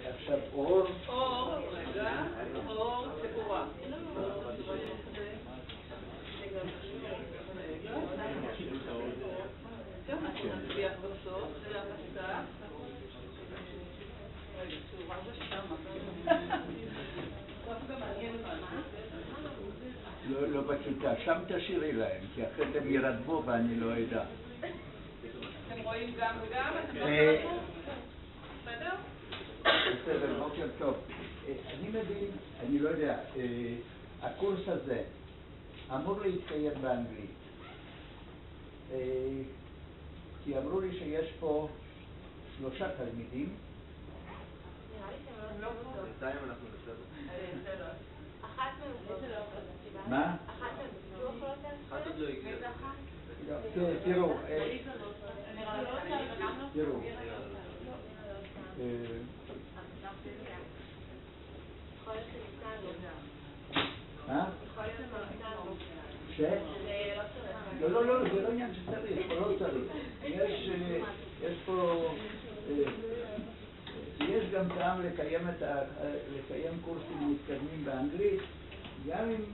עכשיו אור. רגע, אור תאורה. טוב, נצליח בסוף, זה המסך. רגע, תאורה זה שמה. דווקא מעניין אותנו. לא בכיתה, שם תשאירי להם, כי אחרי הם ירדמו ואני לא אדע. אתם רואים גם וגם? אתם לא תרדמו? בסדר? בסדר, בוקר טוב. אני מבין, אני לא יודע, הקורס הזה אמור להתקיים באנגלית. כי אמרו לי שיש פה 3 תלמידים. נראה לי שהם לא פה. בינתיים אנחנו בסדר. אחת מהם מה? אחת מהם בטוח לא תעשה? אחת עוד לא הגיעה. תראו, יכול להיות שניתנו. יכול להיות שניתנו. ש? זה לא צריך. לא, זה לא עניין שצריך, או לא צריך. יש פה, יש גם טעם לקיים קורסים מתקדמים באנגלית, גם אם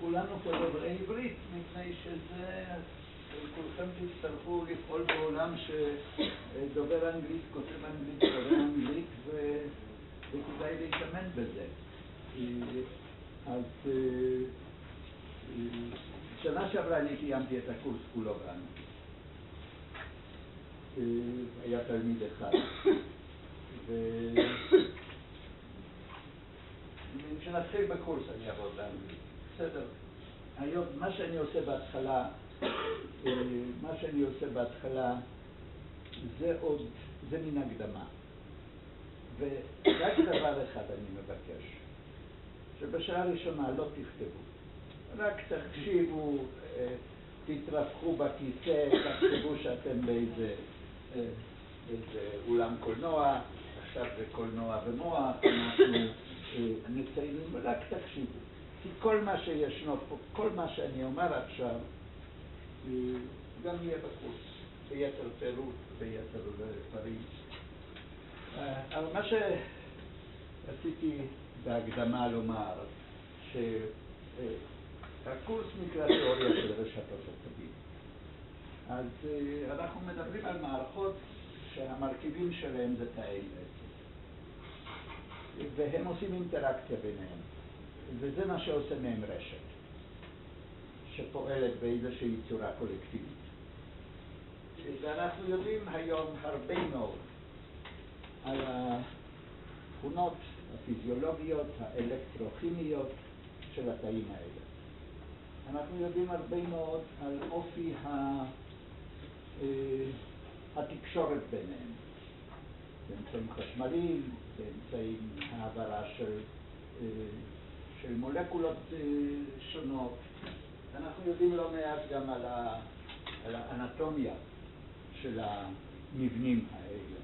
כולנו פה דוברי עברית, מפני שזה, כולכם תצטרכו לפעול בעולם שדובר אנגלית, כותב אנגלית, קורא אנגלית, וכדאי להתאמן בזה. אז שנה שעברה אני קיימתי את הקורס כולו באנגלית. היה תלמיד אחד. כשנתחיל בקורס אני אעבוד באנגלית. בסדר. היום, מה שאני עושה בהתחלה, זה מן הקדמה. ורק דבר אחד אני מבקש, שבשעה הראשונה לא תכתבו. רק תקשיבו, תתרפקו בכיסא, תחשבו שאתם באיזה אולם קולנוע, עכשיו זה קולנוע ומוח, אנחנו מציינים, רק תקשיבו. כי כל מה שישנו פה, כל מה שאני אומר עכשיו, גם יהיה בקורס, ביתר פירוט, ביתר פרים. אבל מה שרציתי בהקדמה לומר, שהקורס נקרא תיאוריה של רשתות עצבים. אז אנחנו מדברים על מערכות שהמרכיבים שלהם זה תאי עצב. והם עושים אינטראקציה ביניהם. וזה מה שעושה מהם רשת, שפועלת באיזושהי צורה קולקטיבית. ואנחנו יודעים היום הרבה מאוד על התכונות הפיזיולוגיות, האלקטרוכימיות של התאים האלה. אנחנו יודעים הרבה מאוד על אופי התקשורת ביניהם, באמצעים חשמליים, באמצעים העברה של מולקולות שונות. אנחנו יודעים לא מעט גם על האנטומיה של המבנים האלה.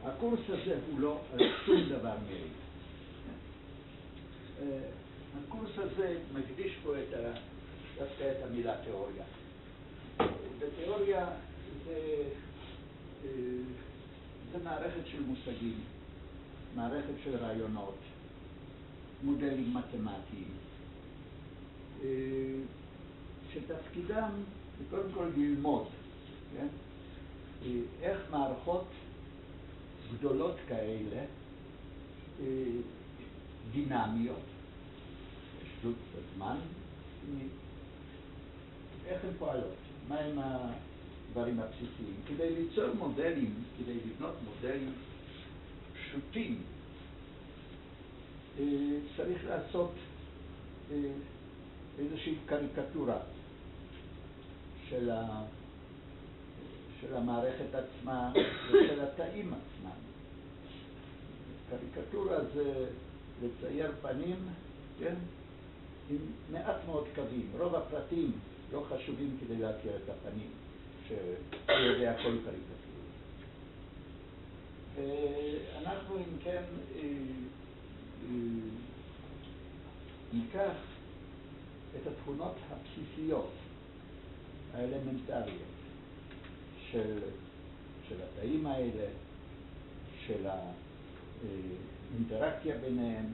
הקורס הזה הוא לא על שום דבר מאלה. הקורס הזה מקדיש פה דווקא את המילה תיאוריה. בתיאוריה זה מערכת של מושגים, מערכת של רעיונות, מודלים מתמטיים, שתפקידם זה קודם כל ללמוד, כן? איך מערכות גדולות כאלה, דינמיות, פשוט בזמן, איך הן פועלות, מה הם הדברים הבסיסיים. כדי ליצור מודלים, כדי לבנות מודלים פשוטים, צריך לעשות איזושהי קריקטורה של המערכת עצמה ושל התאים עצמם. קריקטורה זה לצייר פנים, כן? עם מעט מאוד קווים. רוב הפרטים לא חשובים כדי להכיר את הפנים, שזה הכל קריקטורה. אנחנו אם כן ניקח את התכונות הבסיסיות, האלמנטריות של התאים האלה, של האינטראקציה ביניהם,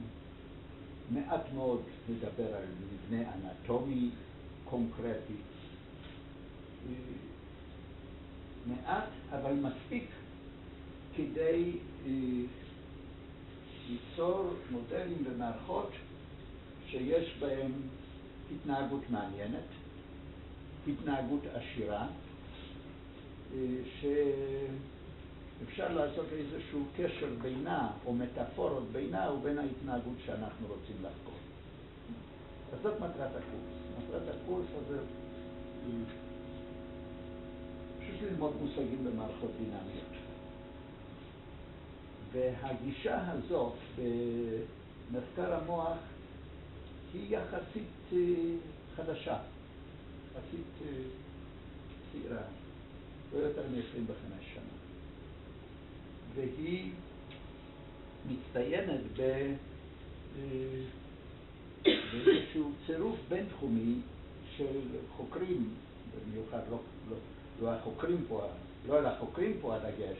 מעט מאוד מדבר על מבנה אנטומי קונקרטי. מעט, אבל מספיק כדי ליצור מודלים ומערכות שיש בהם התנהגות מעניינת, התנהגות עשירה, שאפשר לעשות איזשהו קשר בינה או מטאפורות בינה ובין ההתנהגות שאנחנו רוצים לחקור. אז זאת מטרת הקורס. מטרת הקורס הזה היא פשוט ללמוד מושגים במערכות דינמיות. והגישה הזאת במחקר המוח היא יחסית חדשה, יחסית צעירה, לא יותר מ-25 שנה. והיא מצטיינת באיזשהו צירוף בינתחומי של חוקרים, במיוחד לא החוקרים פה, לא על החוקרים פה הדגש,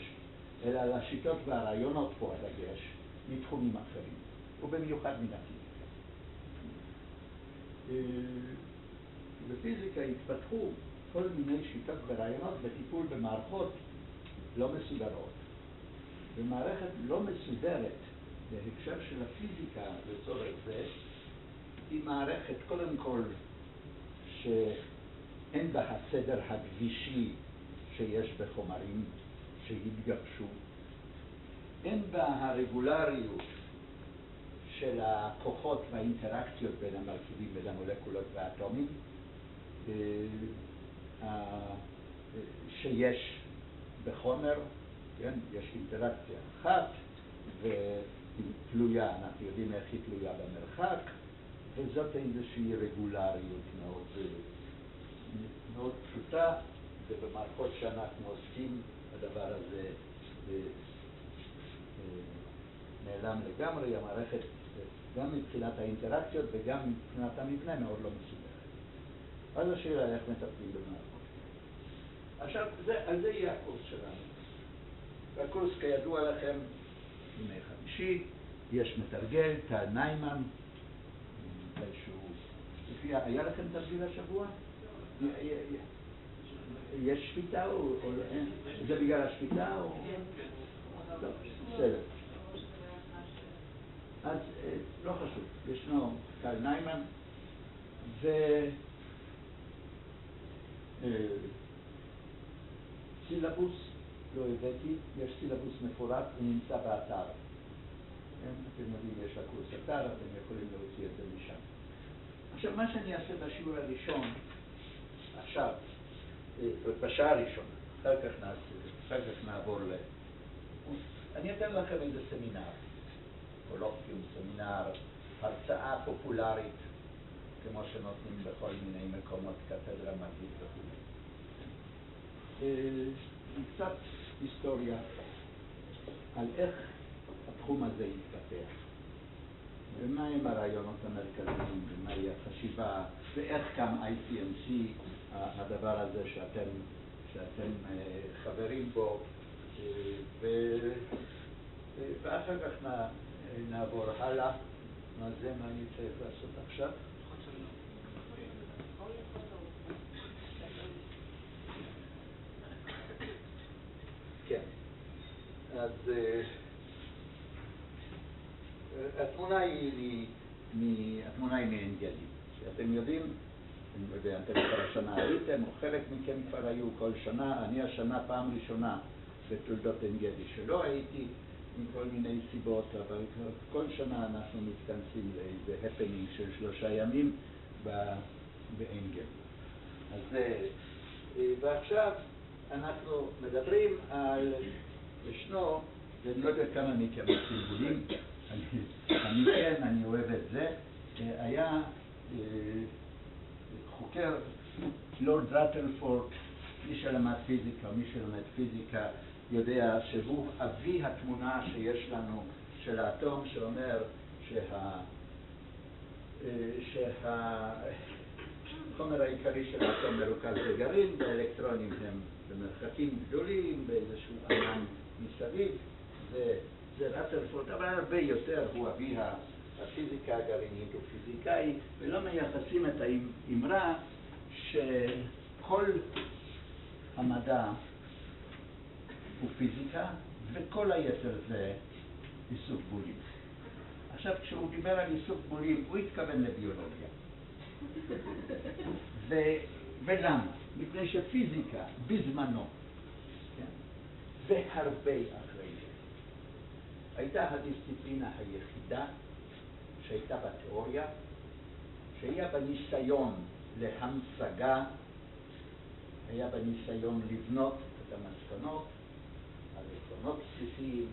אלא על השיטות והרעיונות פה הדגש, מתחומים אחרים, ובמיוחד מן הפיזיקה. בפיזיקה התפתחו כל מיני שיטות ורעיונות בטיפול במערכות לא מסודרות. במערכת לא מסודרת, בהקשר של הפיזיקה לצורך זה, היא מערכת קודם כל שאין בה הסדר הגבישי שיש בחומרים שהתגבשו, אין בה הרגולריות של הכוחות והאינטראקציות בין המרכיבים, בין המולקולות והאטומים, שיש בחומר, כן? יש אינטראקציה אחת והיא תלויה, אנחנו יודעים איך היא תלויה במרחק, וזאת איזושהי רגולריות מאוד פשוטה, ובמערכות שאנחנו עוסקים הדבר הזה נעלם לגמרי. המערכת גם מבחינת האינטראקציות וגם מבחינת המבנה מאוד לא מסודרת. אז השאלה איך מטפלים במערכות. עכשיו, על זה יהיה הקורס שלנו. והקורס כידוע לכם, ימי חמישי, יש מתרגל, טל ניימן, היה לכם תרגיל השבוע? יש שפיטה או אין? זה בגלל השפיטה או? לא, בסדר. אז לא חשוב, ישנו טל ניימן סילבוס, לא הבאתי, יש סילבוס מפורט, הוא נמצא באתר. אתם יודעים, יש לקורס אתר, אתם יכולים להוציא את זה משם. עכשיו, מה שאני אעשה בשיעור הראשון, עכשיו, בשעה הראשונה, אחר כך נעבור אני אתן לכם איזה סמינר, קולוקוויום, סמינר, הרצאה פופולרית, כמו שנותנים בכל מיני מקומות, קתדרה מגית וכו'. קצת היסטוריה על איך התחום הזה יתפתח, ומהם הרעיונות המרכזיים, ומהי החשיבה, ואיך קם ICNC, הדבר הזה שאתם חברים בו, ואחר כך נעבור הלאה. מה אני צריך לעשות עכשיו? כן. אז התמונה היא מעין גלים. שאתם יודעים, אני לא יודע, אתם כבר השנה הייתם, או חלק מכם כבר היו כל שנה. אני השנה פעם ראשונה בתולדות עין גדי שלא הייתי, עם כל מיני סיבות, אבל כל שנה אנחנו מתכנסים לאיזה הפנינג של 3 ימים בעין גדי. אז ועכשיו אנחנו מדברים על ישנו, ואני לא יודע כמה מכם סימבולים, אני כן, אני אוהב את זה, היה חוקר לורד רטלפורד, מי שלמד פיזיקה, מי שלמד פיזיקה יודע שהוא אבי התמונה שיש לנו של האטום, שאומר שהחומר העיקרי של האטום מרוכז בגרעין, והאלקטרונים הם במרחקים גדולים, באיזשהו ענן מסביב, זה רת'רפורד, אבל הרבה יותר הוא אבי הפיזיקה הגרעינית, הוא פיזיקאי, ולא מייחסים את האמרה שכל המדע הוא פיזיקה וכל היתר זה איסוף בולים. עכשיו, כשהוא דיבר על איסוף בולים, הוא התכוון לביולוגיה. ולמה? מפני שפיזיקה בזמנו, כן? והרבה אחרי זה, הייתה הדיסציפלינה היחידה שהייתה בתיאוריה, שהיה בניסיון להמשגה, היה בניסיון לבנות את המסקנות, על עקרונות בסיסיים,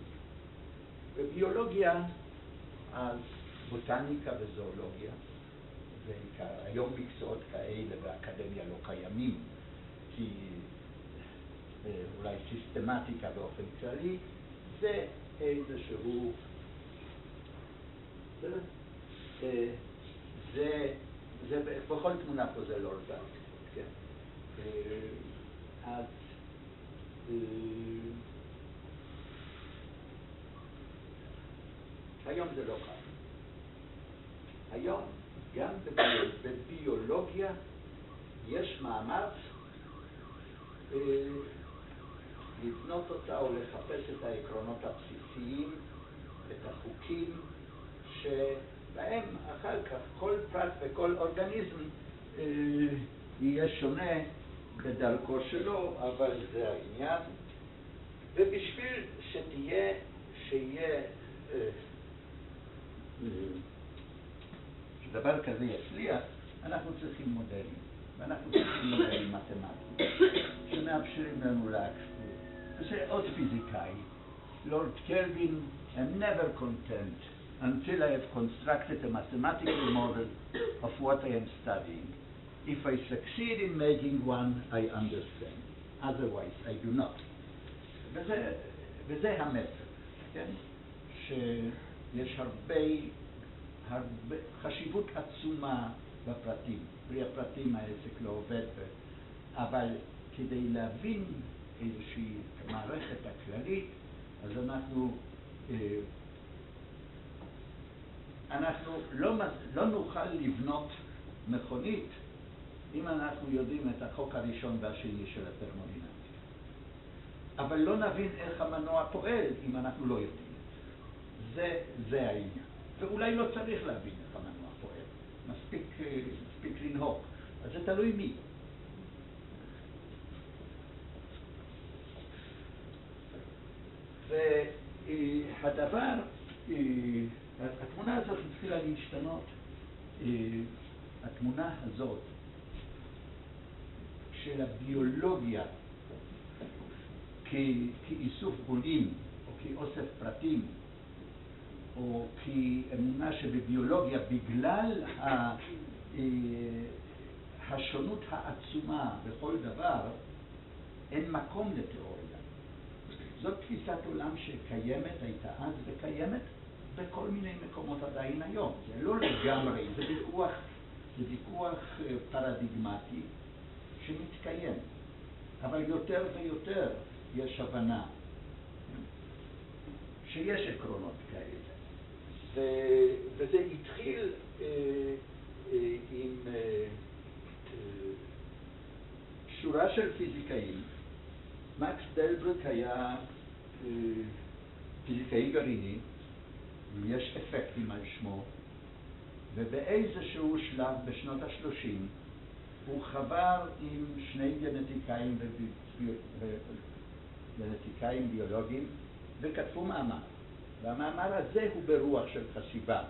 וביולוגיה, אז בוטניקה וזואולוגיה, בעיקר, היום מקצועות כאלה באקדמיה לא קיימים, כי אולי סיסטמטיקה באופן כללי, זה איזשהו, זה בכל תמונה פה זה לא רזל, כן? אז היום זה לא ככה. היום גם בביולוגיה יש מאמץ לבנות אותה או לחפש את העקרונות הבסיסיים, את החוקים שבהם אחר כך כל פרט וכל אורגניזם יהיה שונה בדרכו שלו, אבל זה העניין. ובשביל שיהיה שדבר כזה יצליח, אנחנו צריכים מודלים, ואנחנו צריכים מודלים מתמטיים שמאפשרים לנו להקשיב. זה עוד פיזיקאי, Lord Kelvin, I'm never content until I have constructed a mathematical model of what I am studying. If I succeed in making one, I understand. Otherwise, I do not. וזה המסר, כן? שיש הרבה חשיבות עצומה בפרטים. בלי הפרטים העסק לא עובד, אבל כדי להבין איזושהי מערכת הכללית, אז אנחנו לא נוכל לבנות מכונית אם אנחנו יודעים את החוק הראשון והשני של התרמודינמיקה. אבל לא נבין איך המנוע פועל אם אנחנו לא יודעים את זה. זה העניין. ואולי לא צריך להבין איך המנוע פועל. מספיק לנהוג. אז זה תלוי מי. והדבר, התמונה הזאת התחילה להשתנות. התמונה הזאת של הביולוגיה כאיסוף בולים או כאוסף פרטים או כאמונה שבביולוגיה בגלל השונות העצומה בכל דבר אין מקום לתיאוריה. זאת תפיסת עולם שקיימת, הייתה אז וקיימת בכל מיני מקומות עדיין היום. זה לא לגמרי, זה ויכוח פרדיגמטי שמתקיים. אבל יותר ויותר יש הבנה שיש עקרונות כאלה. וזה התחיל עם שורה של פיזיקאים. מקס דלברג היה פיזיקאי גרעיני, יש אפקטים על שמו, ובאיזשהו שלב בשנות ה-30 הוא חבר עם שני גנטיקאים ביולוגיים וכתבו מאמר. והמאמר הזה הוא ברוח של חשיבה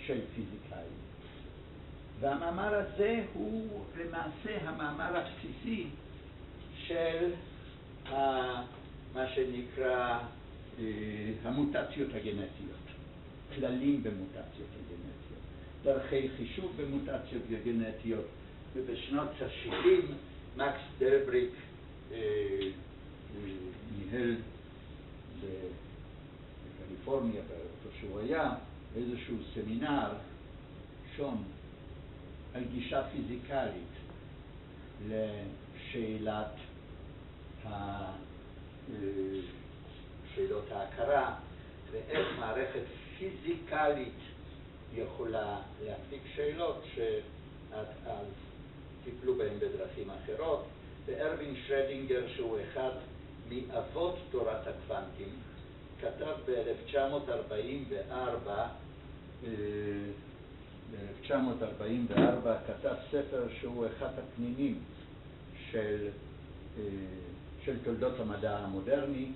של פיזיקאים. והמאמר הזה הוא למעשה המאמר הבסיסי של מה שנקרא המוטציות הגנטיות, כללים במוטציות הגנטיות, דרכי חישוב במוטציות הגנטיות. ובשנות ה-70 מקס דלברג ניהל בקליפורניה, איפה שהוא היה, איזשהו סמינר שון על גישה פיזיקלית לשאלת שאלות ההכרה, ואיך מערכת פיזיקלית יכולה להפיק שאלות אז טיפלו בהן בדרכים אחרות. וארווין שרדינגר, שהוא אחד מאבות תורת הקוונטים, כתב ב-1944 כתב ספר שהוא אחד הפנינים של תולדות המדע המודרני,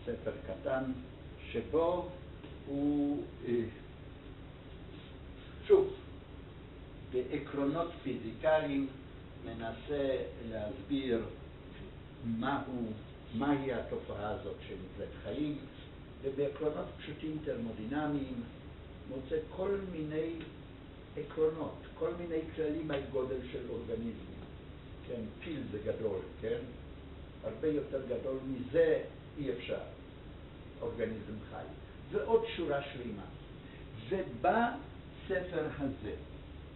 ספר קטן, שבו הוא שוב בעקרונות פיזיקליים מנסה להסביר מהי התופעה הזאת שנקראת חיים, ובעקרונות פשוטים תרמודינמיים מוצא כל מיני עקרונות, כל מיני כללים על גודל של אורגניזמים. כן, פיל זה גדול, כן? הרבה יותר גדול מזה אי אפשר, אורגניזם חי. ועוד שורה שלמה.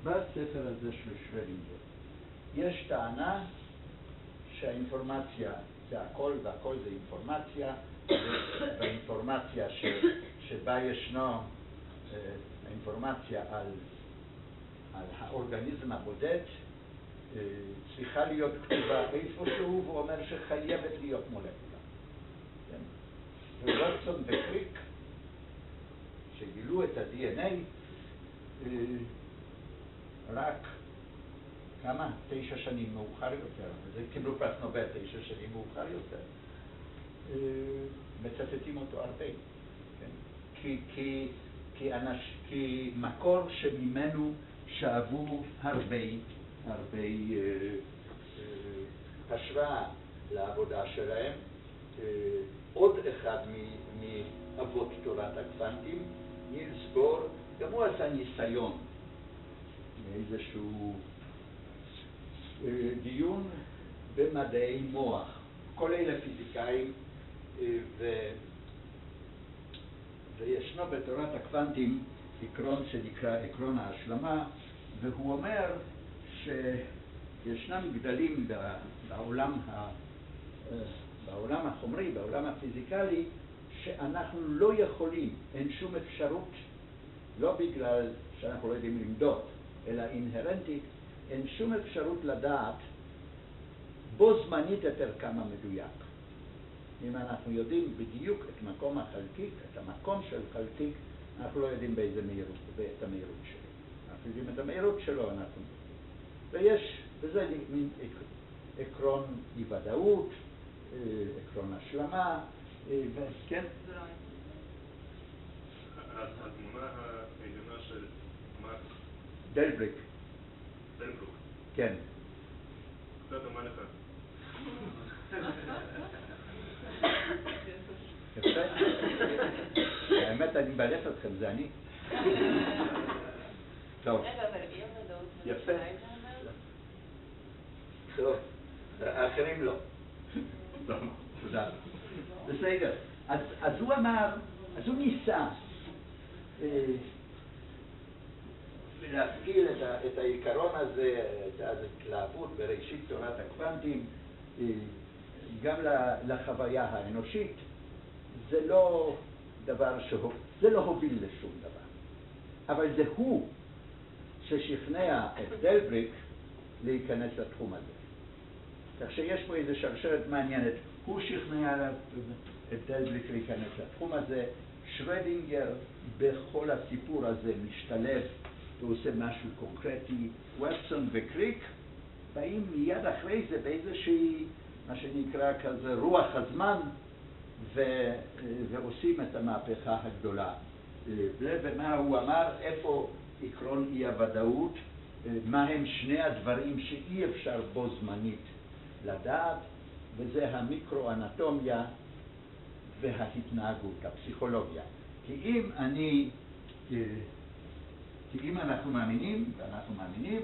ובספר הזה של שרדינגר, יש טענה שהאינפורמציה זה הכל, והכל זה אינפורמציה, והאינפורמציה שבה ישנו האינפורמציה על האורגניזם הבודד צריכה להיות כתובה איפשהו, והוא אומר שחייבת להיות מולקולה. כן? וווטסון וקריק, שגילו את ה-DNA, רק כמה? 9 שנים מאוחר יותר, וזה קיבלו פרס נובל 9 שנים מאוחר יותר, מצטטים אותו הרבה, כן? כי מקור שממנו שאבו הרבה השראה לעבודה שלהם. עוד אחד מאבות תורת הקוונטים, נילס בור, גם הוא עשה ניסיון מאיזשהו דיון במדעי מוח. כל אלה פיזיקאים, וישנו בתורת הקוונטים עקרון שנקרא עקרון ההשלמה, והוא אומר שישנם גדלים בעולם החומרי, בעולם הפיזיקלי, שאנחנו לא יכולים, אין שום אפשרות, לא בגלל שאנחנו לא יודעים למדוד, אלא אינהרנטית, אין שום אפשרות לדעת בו זמנית את ערכם המדויק. אם אנחנו יודעים בדיוק את מקום החלקיק, את המקום של חלקיק, אנחנו לא יודעים באיזה מהירות, ואת המהירות שלו. אנחנו יודעים את המהירות שלו, וזה מין עקרון אי-ודאות, עקרון השלמה, וכן. התמונה העליונה של מקס דלברג. דלברג. כן. קצת דומה לך. יפה. האמת, אני מבלף אתכם, זה אני. טוב. רגע, אבל אי הוודאות יפה. מתי אתה אומר? טוב, האחרים לא. טוב, תודה. בסדר. אז הוא אמר, אז הוא ניסה להפעיל את העיקרון הזה, את ההתלהבות בראשית תורת הקוונטים, גם לחוויה האנושית. זה לא דבר זה לא הוביל לשום דבר. אבל זה הוא ששכנע את דלבריק להיכנס לתחום הזה. כך שיש פה איזו שרשרת מעניינת. הוא שכנע את דלבריק להיכנס לתחום הזה. שרדינגר בכל הסיפור הזה משתלב ועושה משהו קונקרטי. ווטסון וקריק באים מיד אחרי זה באיזושהי, מה שנקרא כזה רוח הזמן, ועושים את המהפכה הגדולה. ומה הוא אמר, איפה עקרון אי הוודאות, מה הם שני הדברים שאי אפשר בו זמנית לדעת, וזה המיקרואנטומיה וההתנהגות, הפסיכולוגיה. כי אם אנחנו מאמינים, ואנחנו מאמינים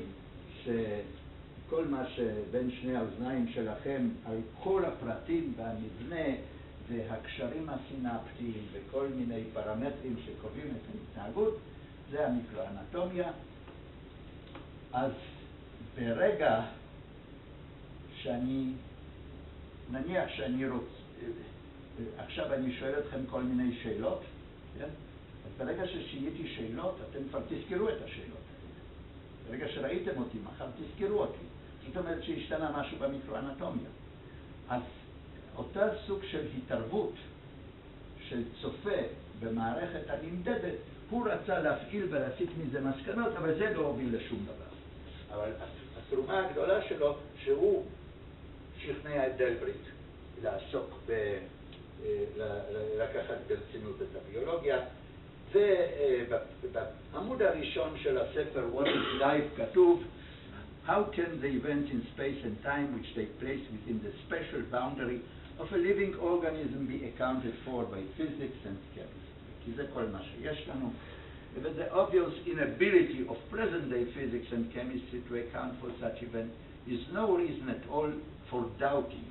שכל מה שבין שני האוזניים שלכם, על כל הפרטים והמבנה והקשרים הסינפטיים וכל מיני פרמטרים שקובעים את ההתנהגות, זה המיקרואנטומיה. אז ברגע נניח שאני עכשיו אני שואל אתכם כל מיני שאלות, כן? אז ברגע ששיניתי שאלות, אתם כבר תזכרו את השאלות האלה. ברגע שראיתם אותי, מחר תזכרו אותי. זאת אומרת שהשתנה משהו במיקרואנטומיה. אז אותה סוג של התערבות של צופה במערכת הנמדדת, הוא רצה להפעיל ולהסיק מזה מסקנות, אבל זה לא הוביל לשום דבר. אבל התרומה הגדולה שלו, שהוא שכנע את דלברית לעסוק לקחת ברצינות את הביולוגיה, ובעמוד הראשון של הספר What is Life כתוב How can the events in space and time which take place within the special boundary of a living organism be accounted for by physics and chemistry? כי זה כל מה שיש לנו. But the obvious inability of present-day physics and chemistry to account for such events is no reason at all for doubting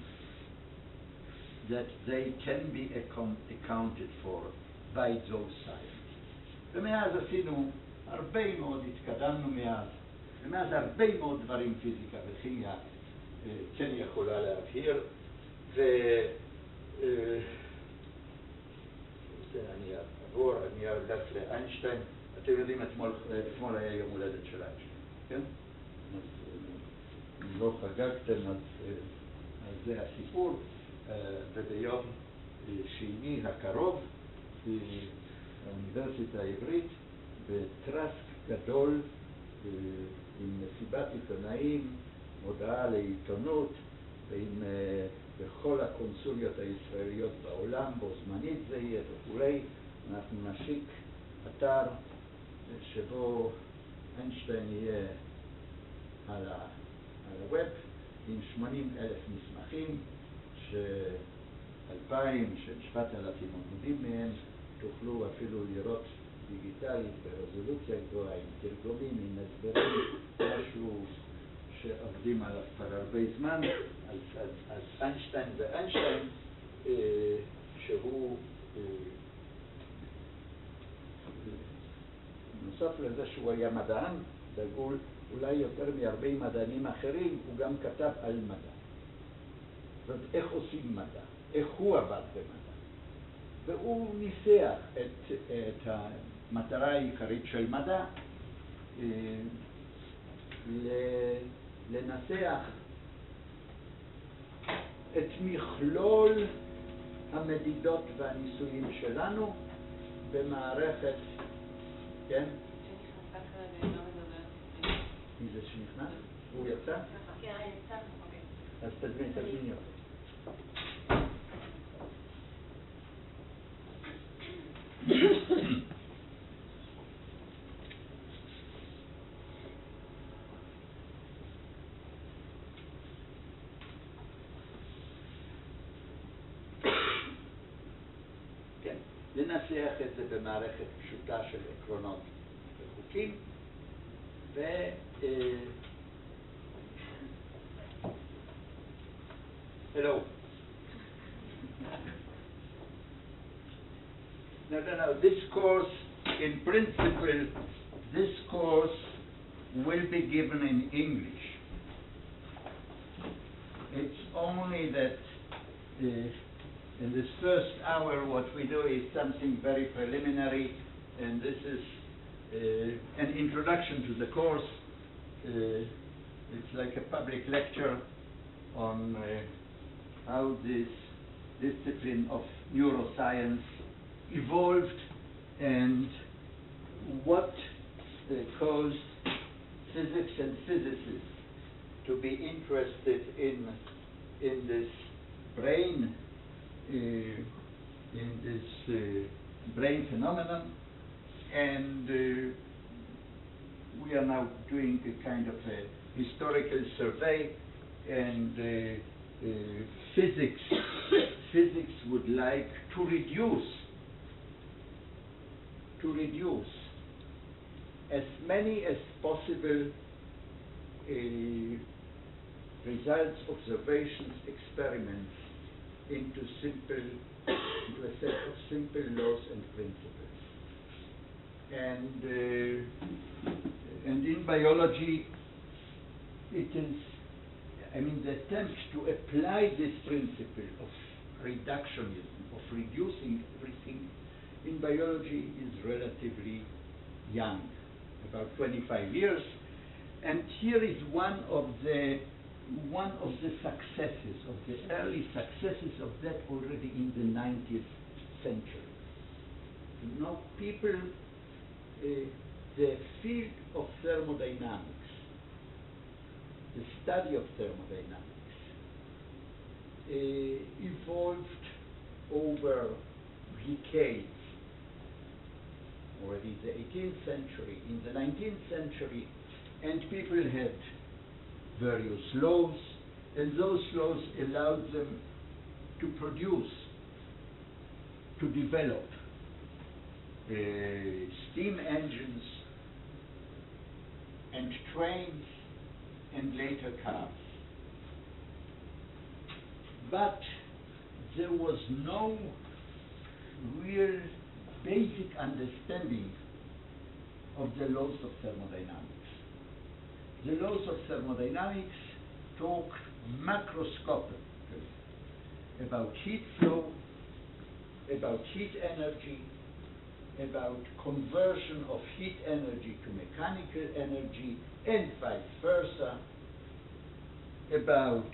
that they can be accounted for by those sciences. ומאז עשינו הרבה מאוד, התקדמנו מאז, ומאז הרבה מאוד דברים פיזיקה וכימיה כן יכולה להבהיר, אני אעבור, אני ארדף לאיינשטיין. אתם יודעים, אתמול היה יום הולדת של איינשטיין, כן? אם לא חגגתם, אז זה הסיפור. וביום שני הקרוב, באוניברסיטה העברית, בטרסק גדול, עם מסיבת עיתונאים, מודעה לעיתונות, ועם בכל הקונסוליות הישראליות בעולם, בו זמנית זה יהיה וכולי, אנחנו נשיק אתר שבו איינשטיין יהיה על הווב עם 80,000 מסמכים, ש2,000, ש7,000 עמודים מהם תוכלו אפילו לראות דיגיטלית ברזולוציה גבוהה, עם תרגומים, עם הסברים, משהו שעובדים עליו כבר הרבה זמן. אז איינשטיין ואיינשטיין, שהוא נוסף לזה שהוא היה מדען דגול, אולי יותר מהרבה מדענים אחרים, הוא גם כתב על מדע. זאת אומרת, איך עושים מדע, איך הוא עבד במדע. והוא ניסח את המטרה העיקרית של מדע, לנסח את מכלול המדידות והניסויים שלנו במערכת, כן? שנכנסה כרגע, לא מדבר. מי זה שנכנס? הוא יצא? כן, יצא. אז תזמיני אותו. כן, לנסח את זה במערכת פשוטה של עקרונות וחוקים, Hello. No. This course, in principle, this course will be given in English. It's only that in this first hour what we do is something very preliminary, and this is an introduction to the course. It's like a public lecture on how this discipline of neuroscience evolved and what caused physics and physicists to be interested in this brain, brain phenomenon, and we are now doing a kind of a historical survey, and physics would like to reduce as many as possible results, observations, experiments into a set of simple laws and principles. And in biology, it is, the attempt to apply this principle of reductionism, of reducing everything in biology is relatively young, about 25 years. And here is one of the successes, of the early successes of that already in the 19th century. You know, people, the field of thermodynamics, the study of thermodynamics, evolved over decades, already in the 18th century, in the 19th century, and people had various laws, and those laws allowed them to produce, to develop steam engines and trains and later cars. But there was no real basic understanding of the laws of thermodynamics. The laws of thermodynamics talk macroscopically about heat flow, about heat energy, about conversion of heat energy to mechanical energy, and vice versa, about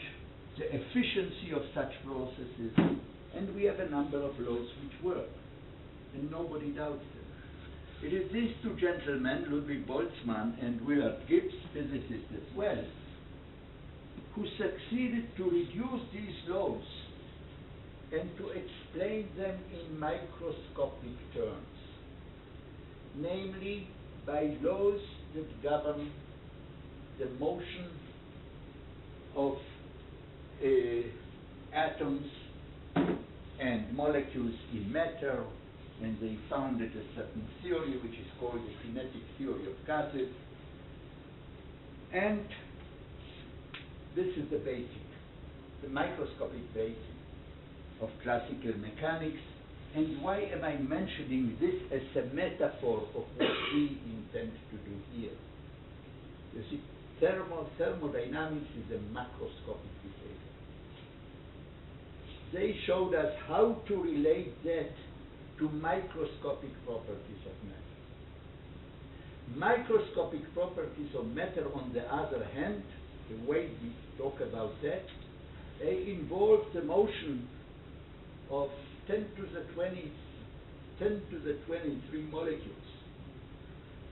the efficiency of such processes, and we have a number of laws which work, and nobody doubts them. It is these two gentlemen, Ludwig Boltzmann and Willard Gibbs, physicists as well, who succeeded to reduce these laws and to explain them in microscopic terms, namely by laws that govern the motion of atoms and molecules in matter, and they founded a certain theory which is called the kinetic theory of gases. And this is the basic, the microscopic basic of classical mechanics. And why am I mentioning this as a metaphor of what we intend to do here? You see, thermodynamics is a macroscopic behavior. They showed us how to relate that to microscopic properties of matter. Microscopic properties of matter, on the other hand, the way we talk about that, they involve the motion of 10 to the 23 molecules,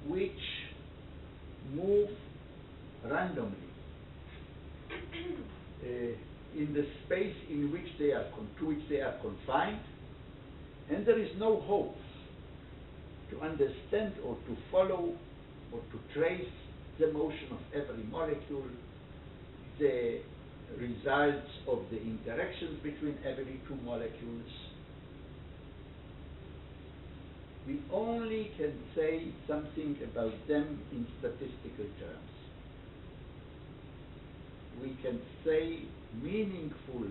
which move randomly in the space in which they are confined, and there is no hope to understand or to follow or to trace the motion of every molecule, the results of the interactions between every two molecules. We only can say something about them in statistical terms. We can say meaningful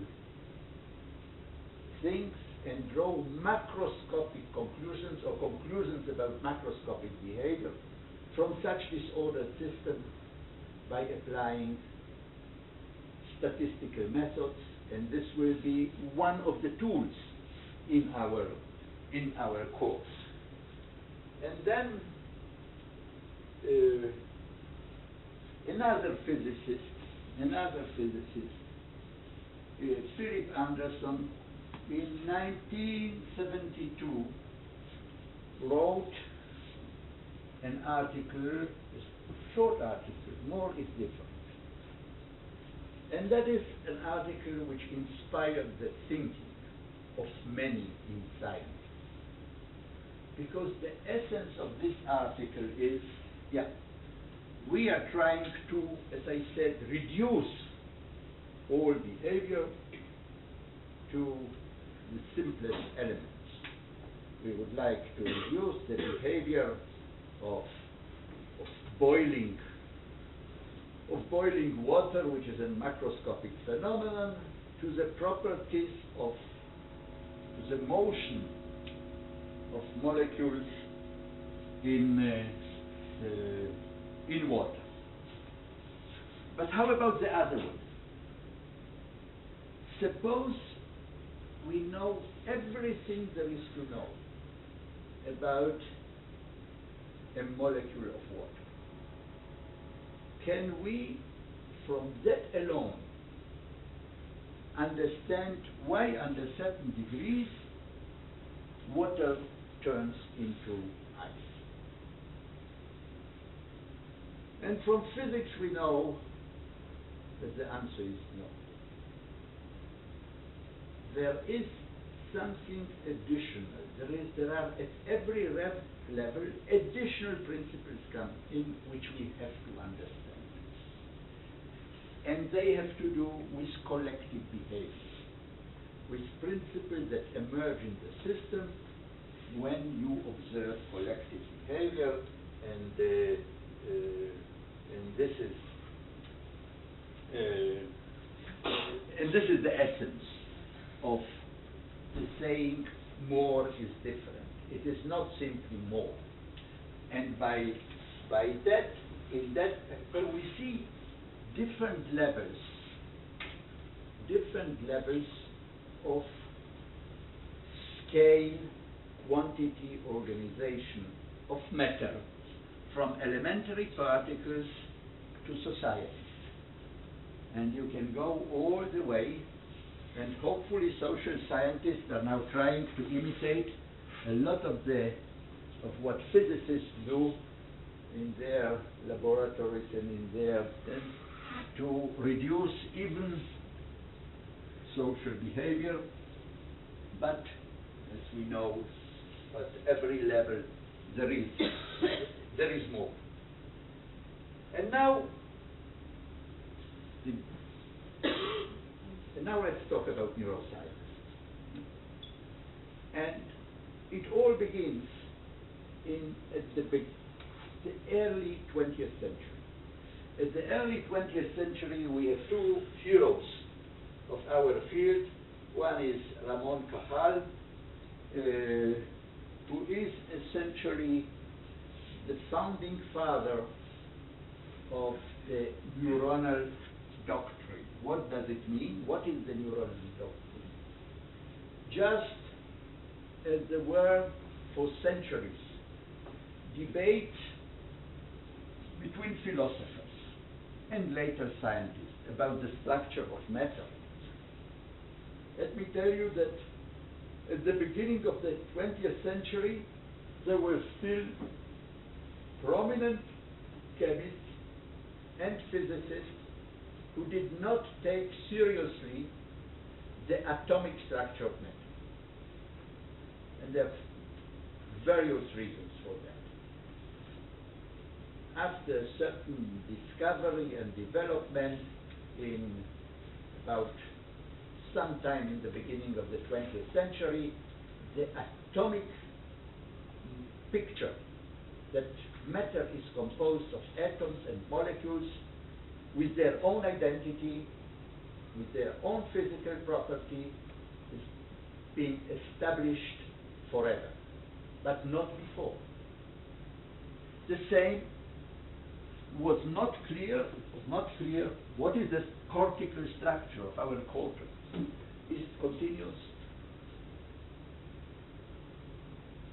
things and draw macroscopic conclusions or conclusions about macroscopic behavior from such disordered systems by applying statistical methods, and this will be one of the tools in our course. And then another physicist, Philip Anderson, in 1972 wrote an article, a short article, more is different. And that is an article which inspired the thinking of many in science. Because the essence of this article is, we are trying to, as I said, reduce all behavior to the simplest elements. We would like to reduce the behavior of boiling water, which is a macroscopic phenomenon, to the properties of the motion of molecules in water. But how about the other one? Suppose we know everything there is to know about a molecule of water. Can we, from that alone, understand why under certain degrees water turns into ice? And from physics we know that the answer is no. There is something additional. There are at every level additional principles come in which we have to understand. And they have to do with collective behavior, with principles that emerge in the system when you observe collective behavior, and this is the essence of the saying more is different. It is not simply more. And by that, in that, we see different levels of scale, quantity, organization of matter, from elementary particles to society. And you can go all the way, and hopefully social scientists are now trying to imitate a lot of what physicists do in their laboratories and in their to reduce even social behavior, but as we know, at every level there is more. And now let's talk about neuroscience. And it all begins at the early 20th century. At the early 20th century, we have two heroes of our field. One is Ramon Cajal, who is essentially the founding father of the neuronal doctrine. What does it mean? What is the neuronal doctrine? Just as there were for centuries debates between philosophers and later scientists about the structure of matter, let me tell you that at the beginning of the 20th century, there were still prominent chemists and physicists who did not take seriously the atomic structure of matter. And there are various reasons for that. After a certain discovery and development in about sometime in the beginning of the 20th century, the atomic picture that matter is composed of atoms and molecules with their own identity, with their own physical property, is being established forever, but not before. The same was not clear what is the cortical structure of our cortex. Is it continuous?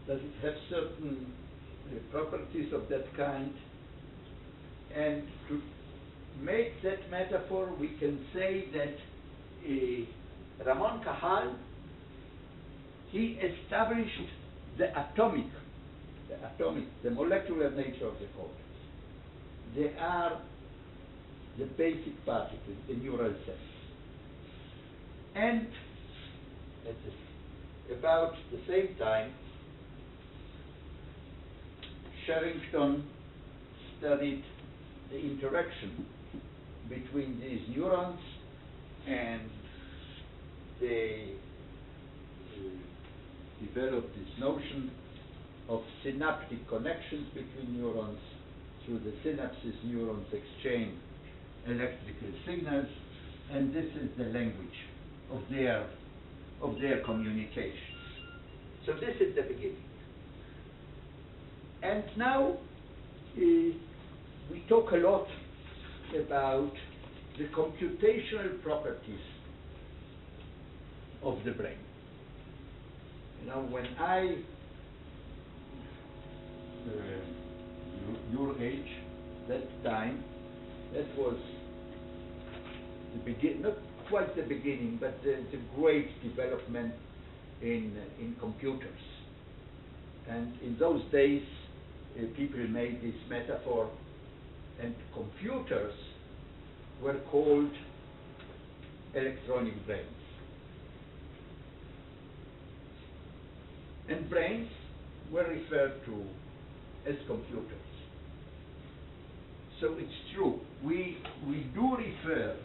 Does it have certain properties of that kind? And to make that metaphor, we can say that Ramon Cajal, he established the molecular nature of the cortex. They are the basic particles, the neural cells. And at about the same time, Sherrington studied the interaction between these neurons, and they developed this notion of synaptic connections between neurons. Through the synapses, neurons exchange electrical signals, and this is the language of their communications. So this is the beginning. And now we talk a lot about the computational properties of the brain. When I, your age, that time, that was the not quite the beginning, but the great development in computers. And in those days, people made this metaphor, and computers were called electronic brains. And brains were referred to as computers. So it's true, we do refer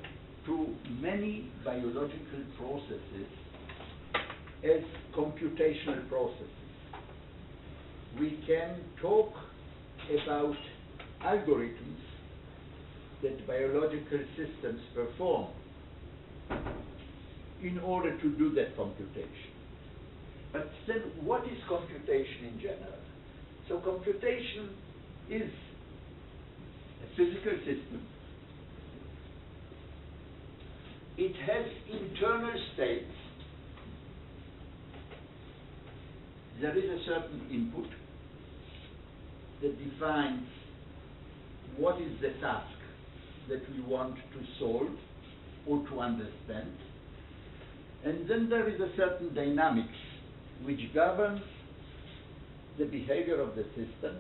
to many biological processes as computational processes. We can talk about algorithms that biological systems perform in order to do that computation. But then what is computation in general? So computation is a physical system. It has internal states. There is a certain input that defines what is the task that we want to solve or to understand. And then there is a certain dynamics which governs the behavior of the system.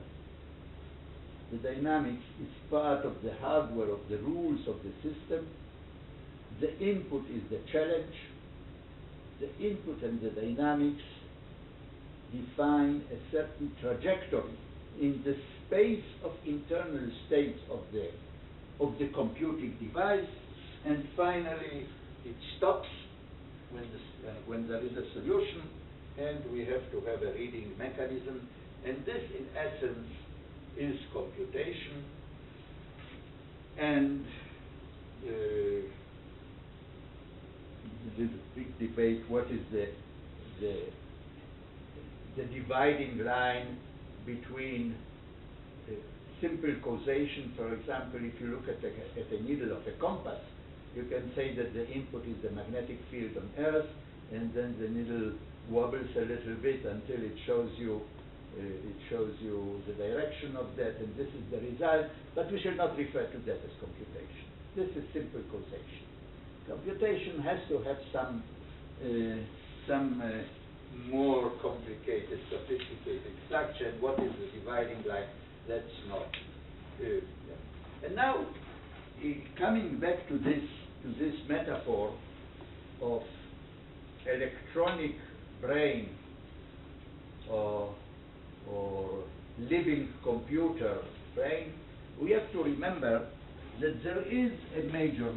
The dynamics is part of the hardware, of the rules of the system. The input is the challenge. The input and the dynamics define a certain trajectory in the space of internal states of the computing device, and finally it stops when there is a solution, and we have to have a reading mechanism, and this in essence is computation. And there's a big debate, what is the dividing line between simple causation. For example, if you look at the needle of a compass, you can say that the input is the magnetic field on Earth, and then the needle wobbles a little bit until it shows you the direction of that, and this is the result. But we shall not refer to that as computation. This is simple causation. Computation has to have some more complicated, sophisticated structure. And what is the dividing line? That's not. And now, coming back to this metaphor of electronic brain or living computer brain, we have to remember that there is a major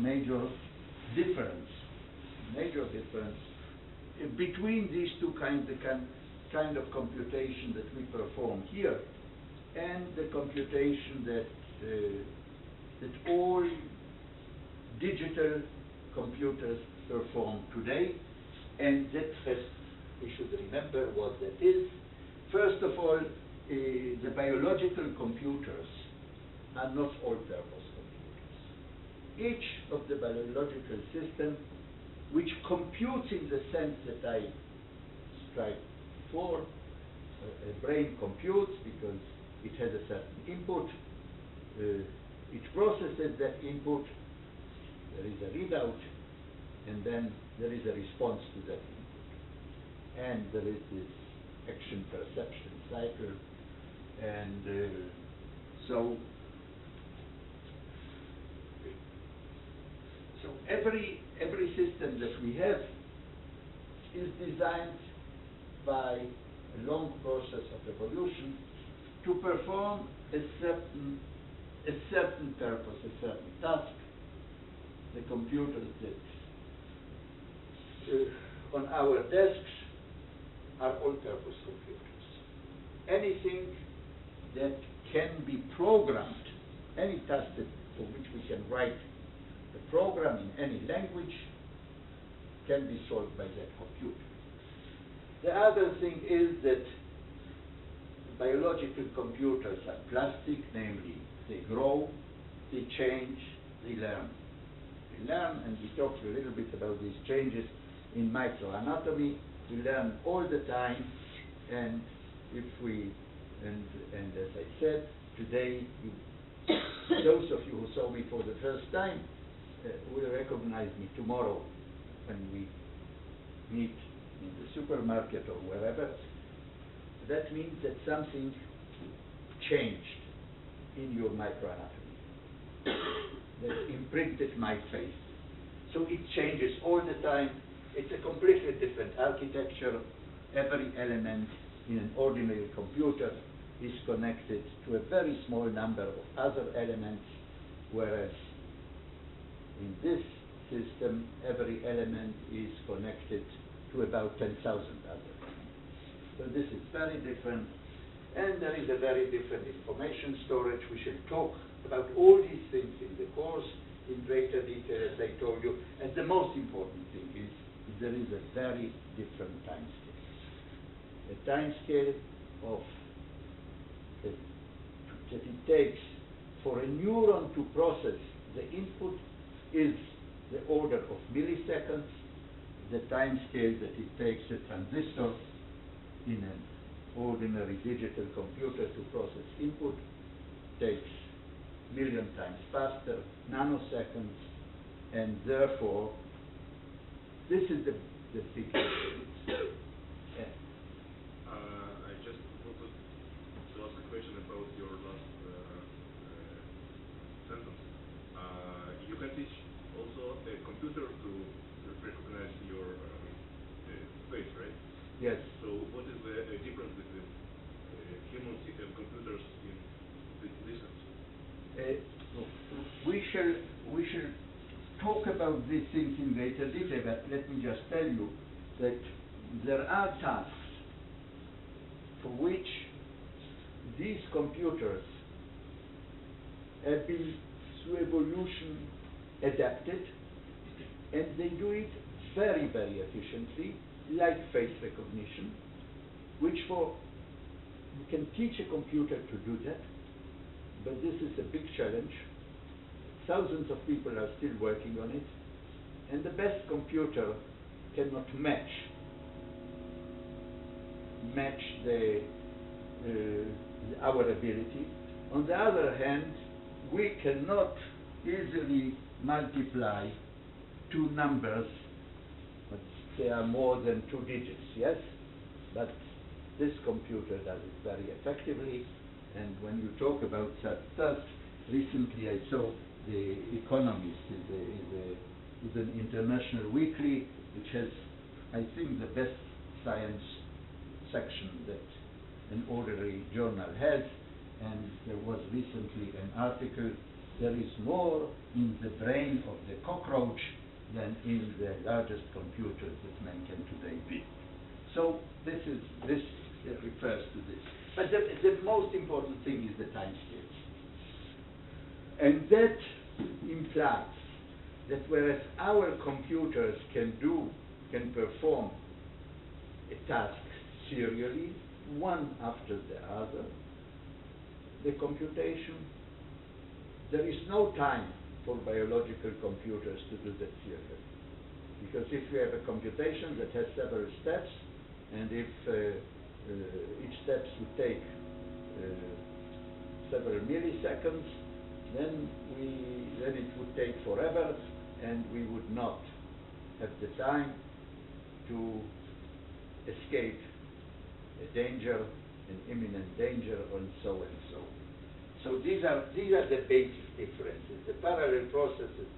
difference between these two kind of computation that we perform here and the computation that all digital computers perform today. And that first we should remember what that is. First of all, the biological computers are not all-purpose computers. Each of the biological systems which computes in the sense that I described before, a brain computes because it has a certain input, it processes that input, there is a readout, and then there is a response to that input. And there is this action-perception cycle, and so every system that we have is designed by a long process of evolution to perform a certain purpose, a certain task. The computers that on our desks are all-purpose computers. Anything that can be programmed, any task for which we can write a program in any language, can be solved by that computer. The other thing is that biological computers are plastic, namely they grow, they change, they learn. They learn, and we talked a little bit about these changes in microanatomy. We learn all the time, and if we, and as I said, today, those of you who saw me for the first time will recognize me tomorrow when we meet in the supermarket or wherever. That means that something changed in your microanatomy that imprinted my face. So it changes all the time. It's a completely different architecture. Every element in an ordinary computer is connected to a very small number of other elements, whereas in this system, every element is connected to about 10,000 other elements. So this is very different, and there is a very different information storage. We shall talk about all these things in the course in greater detail, as I told you, and the most important thing is there is a very different time scale. A time scale of that it takes for a neuron to process the input is the order of milliseconds. The time scale that it takes a transistor in an ordinary digital computer to process input takes a million times faster, nanoseconds, and therefore this is the big difference. I just wanted to ask a question about your last sentence. You can teach also a computer to recognize your face, right? Yes. So what is the difference between humans and computers in this sense? We shall talk about these things in greater detail, but let me just tell you that there are tasks for which these computers have been, through evolution, adapted, and they do it very, very efficiently, like face recognition, which you can teach a computer to do that, but this is a big challenge. Thousands of people are still working on it, and the best computer cannot match our ability. On the other hand, we cannot easily multiply two numbers, but they are more than 2 digits, yes? But this computer does it very effectively, and when you talk about such tasks, recently I saw The Economist is an international weekly which has, I think, the best science section that an ordinary journal has, and there was recently an article, there is more in the brain of the cockroach than in the largest computers that man can today build. So this refers to this. But the most important thing is the time scales. And that implies that whereas our computers can perform a task serially, one after the other, the computation, there is no time for biological computers to do that serially. Because if you have a computation that has several steps, and if each step would take several milliseconds, then it would take forever, and we would not have the time to escape a danger, an imminent danger, and so and so. So these are the basic differences. The parallel processes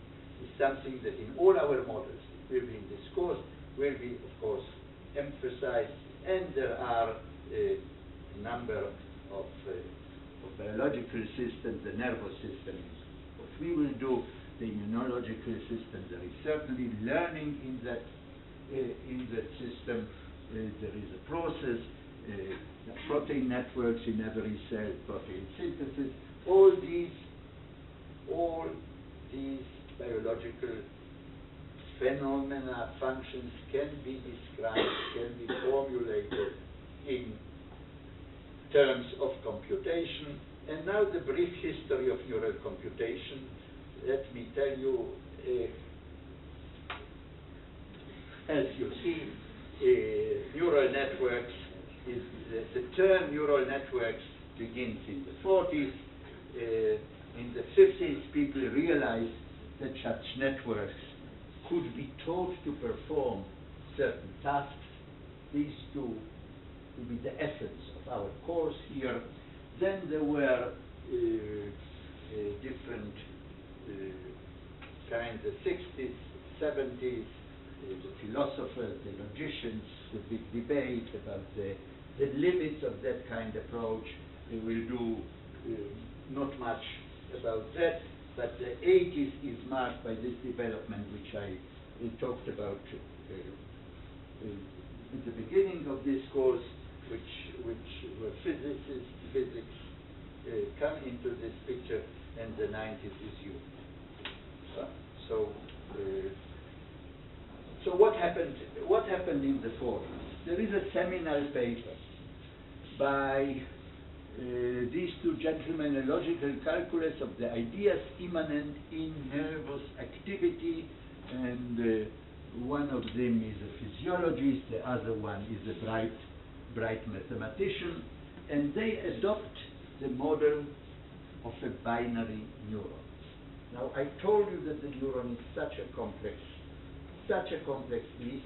is something that in all our models will be in this course, will be, of course, emphasized, and there are a number of biological systems. The nervous system is what we will do. The immunological system, there is certainly learning in that system. There is a process, protein networks in every cell, protein synthesis. All these biological phenomena, functions can be described, can be formulated in terms of computation. And now the brief history of neural computation. Let me tell you, as you see, neural networks is the term neural networks begins in the 40s. In the 50s, people realized that such networks could be taught to perform certain tasks. These two will be the essence of our course here. Then there were different kinds, the 60s, 70s, the philosophers, the logicians, the big debate about the limits of that kind of approach. We will do not much about that, but the 80s is marked by this development which I talked about at the beginning of this course, which were physicists, physics come into this picture, and the 90s is you. So what happened? What happened in the 40s? There is a seminal paper by these two gentlemen, a logical calculus of the ideas immanent in nervous activity, and one of them is a physiologist, the other one is a bright mathematician, and they adopt the model of a binary neuron. Now, I told you that the neuron is such a complex beast,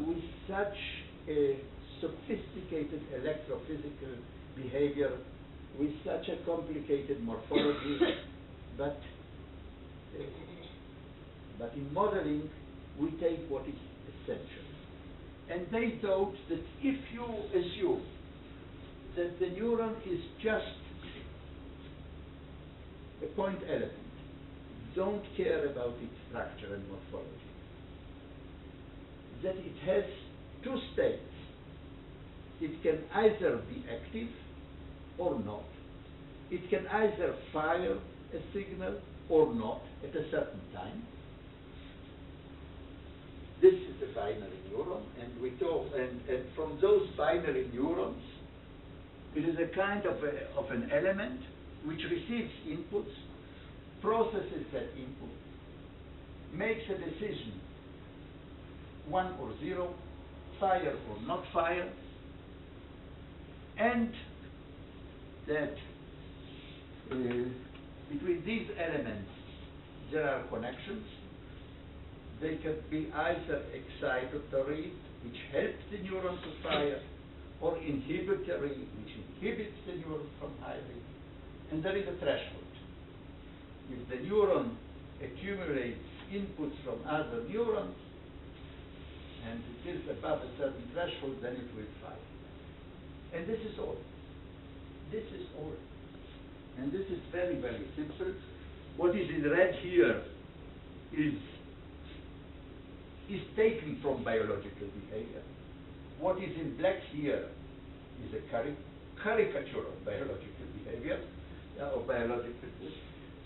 with such a sophisticated electrophysical behavior, with such a complicated morphology, but in modeling, we take what is essential. And they thought that if you assume that the neuron is just a point element, don't care about its structure and morphology, that it has two states. It can either be active or not. It can either fire a signal or not at a certain time. This is a binary neuron, and we talk, and from those binary neurons, it is a kind of an element which receives inputs, processes that input, makes a decision, 1 or 0, fire or not fire, and that between these elements there are connections. They can be either excitatory, which helps the neuron to fire, or inhibitory, which inhibits the neuron from firing. And there is a threshold. If the neuron accumulates inputs from other neurons, and it is above a certain threshold, then it will fire. And this is all. This is all. And this is very, very simple. What is in red here is taken from biological behavior. What is in black here is a caricature of biological behavior, or biological.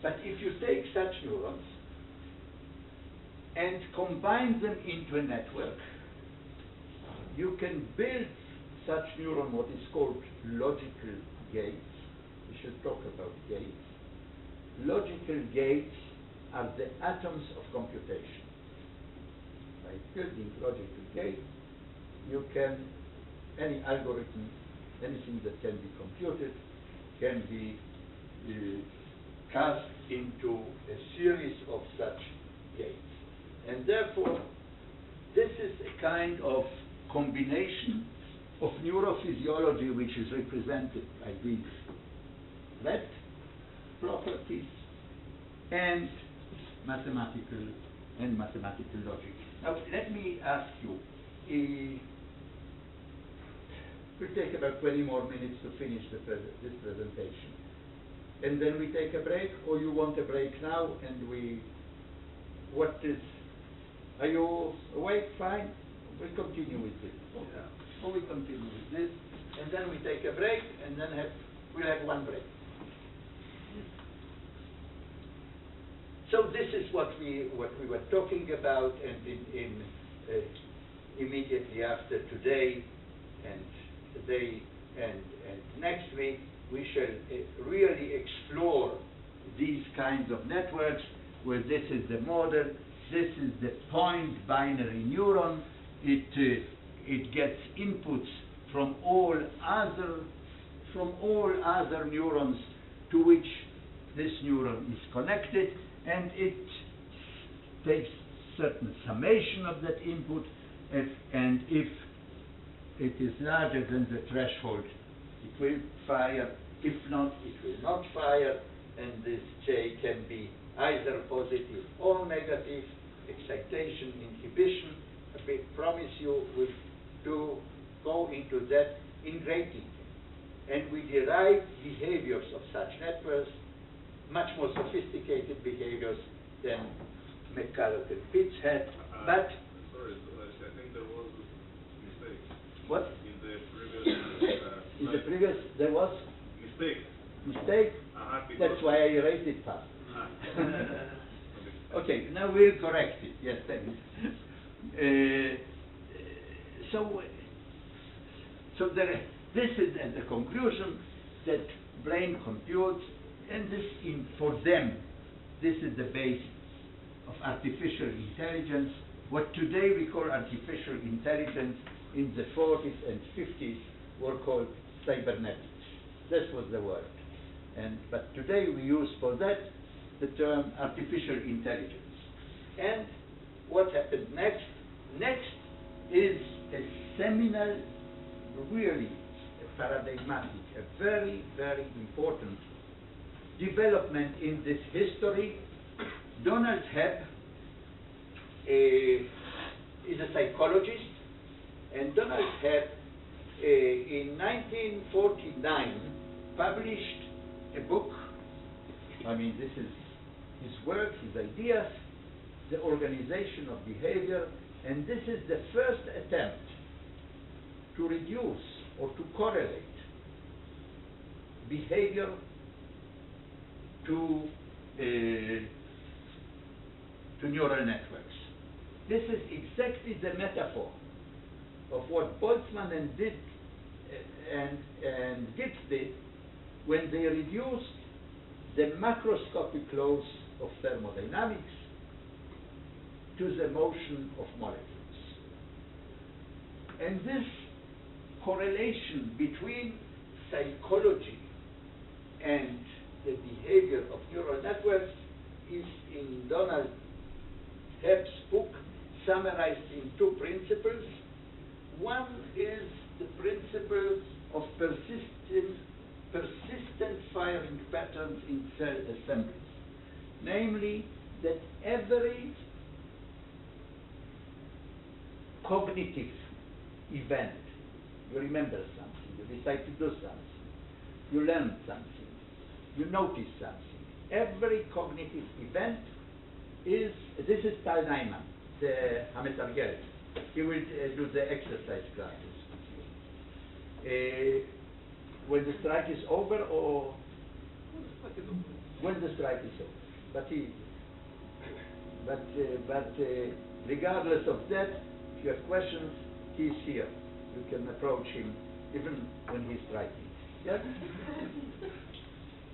But if you take such neurons and combine them into a network, you can build such neuron, what is called logical gates. We should talk about gates. Logical gates are the atoms of computation. By building logical gates, you can, any algorithm, anything that can be computed, can be cast into a series of such gates. And therefore, this is a kind of combination of neurophysiology which is represented by these red properties and mathematical logic. Now, let me ask you, we'll take about 20 more minutes to finish this presentation. And then we take a break, or you want a break now, and are you awake? Fine? We'll continue with this. Okay. Or we continue with this, and then we take a break, and then we'll have one break. So this is what we were talking about, and immediately after today and next week we shall really explore these kinds of networks, where this is the model, this is the point binary neuron, it gets inputs from all other neurons to which this neuron is connected, and it takes certain summation of that input, and if it is larger than the threshold, it will fire. If not, it will not fire, and this J can be either positive or negative, excitation, inhibition. I promise you we'll go into that in great detail. And we derive behaviors of such networks, much more sophisticated behaviors than McCulloch and Pitts had, but... Sorry, I think there was a mistake. What? In the previous... there was? Mistake. Mistake? That's why I erased it fast. Okay, now we'll correct it. Yes, thanks. This is the conclusion that brain computes, and for them, this is the base of artificial intelligence. What today we call artificial intelligence, in the 40s and 50s were called cybernetics. This was the word. But today we use for that the term artificial intelligence. And what happened next? Next is a seminal, really a paradigmatic, a very, very important development in this history. Donald Hebb is a psychologist, and Donald Hebb in 1949 published a book. I mean, this is his work, his ideas, the organization of behavior, and this is the first attempt to reduce or to correlate behavior to neural networks. This is exactly the metaphor of what Boltzmann and Gibbs did when they reduced the macroscopic laws of thermodynamics to the motion of molecules. And this correlation between psychology and the behavior of neural networks is in Donald Hebb's book summarized in two principles. One is the principle of persistent firing patterns in cell assemblies, namely that every cognitive event, you remember something, you decide to do something, you learn something, you notice something. Every cognitive event is, this is Tal Neumann, the Hametargel. He will do the exercise classes with you. When the strike is over, or when the strike is over. But regardless of that, if you have questions, he's here. You can approach him even when he's striking. Yes?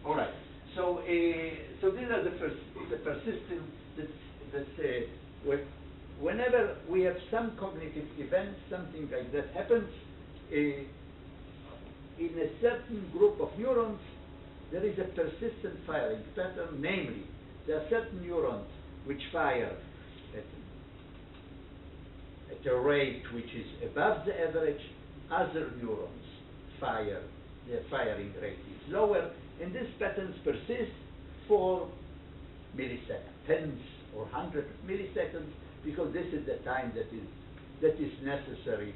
All right. So these are the persistent that whenever we have some cognitive event, something like that happens, in a certain group of neurons, there is a persistent firing pattern, namely, there are certain neurons which fire at a rate which is above the average, other neurons fire, their firing rate is lower, and these patterns persist for milliseconds, tens or hundreds of milliseconds, because this is the time that is necessary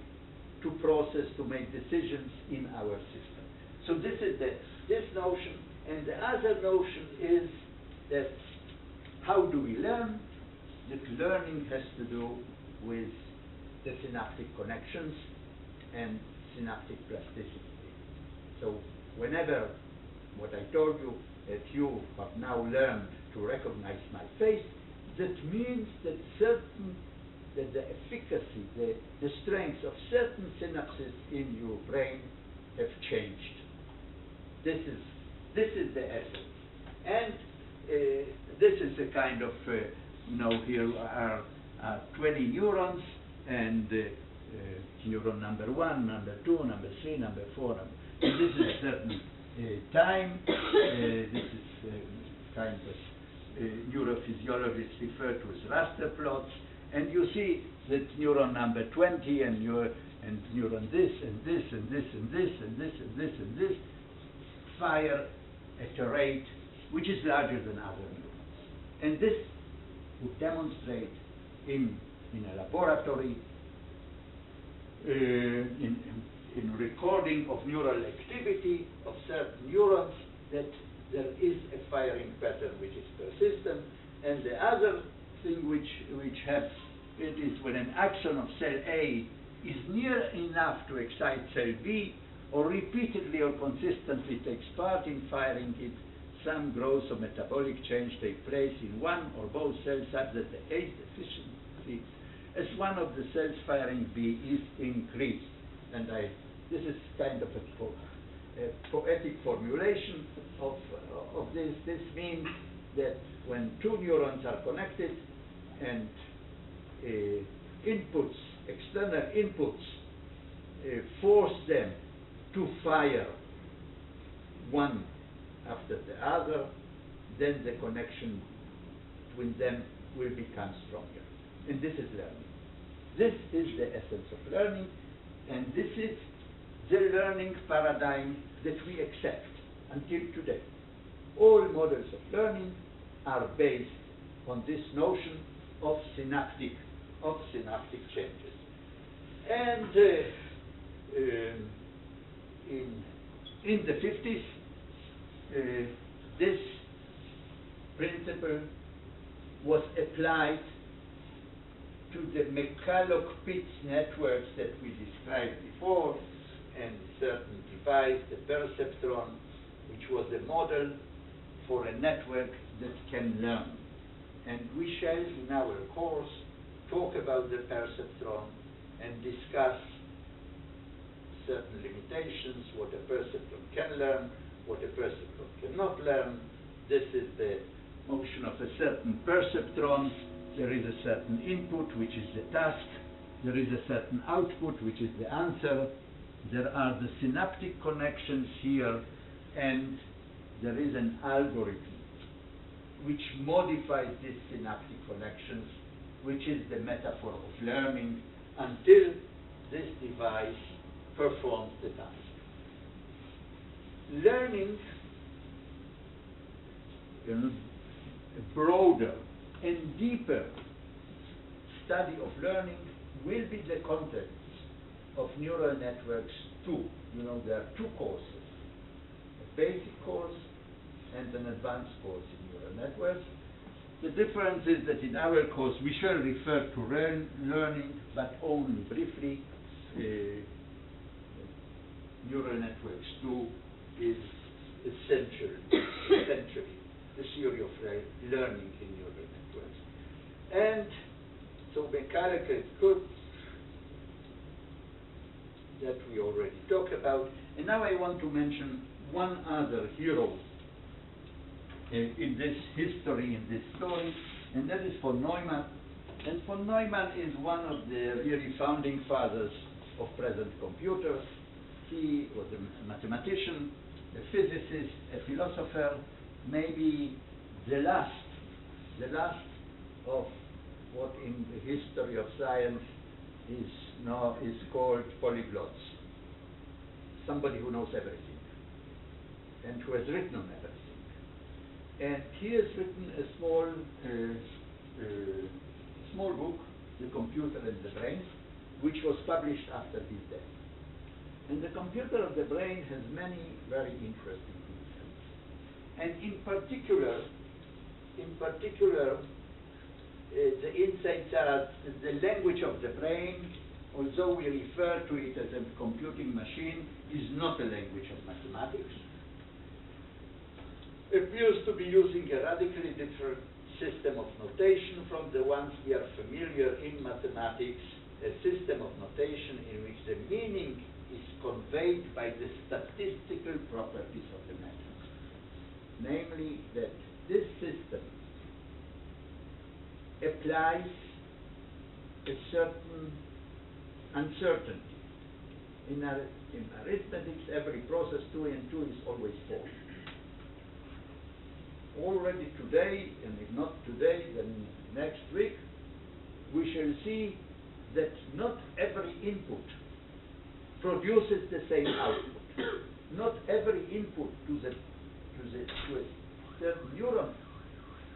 to process, to make decisions in our system. So this is this notion, and the other notion is that how do we learn? That learning has to do with the synaptic connections and synaptic plasticity. So whenever, what I told you, if you have now learned to recognize my face, that means that the efficacy, the strength of certain synapses in your brain have changed. This is the essence. And this is a kind of, here are 20 neurons, and neuron number 1, number 2, number 3, number 4, and this is a certain time. This is kind of neurophysiologists refer to as raster plots, and you see that neuron number 20 and neuron this and this and this and this and this and this and this fire at a rate which is larger than other neurons. And this would demonstrate in a laboratory, in recording of neural activity of certain neurons, that there is a firing pattern which is persistent. And the other thing which happens, it is when an axon of cell A is near enough to excite cell B, or repeatedly or consistently takes part in firing it, some growth or metabolic change take place in one or both cells such that the age efficiency as one of the cells firing B is increased. And this is kind of a poetic formulation of this. This means that when two neurons are connected and external inputs force them to fire one after the other, then the connection between them will become stronger. And this is learning. This is the essence of learning, and this is the learning paradigm that we accept until today. All models of learning are based on this notion of synaptic changes. And in the 50s, this principle was applied to the McCulloch-Pitts networks that we described before, and certain device, the perceptron, which was a model for a network that can learn. And we shall, in our course, talk about the perceptron and discuss certain limitations, what a perceptron can learn, what a perceptron cannot learn. This is the motion of a certain perceptron. There is a certain input, which is the task. There is a certain output, which is the answer. There are the synaptic connections here, and there is an algorithm which modifies these synaptic connections, which is the metaphor of learning, until this device performs the task. Learning, a broader and deeper study of learning will be the contents of neural networks 2. You know, there are two courses, a basic course and an advanced course in neural networks. The difference is that in our course we shall refer to learning, but only briefly. Neural networks 2 is essentially the theory of learning in neural networks. And so McCulloch is good, that we already talked about. And now I want to mention one other hero in this history, in this story, and that is von Neumann. And von Neumann is one of the really founding fathers of present computers. He was a mathematician, a physicist, a philosopher, maybe the last of what in the history of science is called polyglots. Somebody who knows everything and who has written on everything. And he has written a small book, The Computer and the Brain, which was published after his death. And the computer of the brain has many very interesting insights. And in particular, the insights are the language of the brain, although we refer to it as a computing machine, is not a language of mathematics. Appears to be using a radically different system of notation from the ones we are familiar in mathematics, a system of notation in which the meaning is conveyed by the statistical properties of the matter. Namely, that this system applies a certain uncertainty. In arithmetics, every process 2 and 2 is always 4. Already today, and if not today, then next week, we shall see that not every input produces the same output. Not every input to a certain neuron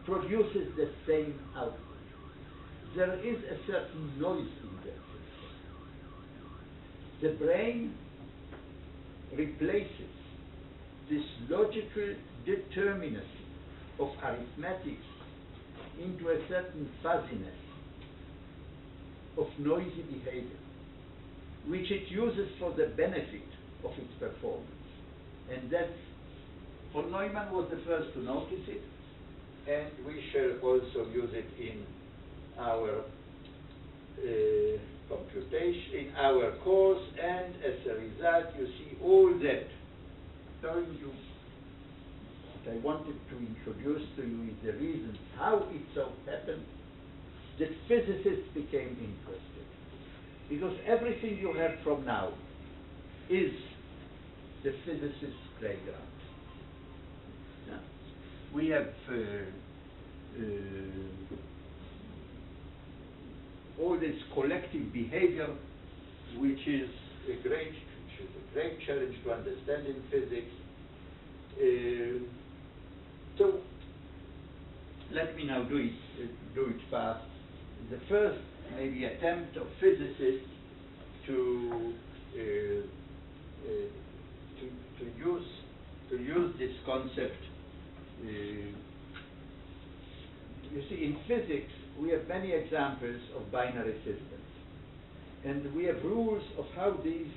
produces the same output. There is a certain noise in that system. The brain replaces this logical determinacy of arithmetics into a certain fuzziness of noisy behavior, which it uses for the benefit of its performance. And that's, von Neumann was the first to notice it, and we shall also use it in our computation, in our course, and as a result, you see all that. Telling you what I wanted to introduce to you is the reasons how it so happened that physicists became interested. Because everything you have from now is the physicist's playground. Yeah. We have all this collective behavior, which is a great challenge to understand in physics. So let me now do it fast. The first maybe attempt of physicists to use this concept. You see, in physics we have many examples of binary systems, and we have rules of how these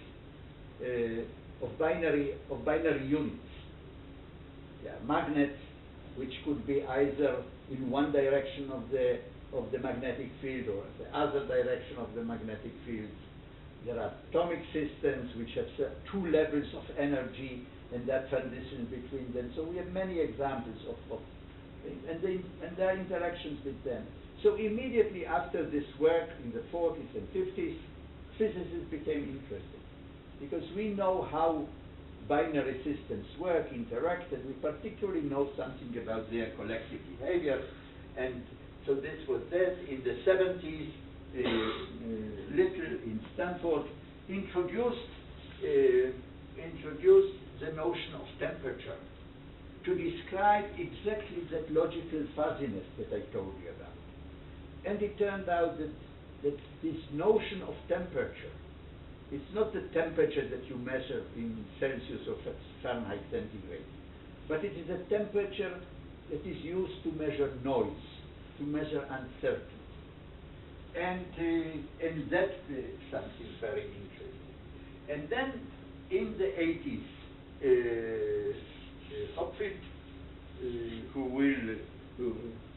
of binary units. Yeah, magnets, which could be either in one direction of the magnetic field or the other direction of the magnetic field. There are atomic systems which have 2 levels of energy and that transition between them. So we have many examples of and there are interactions with them. So immediately after this work in the 40s and 50s, physicists became interested because we know how binary systems work, interact, and we particularly know something about their collective behavior. And so this was that. In the 70s, Little in Stanford introduced the notion of temperature to describe exactly that logical fuzziness that I told you about. And it turned out that this notion of temperature, it's not the temperature that you measure in Celsius or Fahrenheit centigrade, but it is a temperature that is used to measure noise, to measure uncertainty. And that's something very interesting. And then in the 80s, Hopfield,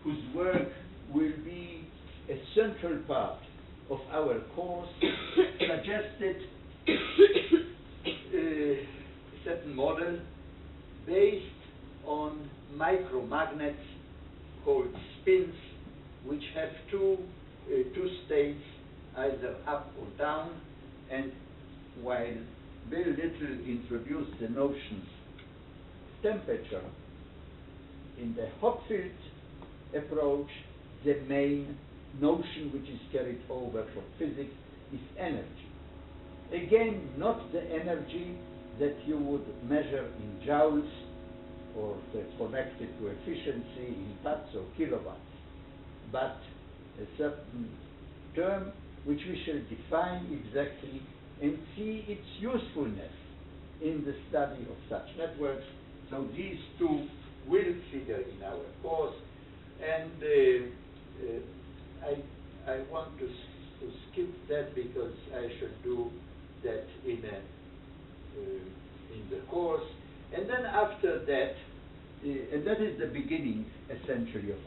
whose work will be a central part of our course, suggested a certain model based on micromagnets called spins, which have two states, either up or down. And while Bill Little introduced the notion of temperature, in the Hopfield approach, the main notion which is carried over from physics is energy. Again, not the energy that you would measure in joules or that's connected to efficiency in watts or kilowatts, but a certain term which we shall define exactly and see its usefulness in the study of such networks. So these two will figure in our course, and I want to skip that because I should do that in the course. And then after that, and that is the beginning essentially of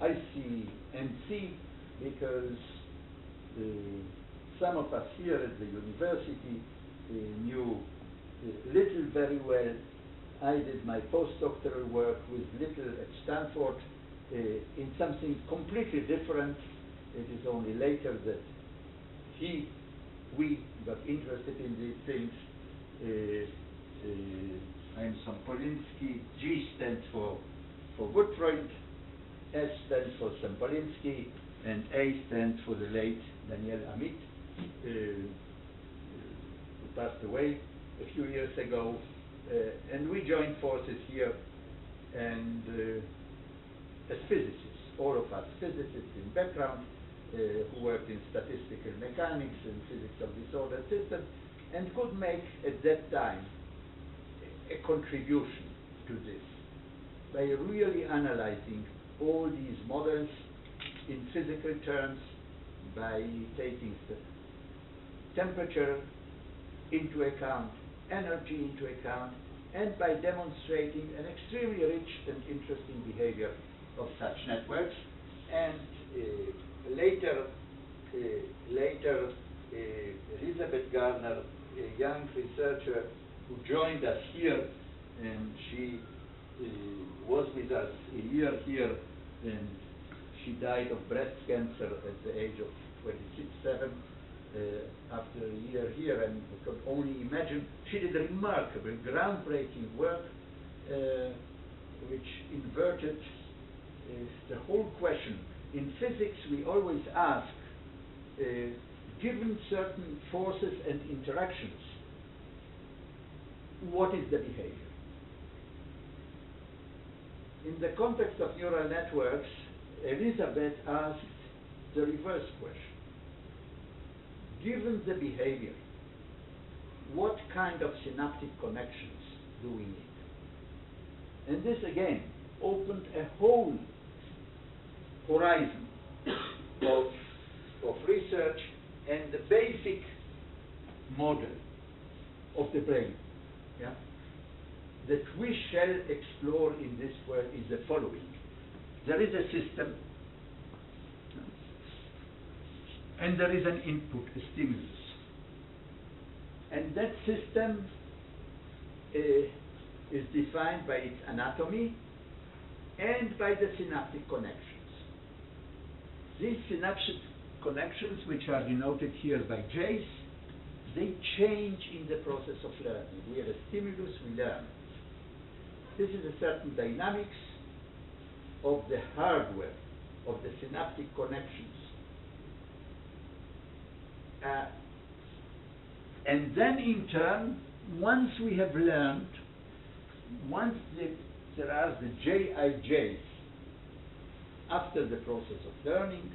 ICNC, because some of us here at the university knew Little very well. I did my postdoctoral work with Little at Stanford in something completely different. It is only later that we got interested in these things. I'm Sampolinsky. G stands for Gutfreund, S stands for Sampolinsky, and A stands for the late Daniel Amit, who passed away a few years ago. And we joined forces here, and as physicists, all of us physicists in background, who worked in statistical mechanics and physics of disordered systems, and could make at that time a contribution to this by really analyzing all these models in physical terms, by taking the temperature into account, energy into account, and by demonstrating an extremely rich and interesting behavior of such networks. And later, Elizabeth Gardner, a young researcher who joined us here, and she was with us a year here, and she died of breast cancer at the age of 26-7 after a year here, and we could only imagine. She did remarkable, groundbreaking work which inverted the whole question. In physics, we always ask, given certain forces and interactions, what is the behavior? In the context of neural networks, Elizabeth asked the reverse question. Given the behavior, what kind of synaptic connections do we need? And this again opened a whole horizon of research, and the basic model of the brain, yeah, that we shall explore in this work is the following. There is a system, and there is an input, a stimulus. And that system is defined by its anatomy and by the synaptic connections. These synaptic connections, which are denoted here by J's, they change in the process of learning. We have a stimulus, we learn. This is a certain dynamics of the hardware, of the synaptic connections. And then in turn, once we have learned, once there are the JIJs after the process of learning,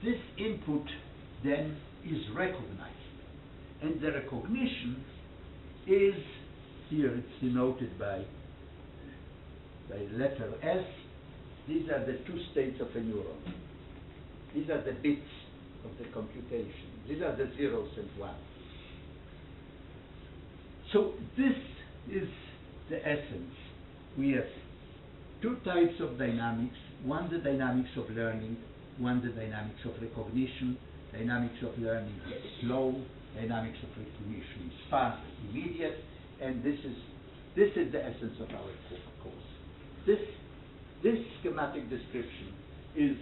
this input then is recognized. And the recognition is, here it's denoted by letter S. These are the two states of a neuron. These are the bits of the computation. These are the zeros and ones. So this is the essence. We have two types of dynamics. One, the dynamics of learning. One, the dynamics of recognition. Dynamics of learning is slow. Dynamics of recognition is fast, immediate. And this is the essence of our course. This schematic description is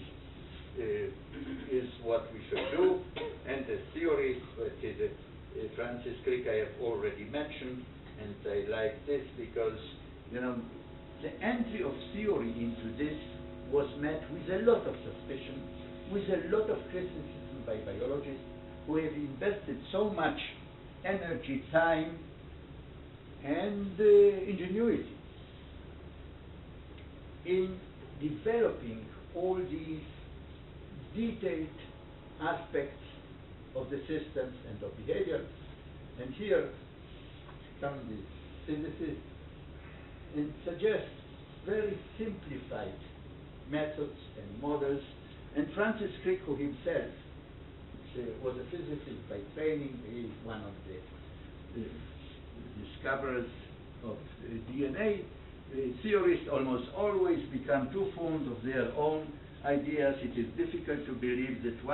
what we should do, and the theories that Francis Crick I have already mentioned, and I like this because, you know, the entry of theory into this was met with a lot of suspicion, with a lot of criticism by biologists who have invested so much energy, time, and ingenuity in developing all these detailed aspects of the systems and of behavior. And here come the physicists and suggest very simplified methods and models. And Francis Crick, who himself was a physicist by training, he is one of the discoverers of DNA. Theorists almost always become too fond of their own ideas. It is difficult to believe that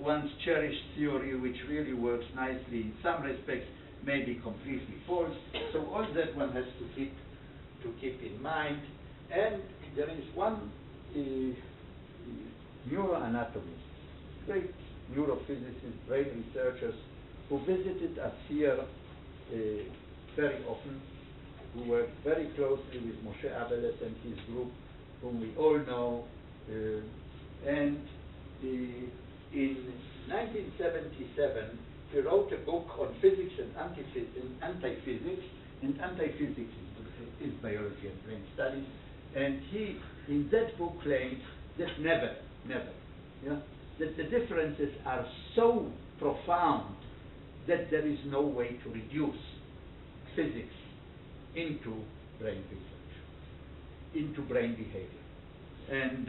one's cherished theory, which really works nicely in some respects, may be completely false. So all that one has to keep in mind. And there is one neuroanatomists, great neurophysicists, brain researchers, who visited us here very often, who worked very closely with Moshe Abeles and his group, whom we all know. And in 1977, he wrote a book on physics and anti-physics, and anti-physics is biology and brain studies. And he, in that book, claimed that never, yeah, that the differences are so profound that there is no way to reduce physics into brain research, into brain behavior. And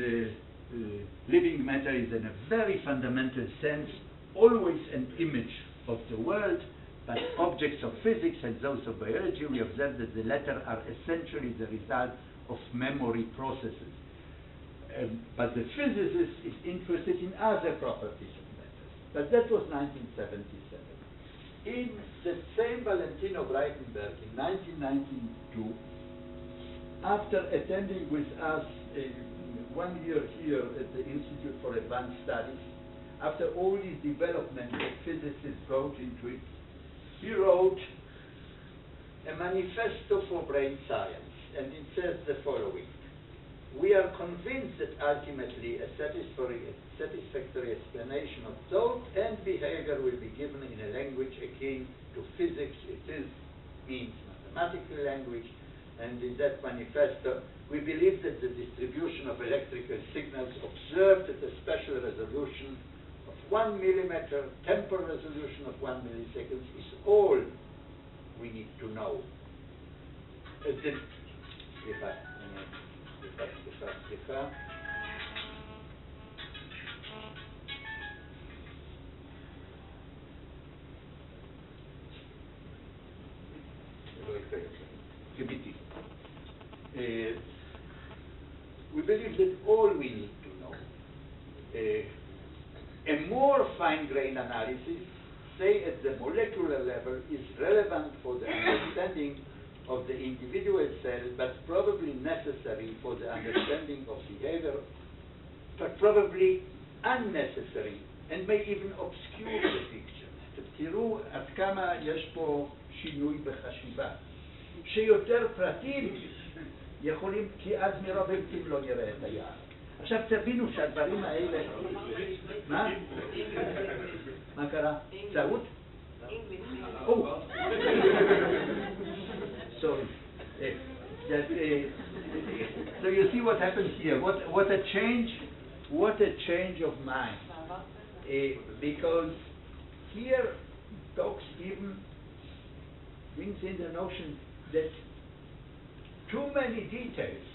living matter is in a very fundamental sense always an image of the world, but objects of physics and those of biology, we observe that the latter are essentially the result of memory processes. But the physicist is interested in other properties of matter. But that was 1977. In the same Valentino Breitenberg in 1992, after attending with us 1 year here at the Institute for Advanced Studies, after all these developments that physicists brought into it, he wrote a manifesto for brain science, and it says the following: we are convinced that ultimately a satisfactory explanation of thought and behavior will be given in a language akin to physics. It means mathematical language, and in that manifesto we believe that the distribution of electrical signals observed at a spatial resolution of 1 millimeter, temporal resolution of 1 millisecond is all we need to know. We believe that all we need to know. A more fine-grained analysis, say at the molecular level, is relevant for the understanding of the individual cell, but probably necessary for the understanding of behavior, but probably unnecessary and may even obscure the picture. תראו עד כמה יש פה שינוי בחשיבה, שיותר פרטים יכולים, כי אז מרוב עצים לא נראה את היער. עכשיו תבינו שהדברים האלה... מה? מה קרה? טעות? Oh. So so you see what happens here. What a change of mind. Because here Stokes even brings in the notion that too many details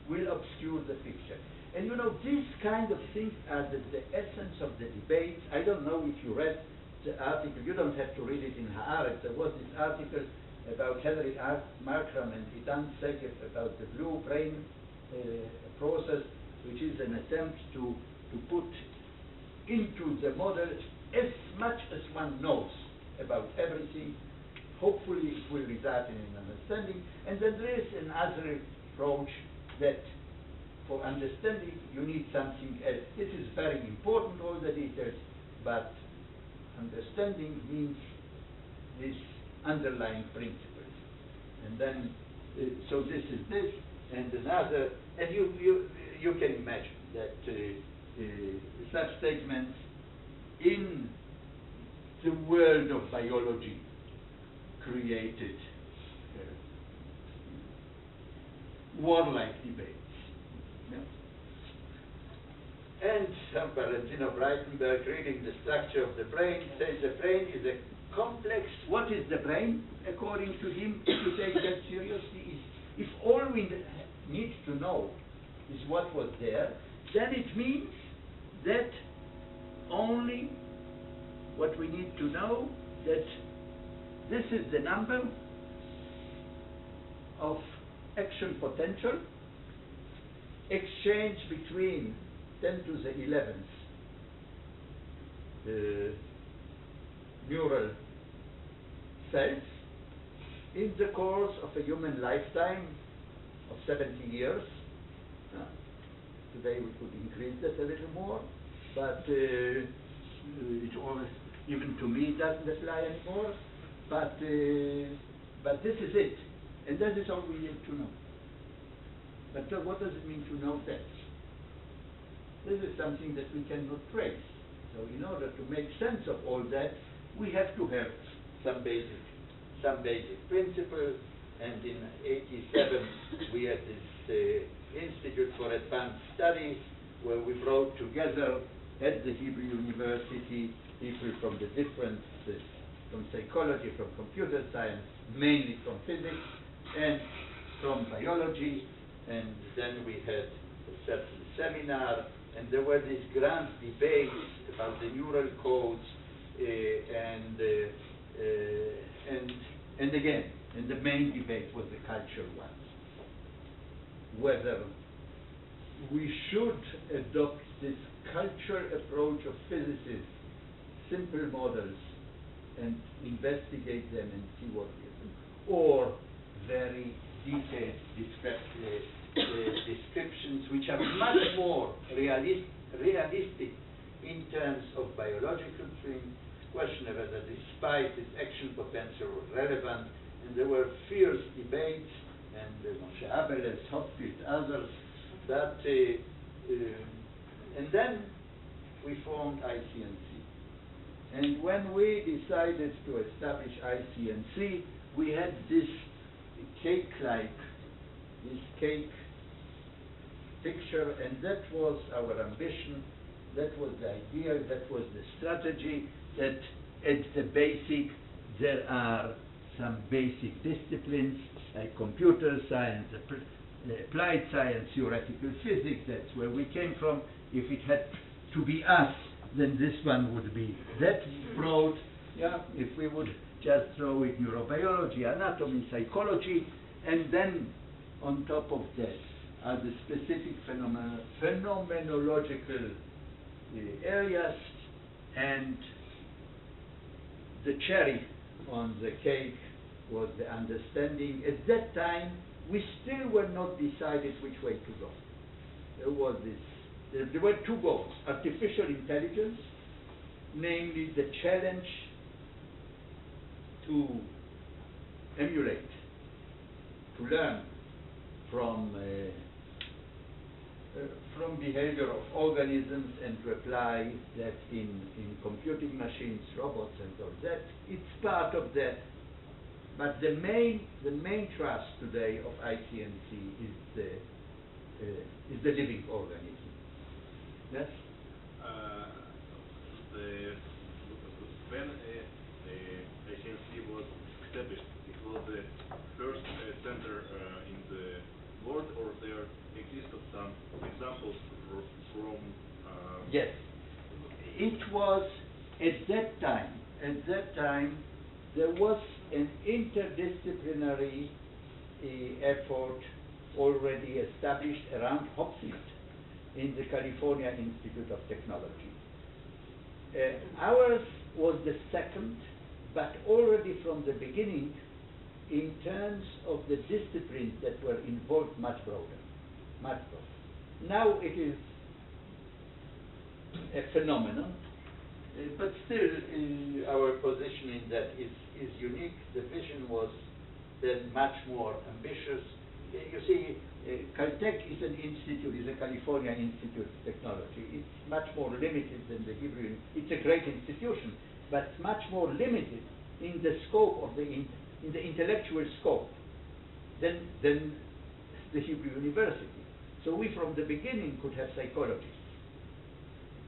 will obscure the picture. And you know, these kind of things are the essence of the debate. I don't know if you read the article. You don't have to read it in Haaretz. There was this article about Henry Markram and Itan Segev about the blue brain process, which is an attempt to put into the model as much as one knows about everything. Hopefully it will result in an understanding. And then there is another approach that for understanding you need something else. This is very important, all the details, but understanding means these underlying principles. And then, so this is this, and another, and you can imagine that such statements in the world of biology created warlike debates. Yeah? And Valentino Breitenberg, reading the structure of the brain, says the brain is a complex. What is the brain? According to him, if you take that seriously, if all we need to know is what was there, then it means that only what we need to know, that this is the number of action potential exchange between 10 to the 11th neural cells in the course of a human lifetime of 70 years. Today we could increase that a little more, but it always, even to me, doesn't apply anymore. But this is it, and that is all we need to know. But what does it mean to know that? This is something that we cannot trace. So in order to make sense of all that, we have to have some basic principles. And in '87, we had this Institute for Advanced Studies, where we brought together at the Hebrew University people from the different, from psychology, from computer science, mainly from physics, and from biology. And then we had a certain seminar, and there were these grand debates about the neural codes, and again, and the main debate was the cultural one. Whether we should adopt this cultural approach of physicists, simple models, and investigate them and see what we do, or very detailed descriptions which are much more realistic in terms of biological things, question of whether despite its action potential was relevant, and there were fierce debates, and Moshe Abeles, Hopfield, others, that, and then we formed ICNC. And when we decided to establish ICNC, we had this cake-like, this cake picture, and that was our ambition, that was the idea, that was the strategy, that at the basic there are some basic disciplines like computer science, applied science, theoretical physics. That's where we came from. If it had to be us, then this one would be that broad. Yeah, if we would just throw it neurobiology, anatomy, psychology, and then on top of that are the specific phenomenological areas, and the cherry on the cake was the understanding. At that time, we still were not decided which way to go. There was this, there were two goals: artificial intelligence, namely the challenge to emulate, to learn from behavior of organisms and to apply that in computing machines, robots, and all that. It's part of that. But the main thrust today of ICNC is the living organism. Yes? When ICNC was established, it was the first center in the world, or there existed some examples from... Yes. It was at that time, there was an interdisciplinary effort already established around Hopfield in the California Institute of Technology. Ours was the second, but already from the beginning, in terms of the disciplines that were involved, much broader, much broader. Now it is a phenomenon, but still our position in that is unique. The vision was then much more ambitious. You see, Caltech is an institute, is a California Institute of Technology. It's much more limited than the Hebrew. It's a great institution, but much more limited in the scope of in the intellectual scope than the Hebrew University. So we from the beginning could have psychologists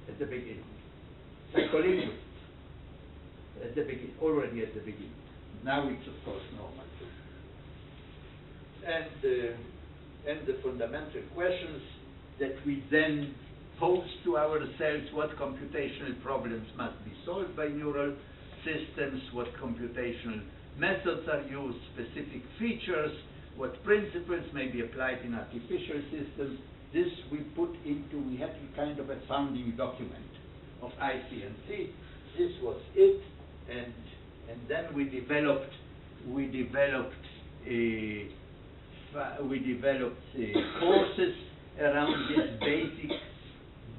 at the beginning, psycholinguists at the beginning, already at the beginning. Now it's of course normal. And the fundamental questions that we then pose to ourselves: what computational problems must be solved by neural systems, what computational methods are used, specific features, what principles may be applied in artificial systems. This we put into, we had a kind of a founding document of ICNC. This was it, and then we developed courses around this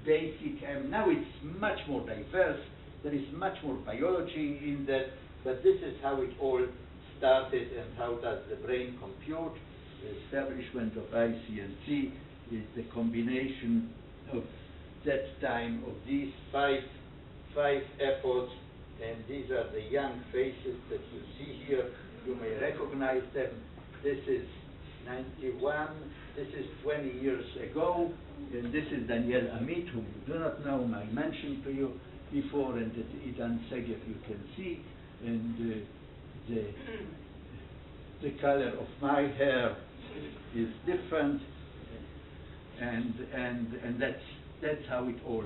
basic, and now it's much more diverse. There is much more biology in that, but this is how it all started and how does the brain compute. The establishment of ICNC is the combination of that time of these five efforts, and these are the young faces that you see here. You may recognize them. This is 91, this is 20 years ago, and this is Daniel Amit, whom you do not know, I mentioned to you before, and Idan Segev you can see, and the color of my hair is different, and that's how it all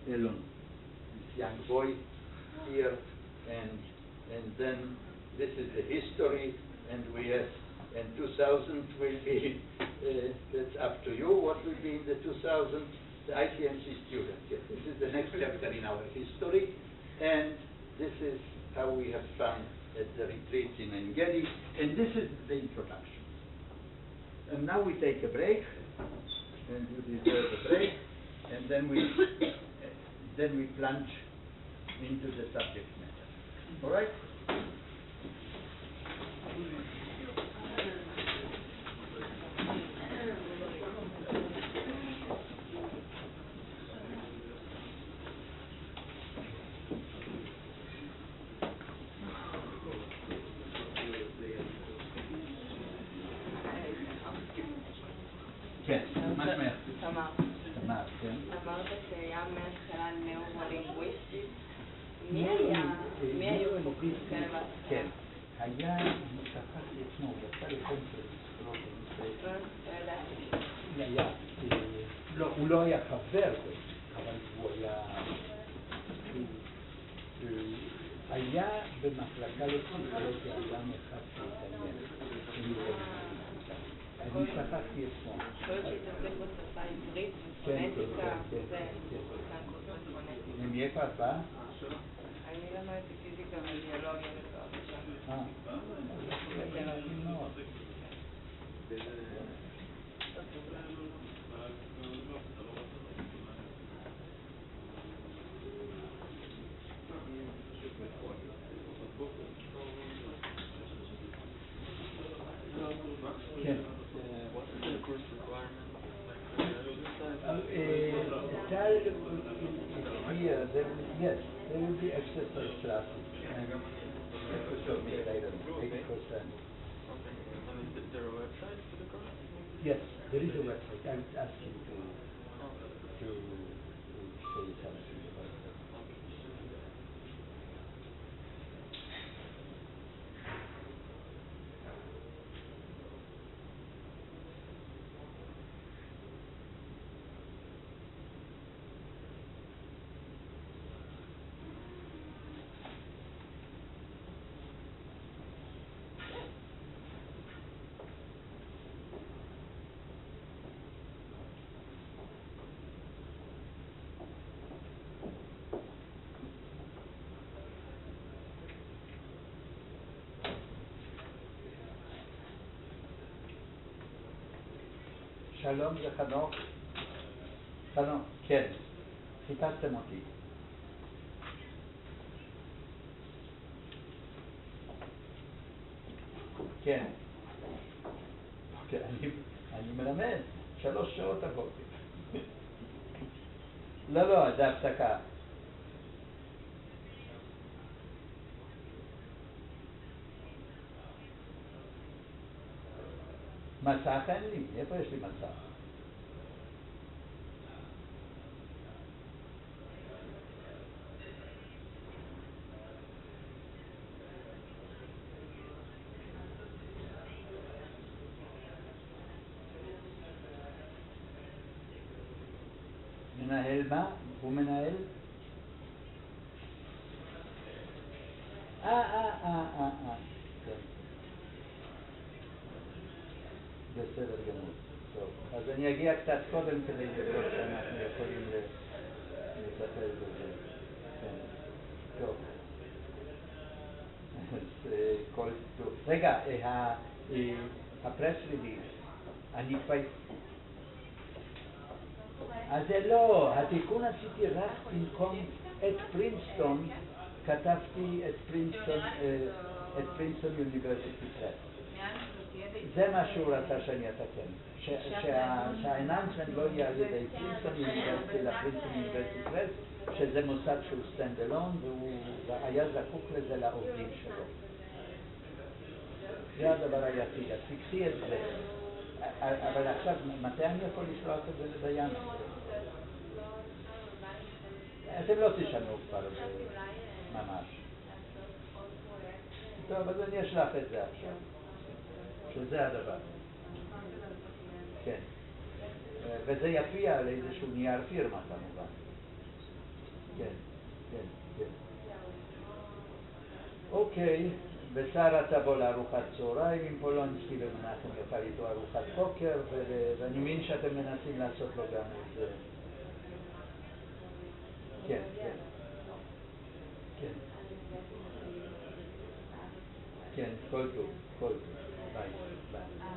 Elon, this young boy here, and then this is the history, and we have, and 2000 will be, that's up to you, what will be in the 2000, the ICNC student. Yes, this is the next chapter in our history, and this is how we have fun at the retreats in Engedi, and this is the introduction. And now we take a break, and you deserve a break, and then we plunge into the subject matter. All right? כן, מה שמך? תמר. תמר, כן. אמרת שהיה מההתחלה נאורולינגוויסטית. מי היו חוקרים כאלה בהתחלה? כן. היה, אני שכחתי את שמו, הוא יצא לקונפרנס, לא ידעתי. הוא לא היה חבר, אבל הוא היה במחלקה לפסיכולוגיה, אדם אחד שהתעניין. אני שכחתי את שמו. חושבת שהתעסק בשפה העברית, בפונטיקה, מאיפה את באה? אני למדתי פיזיקה וביולוגיה בתואר ראשון. כן. Here, yes, there will be exercise classes. And to submit, I don't know, 80%. Okay. And is there a website for the course? Yes, there is a website. I would ask him to say something about that. שלום, זה חנוך. חנוך, כן. חיפשתם אותי. כן. אוקיי, אני מלמד 3 שעות הבוקר. לא, זה הפסקה. מסך אין לי, איפה יש לי מסך? מנהל מה? הוא מנהל? כן. בסדר גמור. טוב, אז אני אגיע קצת קודם כדי לראות שאנחנו יכולים לטפל בזה. כן. טוב. אז כל טוב. רגע, הפרס ריליז. אני כבר... אז זה לא, התיקון עשיתי רק במקום את פרינסטון, כתבתי את פרינסטון יוניברסיטי פרס. זה מה שהוא רצה שאני אתקן, שהאננסמנט לא יהיה על ידי פרינסטון יוניברסיטי לפרינסטון יוניברסיטי פרס, שזה מוסד שהוא סטנד אלון והוא היה זקוק לזה לעובדים שלו. זה הדבר היחיד, אז תקחי את זה. אבל עכשיו, מתי אני יכול לשלוח את זה לדיין? אתם לא תשנו כבר ממש. טוב, אז אני אשלח את זה עכשיו. שזה הדבר. כן. וזה יפיע על איזשהו נייר פירמה כמובן. כן, כן, כן. אוקיי, בשרה תבוא לארוחת צהריים עם פולונסקי ומנחם יאכל איתו ארוחת בוקר, ואני מבין שאתם מנסים לעשות לו גם את זה. כן, כן. כן. כן, כל טוב, כל טוב. ביי, ביי.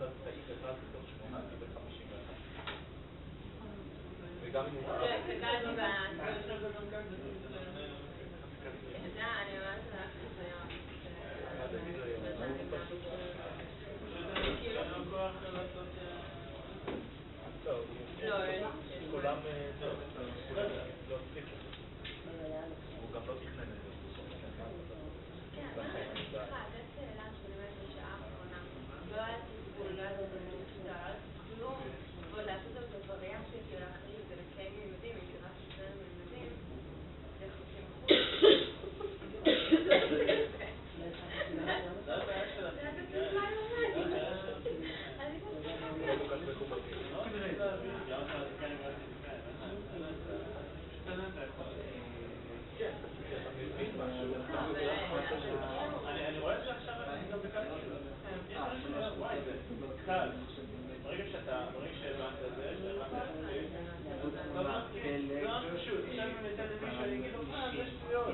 את ה-X1 בתוך 8 ב-51. וגם אם הוא זה הסתכלתי אני אומרת לך שזה יום. מה תגיד לו יום? מה הוא פשוט? יש לנו כוח לעשות... טוב, כולם לא הצליחו. הוא גם לא תכנן את זה. כן, סליחה, זו שאלה שבאמת בשעה האחרונה. לא היה טיפול, לא היה בדיוק קצת, כלום. ועוד לעשות את הווריאציות של האחרים ולקיים ילדים, מכירה ששנינו ילדים, זה 50%. זה הבעיה של הפיזיקה. לא כל כך מקובלתי. לא כנראה, גם הפיזיקאים רק פיזיקאים. כן, אתה מבין משהו. אני רואה את זה עכשיו, אני גם בקלקול. יש דברים שאני אומר, וואי, זה קל. ברגע שהבנת את זה, זה לא פשוט. עכשיו אם ניתן למישהו, אני אגיד לו, זה שטויות.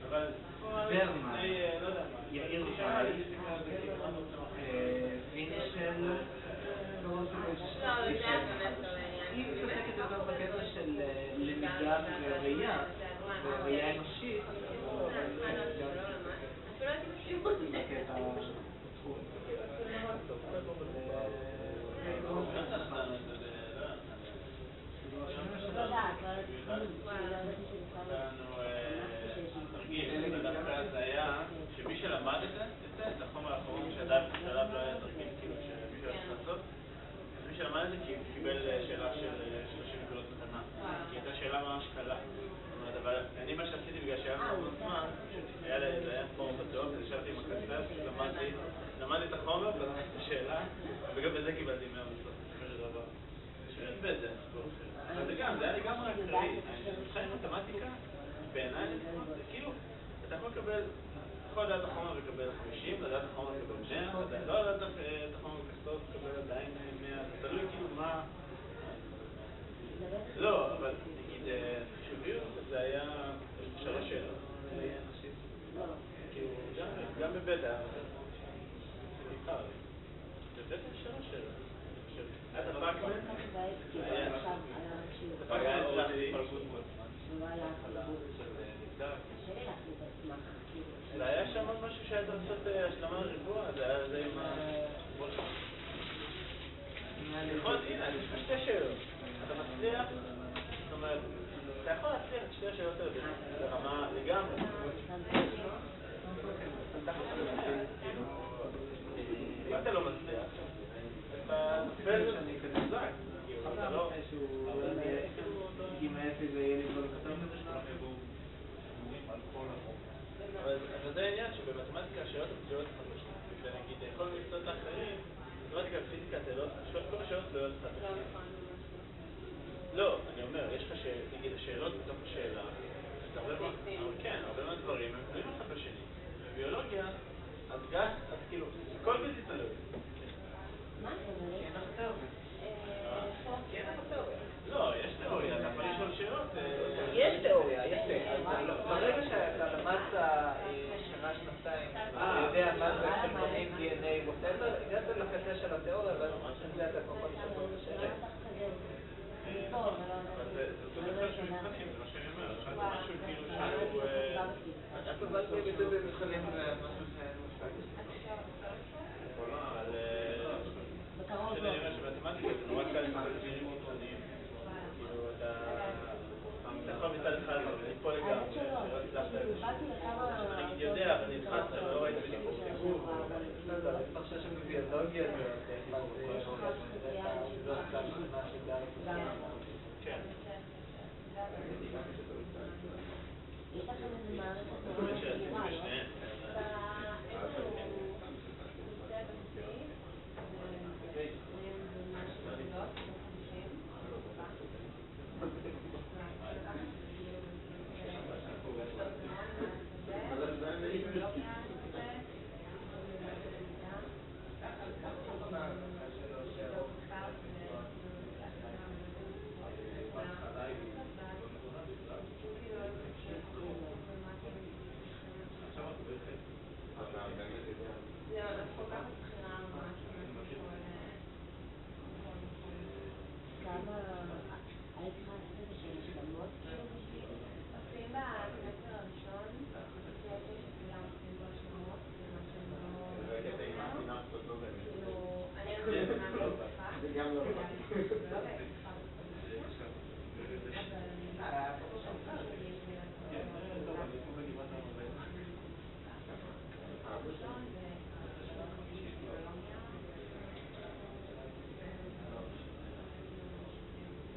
אבל פה לפני, לא יודע מה, יאיר שעה לפיזיקה זה כאילו, מה אתה רוצה וינשל היא מתעסקת יותר בקטע של למידה וראייה אנושית דווקא זה היה שמי שלמד את החומר האחרון שעליו לא היה תרגיל כאילו שמישהו היה לעשות אז מי שלמד את זה קיבל שאלה של 30 נקודות מתנה כי הייתה שאלה ממש קלה אבל אני מה שעשיתי בגלל שהיה מאוד זמן היה להם פורום בטוח אז ישבתי עם הקצר למדתי את החומר פתחתי את השאלה וגם בזה קיבלתי 100 בסוף שאין בזה אבל זה גם, זה היה לי גם רק קראי אני מבחן מתמטיקה בעיניי זה כאילו אתה יכול לקבל, יכול לדעת החומר ולקבל 50, לדעת החומר ולקבל 100, לא לדעת החומר ולקבל לקבל עדיין 100, זה תלוי כאילו מה... לא, אבל נגיד חישוביות זה היה 3 שאלות, זה היה אנושית. כאילו, גם בבית היה נבחר. בבית היה 3 שאלות. היה את הפרקמן, היה המשכתי. זה היה שם עוד משהו שהיית לעשות השלמה לריבוע, זה היה זה עם הריבוע שלנו. נכון, הנה, יש לך 2 שאלות. אתה מצליח, זאת אומרת, אתה יכול להצליח את 2 השאלות האלה ברמה לגמרי. אתה יכול להצליח, כאילו, אם אתה לא מצליח, אתה פרק שאני כתזק, כאילו, אתה לא... אם הייתי זה יהיה לי כל כתוב את זה על כל החוק. אבל זה העניין שבמתמטיקה השאלות הפתיעות חדשות. ונגיד, כל המקצועות האחרים, מתמטיקה ופיזיקה, כל השאלות לא יודעת חדשות. לא, אני אומר, יש לך נגיד השאלות בתוך השאלה, כן, הרבה מהדברים הם תלויים אחד בשני. בביולוגיה, אז כאילו, כל בלתי תלוי. מה זה? אין לך תיאוריה. אין לך תיאוריה. לא, יש תיאוריה, אתה יכול לשאול שאלות. יש תיאוריה, יפה. ברגע שאתה למדת שנה-שנתיים, אתה יודע מה זה חלבונים, DNA, ווטאבר, הגעת לקצה של התיאוריה, ואז אתה יכול לשאול את השאלה. אבל זה סוג אחר של מבחנים, זה מה שאני אומר. זה משהו כאילו שהוא... איך לבד לי ביטוי במבחנים משהו שאין אבל... שאני אומר שמתמטיקה זה נורא קל לשחק דברים קיצוניים. כאילו אתה יכול מצד אחד ליפול לגמרי, שלא הצלחת אני יודע, אבל נלחצת, אבל לא ראית בדיוק סיבוב. אני חושב שבביולוגיה זה האוניברסיטה הראשונה שגרה כן. יש לכם איזה מערכת זאת אומרת שעשיתי בשניהם. זה גם לא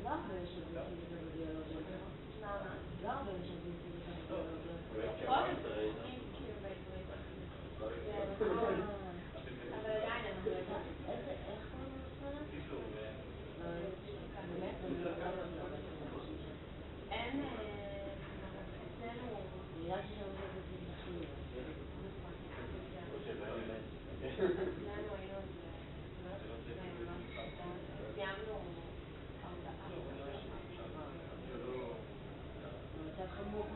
לא הרבה יושבים כאילו בביולוגיה. לא הרבה יושבים כאילו בביולוגיה. אבל עדיין אני לא יודעת איך קוראים לספר? באמת? אין אצלנו בגלל ששם זה בפיזיקים אצלנו היינו סיימנו מצב חמור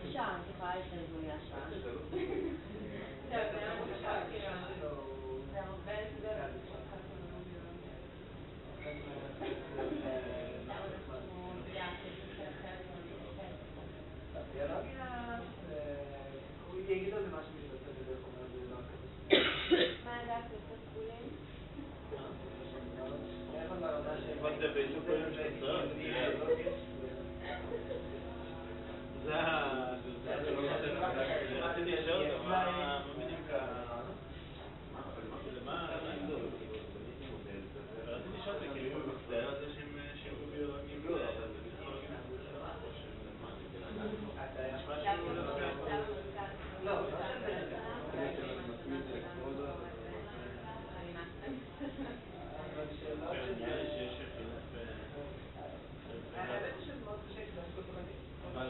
אפשר, אני יכולה להשתמש במילה שעה. זה הרבה הסבר. ביולוגיה, הוא יגיד על זה משהו משתתף בדרך כלל, זה לא כזה. מה הדעת לספקולים? מעבר לעבודה זה ביסופרים בישראל, זה רציתי לשאול אותו, מה בדיוק למה נגדול? רציתי לשאול אותי, כאילו הוא מצטער על זה שהם ביולוגים ופסיכולוגים או שהם נשמע שהוא לא לוקח לא, לא נראה לי שיש חינוך האמת שזה מאוד קשה כדי לעשות אותו מדהים אבל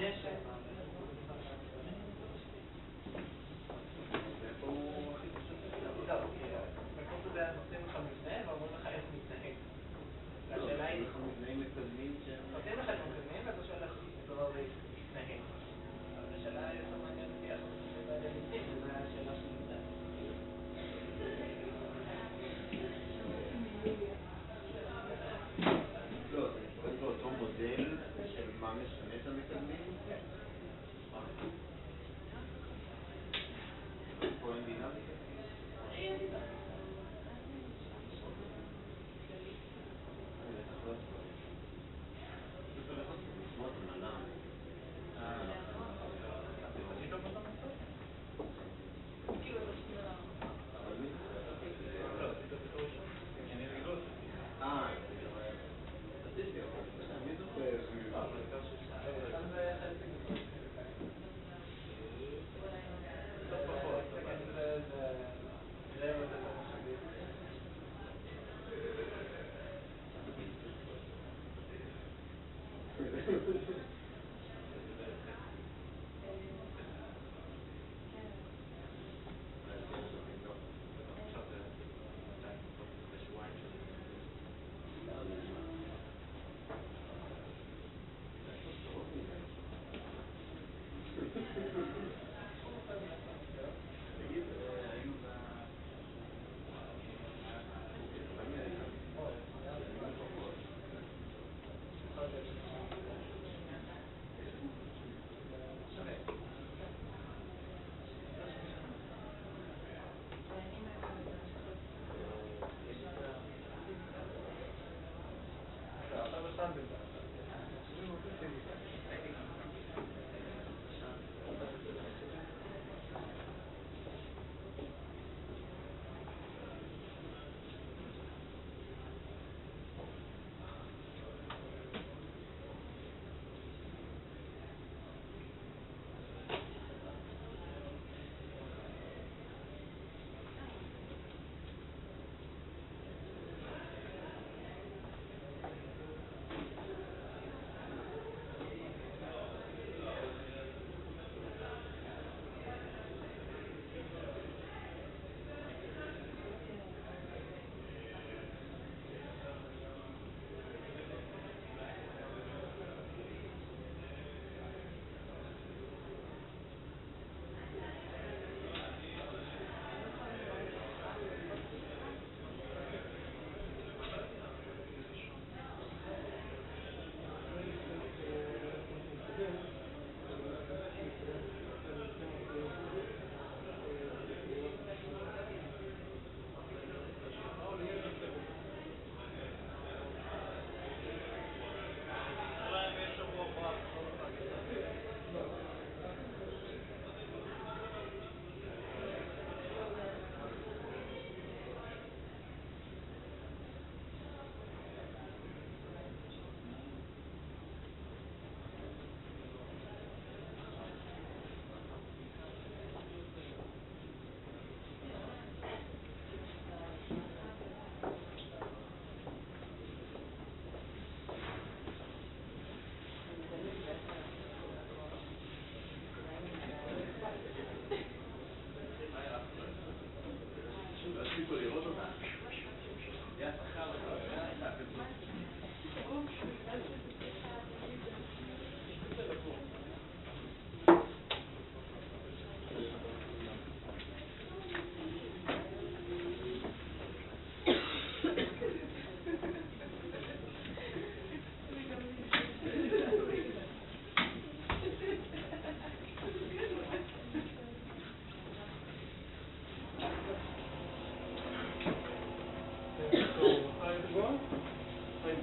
יש ואיפה הוא הכי פשוט לא, מקום זה נותנים לך מבנה ואומרים לך איך מתנהג והשאלה היא מבנאים מקדמים נותנים לך את המקדמים ואתה שואל איך הדבר הזה יתנהג אבל השאלה היא יותר מעניין אותי איך זה מבנים וזו השאלה שלי לא, זה מתכוון באותו מודל של מה משנה את המקדמים? פה אין דינמיקה? אין דינמיקה. לשמוע את הנעלם. אני לא בטח מצוא? כאילו אני לא יודע. אבל מי זה? לא, עשית את זה ראשון? אני לא יודע. סטטיסטי, אבל מי זוכר? לא, אבל יותר ששעה. שם זה היה חלק מגדול. לא פחות, אבל זה... נראה אם זה יותר מחביב.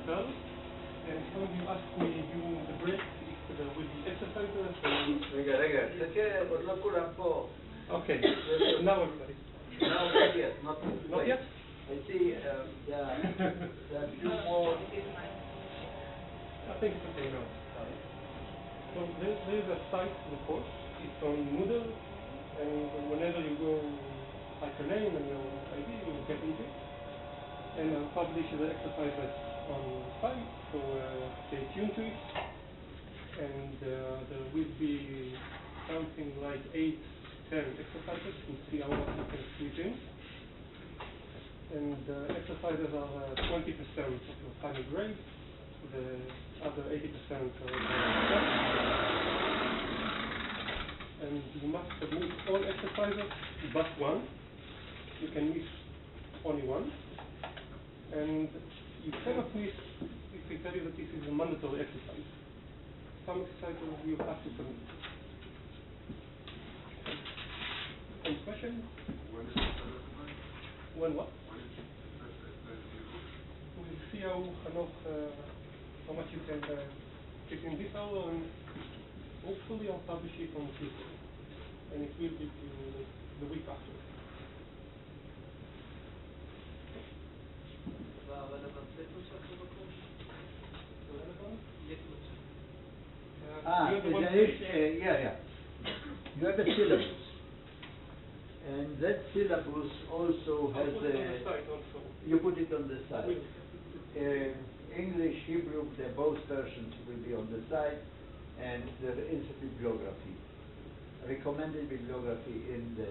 later. And so you asked me during the break if there will be exercises. רגע, תחכה, עוד לא כולם פה. Okay, now everybody. No, not yet, not Not yet? I see there are few more. I think it's okay now. So there is a site to the course. It's on Moodle, and whenever you go type your name and your ID, you will get into it. And I'll publish the exercises on the site, so stay tuned to it. And there will be something like 8-10 exercises. We'll see how much you can squeeze in. And exercises are 20% of your final grade. The other 80% are and you must submit all exercises but one. You can miss only one. And you cannot miss if we tell you that this is a mandatory exercise. Some exercises you have to submit. Any questions? When what? We'll see how Hanoch, how much you can get in this hour, and hopefully I'll publish it on Tuesday, and it will be the week after. Yeah. You have a syllabus, and that syllabus also has you put it on the site. English, Hebrew, both versions will be on the site, and there is a bibliography, recommended bibliography in the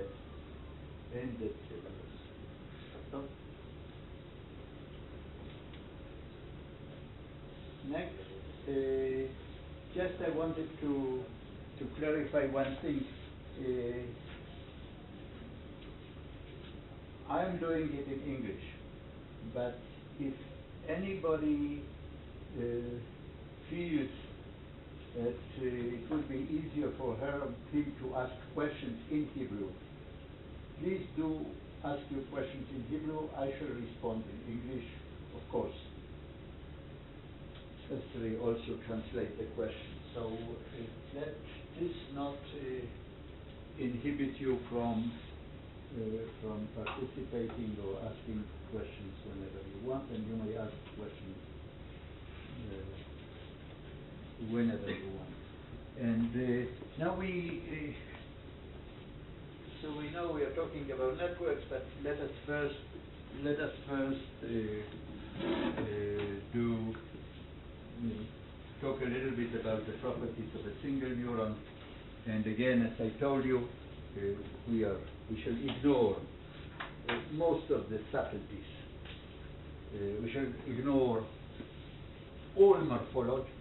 syllabus. So, next, just I wanted to clarify one thing. I am doing it in English, but if anybody feels that it would be easier for him to ask questions in Hebrew, please do ask your questions in Hebrew. I shall respond in English, of course. Necessary also translate the question. So let this not inhibit you from participating or asking questions whenever you want, and you may ask questions whenever you want. And now so we know we are talking about networks, but let us first talk a little bit about the properties of a single neuron. And again, as I told you, we shall ignore most of the subtleties. We shall ignore all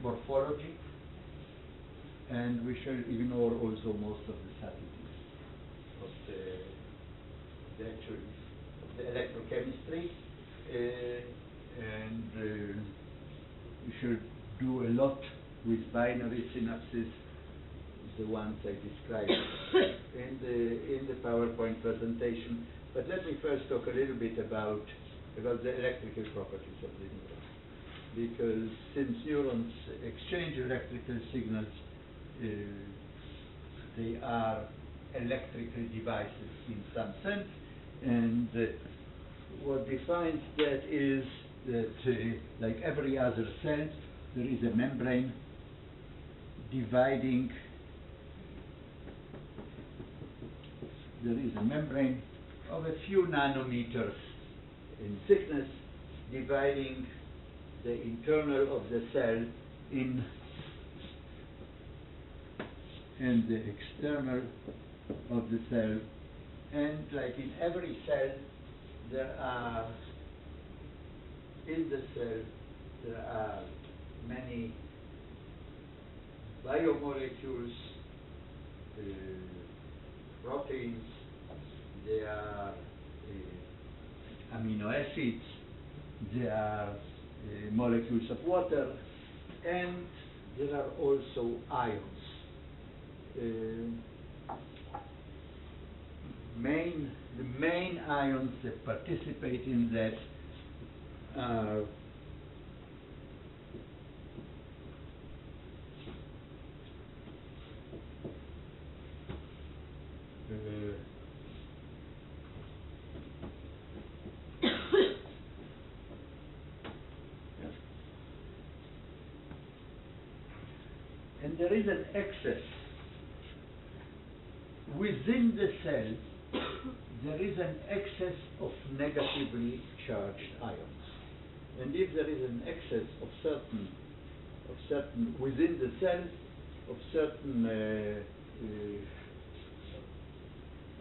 morphology, and we shall ignore also most of the subtleties of the electrochemistry, and we should do a lot with binary synapses, the ones I described in the PowerPoint presentation. But let me first talk a little bit about the electrical properties of the neuron. Because since neurons exchange electrical signals, they are electrical devices in some sense, and what defines that is that, like every other cell, there is a membrane dividing. There is a membrane of a few nanometers in thickness dividing the internal of the cell and the external of the cell. And like in every cell, in the cell there are many biomolecules, proteins, there are amino acids, there are molecules of water, and there are also ions. The main ions that participate in that are and there is an excess within the cell. There is an excess of negatively charged ions, and if there is an excess of certain within the cell of certain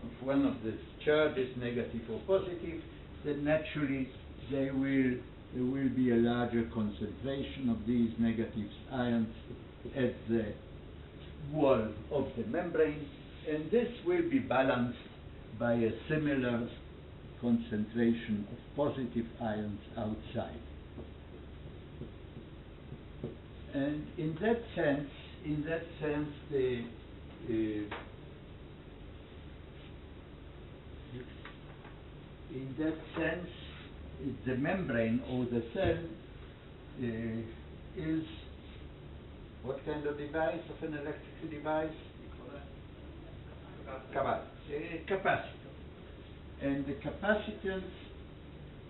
of one of the charges, negative or positive, then naturally there will be a larger concentration of these negative ions at the wall of the membrane, and this will be balanced by a similar concentration of positive ions outside. And in that sense, the membrane or the cell is what kind of device, of an electrical device? Capacitor. And the capacitance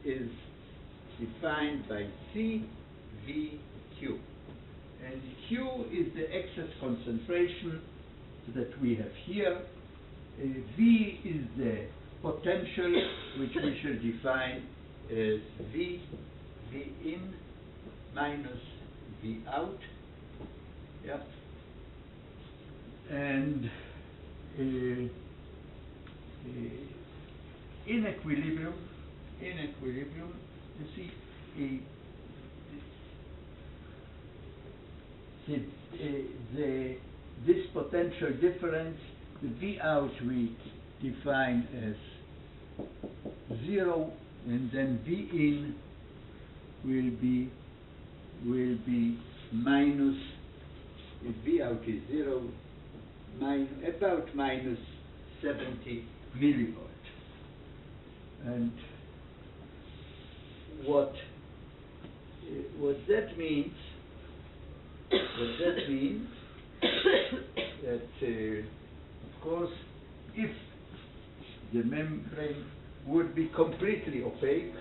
is defined by C, V, Q. And Q is the excess concentration that we have here. V is the potential, which we shall define as V in minus V out. Yeah. And in equilibrium, you see, this potential difference, the V out we define as 0, and then V in will be minus, if V out is 0, about minus 70 millivolt. And what that means, that of course, if the membrane would be completely opaque,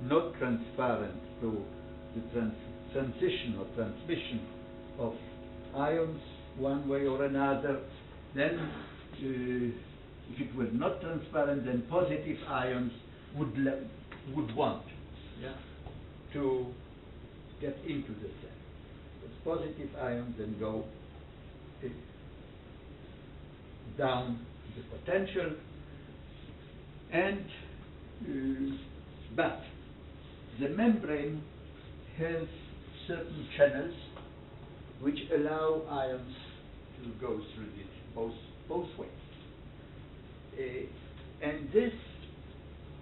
not transparent to the transition or transmission of ions one way or another, then if it were not transparent, then positive ions would want to get into the cell. Because positive ions then go down the potential, and but the membrane has certain channels which allow ions to go through this both ways. And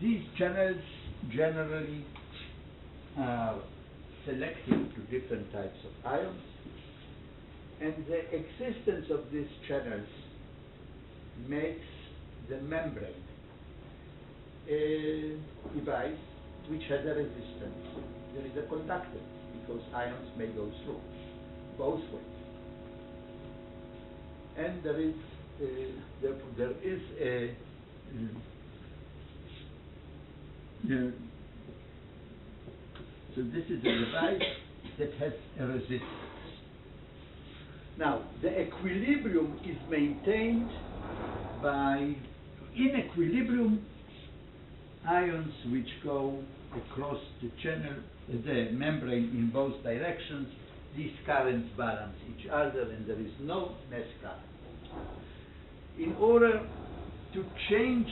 these channels generally are selective to different types of ions, and the existence of these channels makes the membrane a device which has a resistance. There is a conductance because ions may go through both ways. And there is a so this is a device that has a resistance. Now, the equilibrium is maintained by, in equilibrium, ions which go across the channel, the membrane in both directions, these currents balance each other and there is no net current. In order to change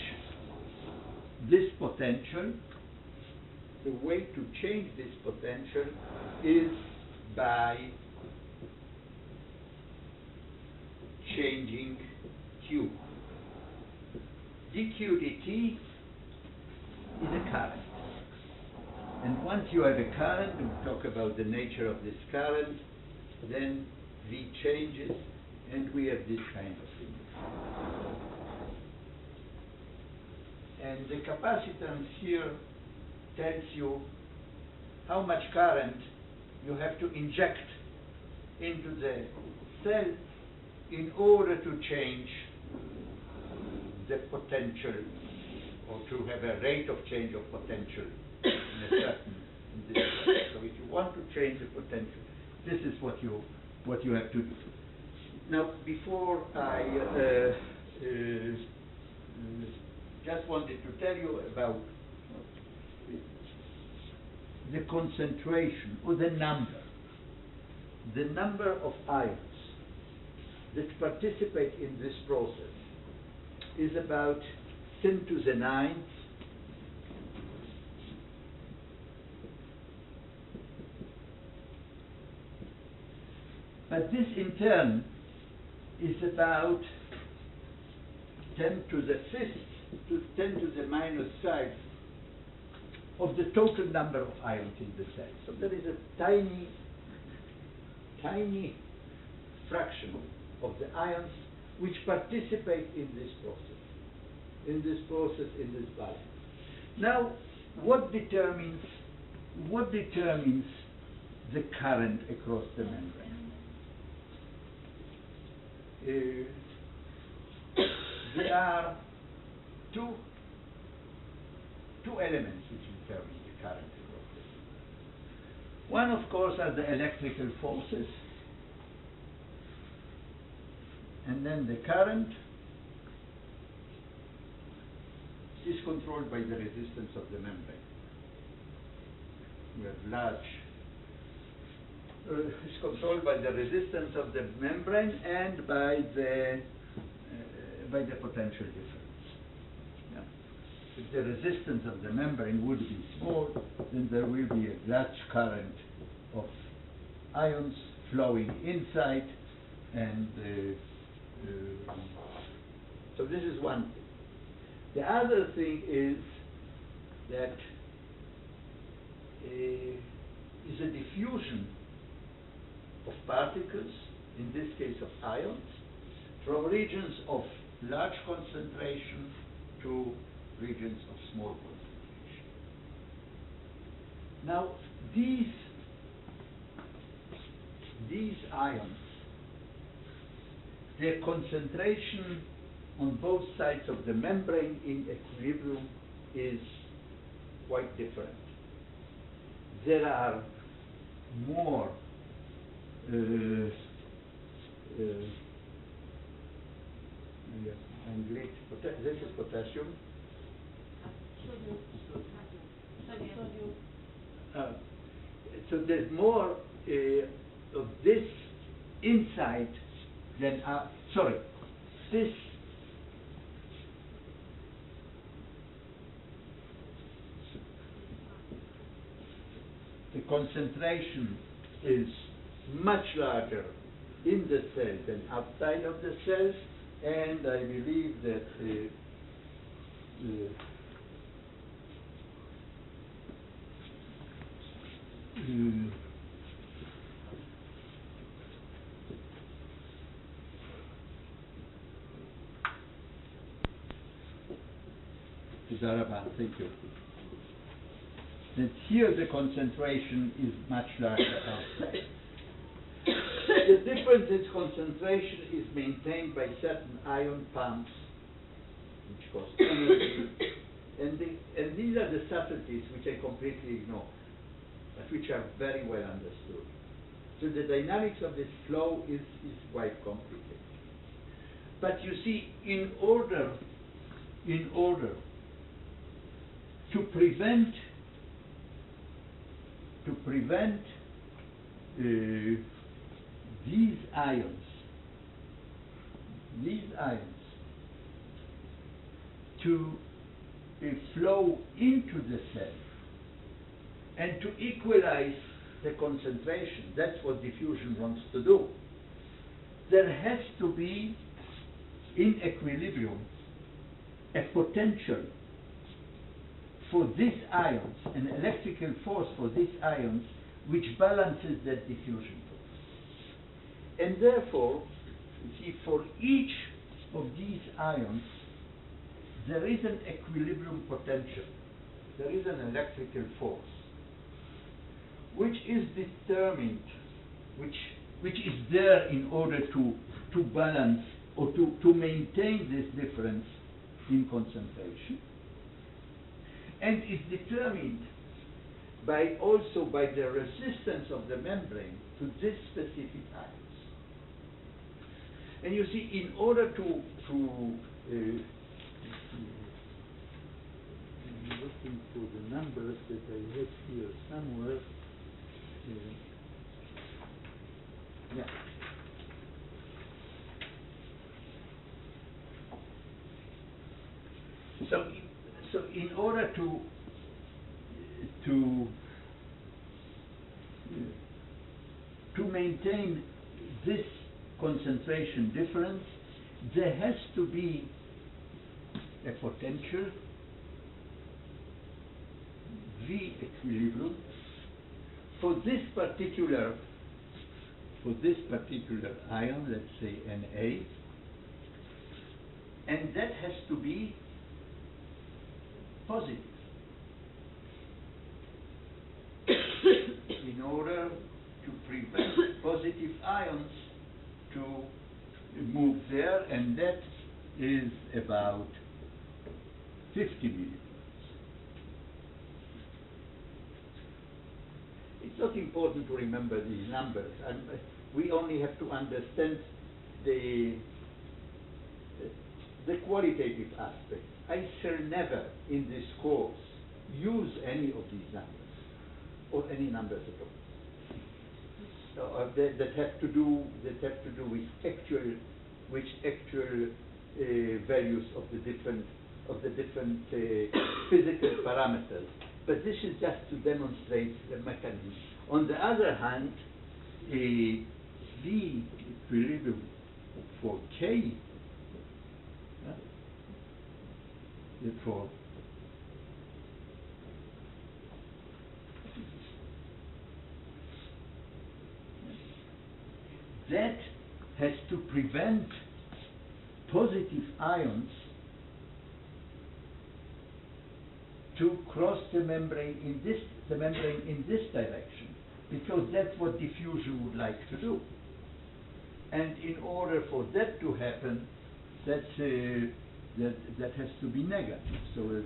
this potential, the way to change this potential is by changing Q. dQ dt is a current. And once you have a current, and we talk about the nature of this current, then V changes, and we have this kind of thing. And the capacitance here tells you how much current you have to inject into the cell in order to change the potential, or to have a rate of change of potential in a certain distance. So if you want to change the potential, this is what you have to do. Now, before I just wanted to tell you about the concentration or the number of ions that participate in this process is about 10 to the 9th but this in turn is about 10 to the 5th to 10 to the minus 5 of the total number of ions in the cell. So there is a tiny fraction of the ions which participate in this process, in this balance. Now, what determines the current across the membrane? There are two elements which determine the current across the membrane. One, of course, are the electrical forces, and then the current is controlled by the resistance of the membrane. We have large is controlled by the resistance of the membrane and by the potential difference. Yeah. If the resistance of the membrane would be small, then there will be a large current of ions flowing inside, and so this is one thing. The other thing is that is a diffusion of particles, in this case of ions, from regions of large concentration to regions of small concentration. Now, these ions, their concentration on both sides of the membrane in equilibrium is quite different. There are more this is potassium. So there's more of this inside than this the concentration is much larger in the cell than outside of the cells, and I believe that thank you. That here the concentration is much larger outside. The difference in concentration is maintained by certain ion pumps, which cost energy, and these are the subtleties which I completely ignore, but which are very well understood. So the dynamics of this flow is quite complicated. But you see, in order to prevent these ions to flow into the cell and to equalize the concentration, that's what diffusion wants to do. There has to be, in equilibrium, a potential for these ions, an electrical force for these ions, which balances that diffusion force. And therefore, you see, for each of these ions, there is an equilibrium potential. There is an electrical force, which is determined, which is there in order to balance or to maintain this difference in concentration, and is determined also by the resistance of the membrane to this specific ions. And you see, in order to I'm looking for the numbers that I have here somewhere. Yeah. So in order to maintain this concentration difference, there has to be a potential V equilibrium for this particular ion, let's say Na, and that has to be positive in order to prevent positive ions to move there, and that is about 50 millivolts. It's not important to remember these numbers. We only have to understand the qualitative aspect. I shall never in this course use any of these numbers, or any numbers at all. That have to do with actual values of the different physical parameters. But this is just to demonstrate the mechanism. On the other hand, a V equilibrium for K, therefore, that has to prevent positive ions to cross the membrane in this direction, because that's what diffusion would like to do. And in order for that to happen, that has to be negative. So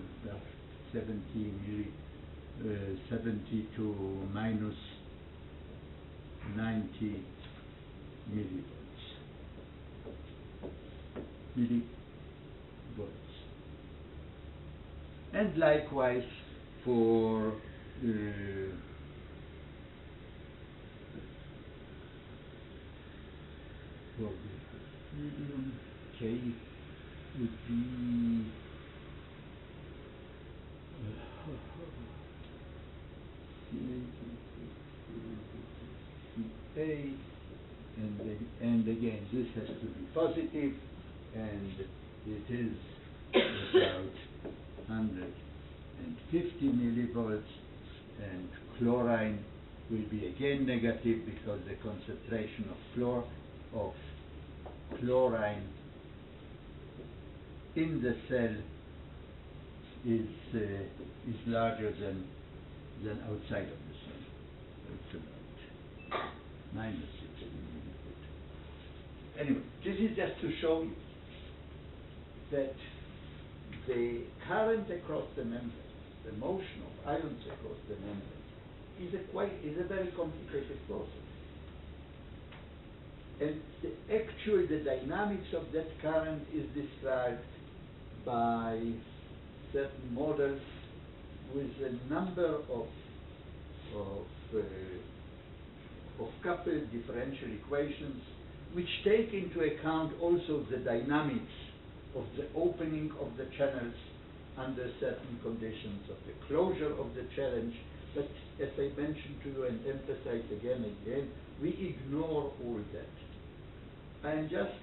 70 to minus 90 millivolts. And likewise for medium K would be 8, and again this has to be positive, and it is about 150 millivolts, and chlorine will be again negative because the concentration of chlorine in the cell is larger than outside of the cell. It's about minus 60 millivolts. Anyway, this is just to show you that the current across the membrane, the motion of ions across the membrane, is a very complicated process. And the dynamics of that current is described by certain models with a number of coupled differential equations, which take into account also the dynamics of the opening of the channels under certain conditions, of the closure of the channel. But as I mentioned to you and emphasize again and again, we ignore all that. I am just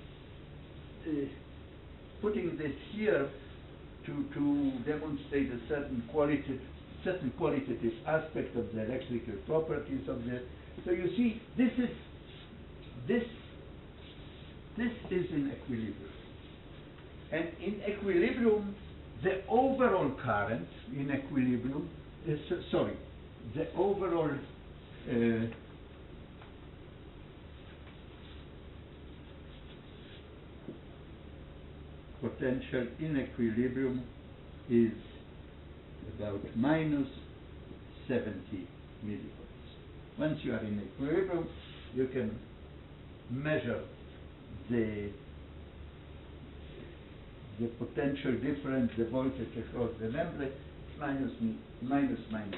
putting this here to demonstrate a certain qualitative aspect of the electrical properties of that. So you see, this is in equilibrium. And in equilibrium, the overall current in equilibrium is, the overall potential in equilibrium is about minus 70 millivolts. Once you are in equilibrium, you can measure the potential difference, the voltage across the membrane, minus 70 millivolts.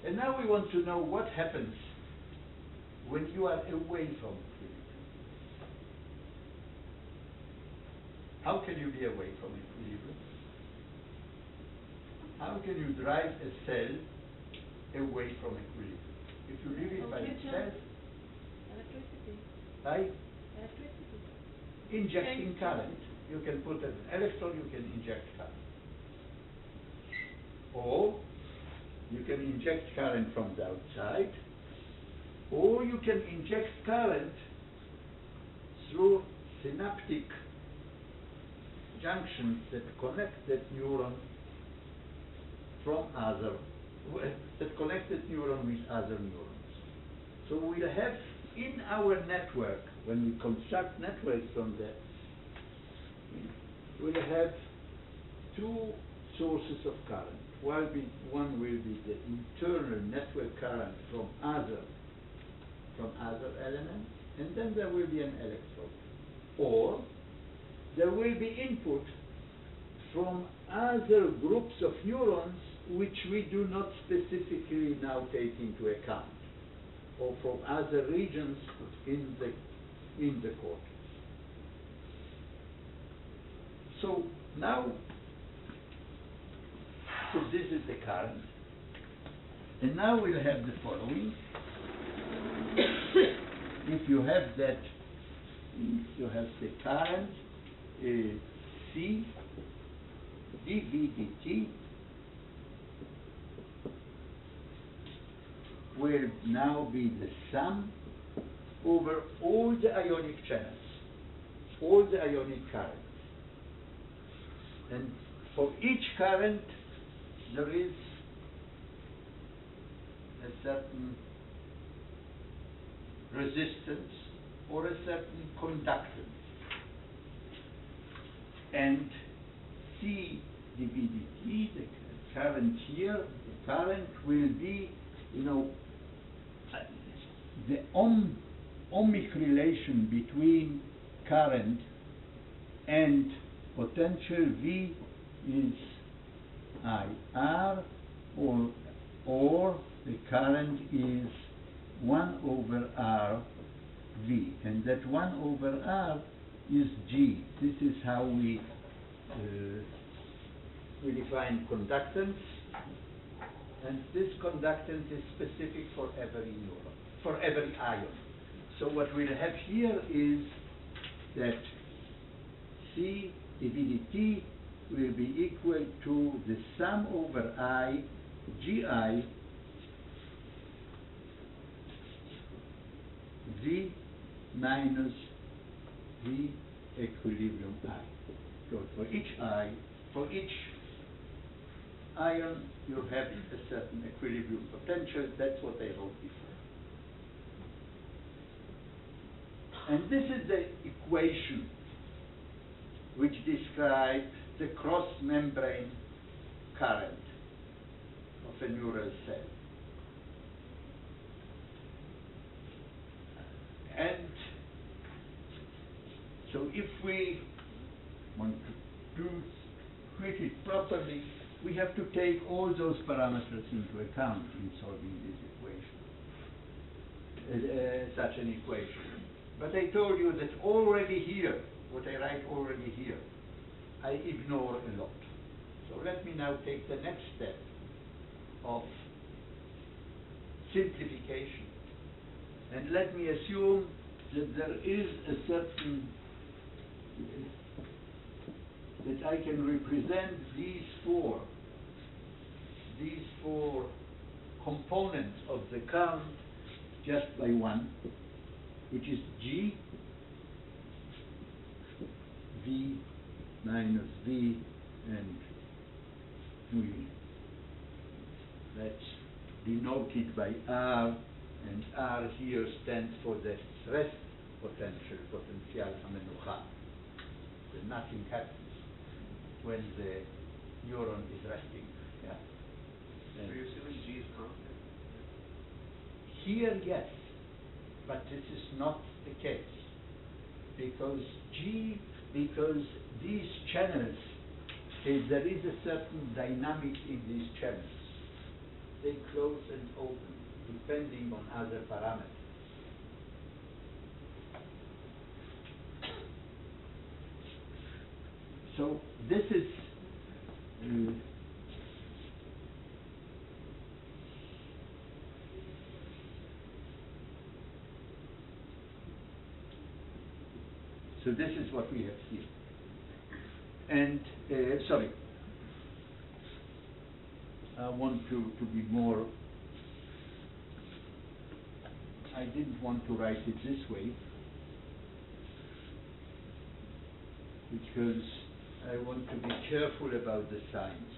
And now we want to know what happens when you are away from equilibrium. How can you be away from equilibrium? How can you drive a cell away from equilibrium? If you leave it by itself, Electricity. by Electricity. injecting current. You can put an electrode, you can inject current. Or you can inject current from the outside, or you can inject current through synaptic junctions that connect that neuron from that connected neuron with other neurons. So we'll have in our network, when we construct networks from that, we'll have two sources of current. One will be the internal network current from other elements, and then there will be an electrode. Or there will be input from other groups of neurons which we do not specifically now take into account, or from other regions in the cortex. So now, so this is the current, and now we'll have the following. If you have that, you have the current C dV dt will now be the sum over all the ionic channels, all the ionic currents. And for each current, there is a certain resistance or a certain conductance. And C dV dt, the current here, the current will be, the ohmic relation between current and potential V is IR, or the current is 1 over R V, and that 1 over R is G. This is how we define conductance, and this conductance is specific for every neuron, for every ion. So what we'll have here is that C dV dt will be equal to the sum over I GI V minus V equilibrium I. So for each ion, you have a certain equilibrium potential. That's what I wrote before. And this is the equation which describes the cross-membrane current of a neural cell. And so if we want to treat it properly, we have to take all those parameters into account in solving this equation, such an equation. But I told you that already here, what I write already here, I ignore a lot. So let me now take the next step of simplification. And let me assume that there is a certain, that I can represent these four components of the current just by one, which is G, V minus V, and that's denoted by R, and R here stands for the rest potential, potential Hanoch. So nothing happens when the neuron is resting. Yeah. So you're assuming G is constant? Here, yes. but this is not the case, because these channels, there is a certain dynamic in these channels. They close and open depending on other parameters. So this is so this is what we have here. And sorry, I want to be more. I didn't want to write it this way because I want to be careful about the signs.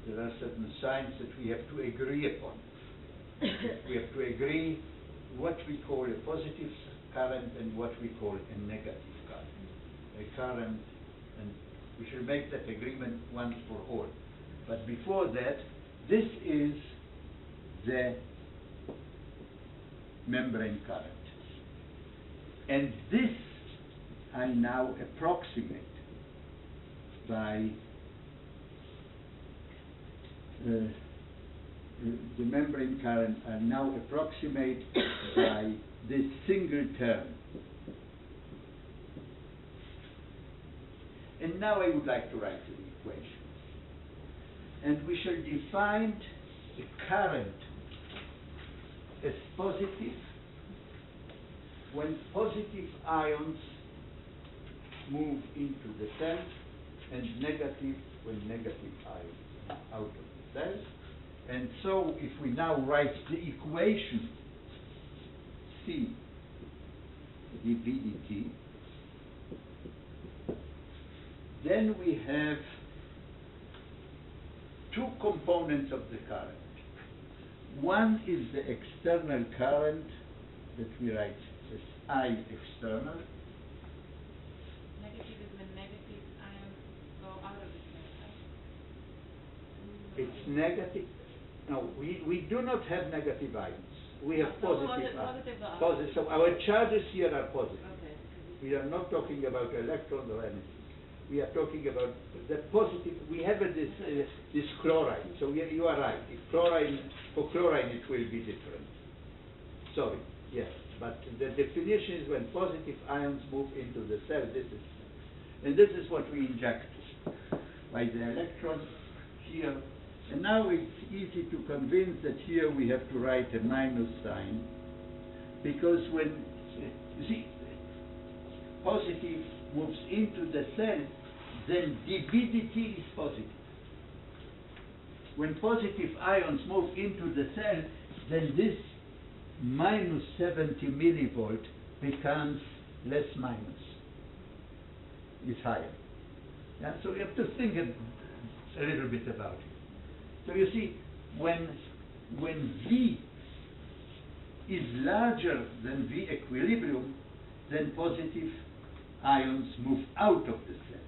There are certain signs that we have to agree upon. We have to agree what we call a positive current and what we call a negative current. A current, and we should make that agreement once for all. But before that, this is the membrane current. And this I now approximate by the membrane current I now approximate by this single term. And now I would like to write the equation. And we shall define the current as positive when positive ions move into the cell, and negative when negative ions move out of the cell. And so if we now write the equation C dV dt, then we have two components of the current. One is the external current that we write as I external. Negative is when negative ions go out of the cell. It's negative. No, we do not have negative ions. We have positive ions. Positive. So our charges here are positive. Okay. We are not talking about electrons or anything. We are talking about the positive. We have this chlorine. So you are right. If for chlorine it will be different. Sorry. Yes. But the definition is when positive ions move into the cell. This is what we inject by the electron here. And now it's easy to convince that here we have to write a minus sign, because when you see positive moves into the cell, then dV dt is positive. When positive ions move into the cell, then this minus 70 millivolt becomes less minus. It's higher. Yeah? So you have to think a little bit about it. So you see, when V is larger than V equilibrium, then positive ions move out of the cell.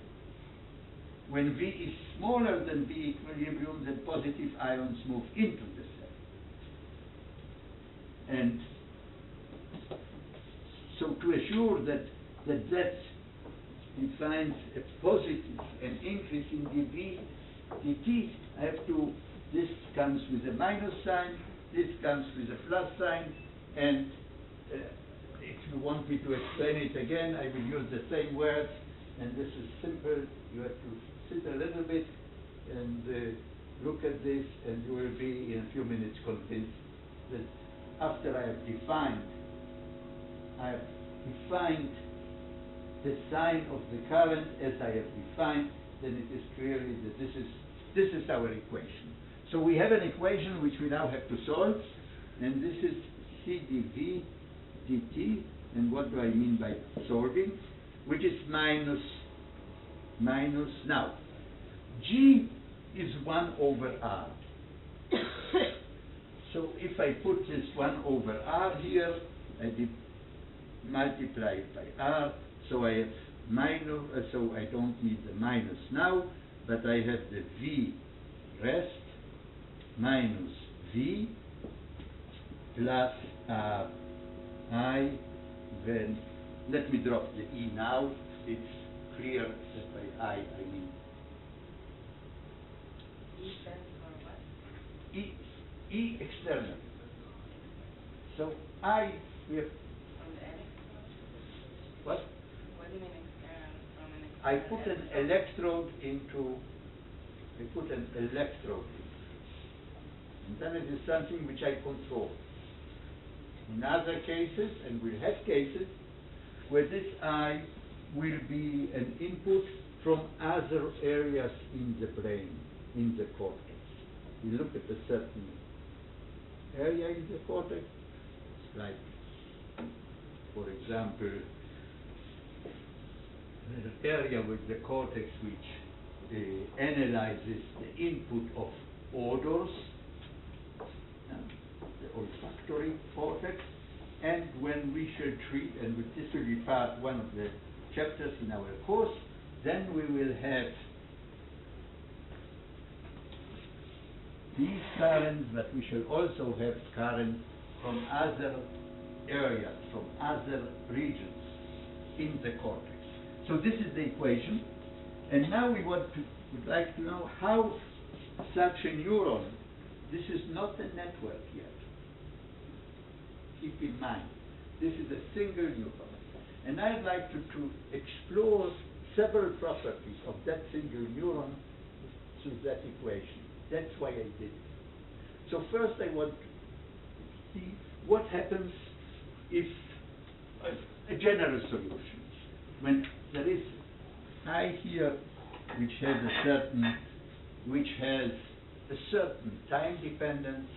When V is smaller than V equilibrium, then positive ions move into the cell. And so to assure that defines a positive, an increase in dV dt, I have to, this comes with a minus sign, this comes with a plus sign, and if you want me to explain it again, I will use the same words, and this is simple. You have to sit a little bit and look at this, and you will be in a few minutes convinced that after I have defined the sign of the current as I have defined, then it is clearly that this is our equation. So we have an equation which we now have to solve, and this is C dV dt, and what do I mean by solving? Which is minus, now, G is 1 over R. So if I put this 1 over R here, I multiply it by R, so I have minus, so I don't need the minus now, but I have the V rest minus V plus R I, when, let me drop the E now, it's clear that by I mean E stands for what? E external. So I, we have, From the electrode? what? What do you mean external? From an I external put an electrode into, and then it is something which I control. In other cases, and we'll have cases, where this I will be an input from other areas in the brain, in the cortex. We look at a certain area in the cortex, like, for example, an area with the cortex which analyzes the input of odors, the olfactory cortex, and when we shall treat, and this will be part one of the chapters in our course, then we will have these currents, but we shall also have currents from other areas, from other regions in the cortex. So this is the equation, and now we would like to know how such a neuron, this is not a network yet. Keep in mind, this is a single neuron. And I'd like to explore several properties of that single neuron through that equation. That's why I did it. So first I want to see what happens if a general solution. When there is I here which has a certain time dependence,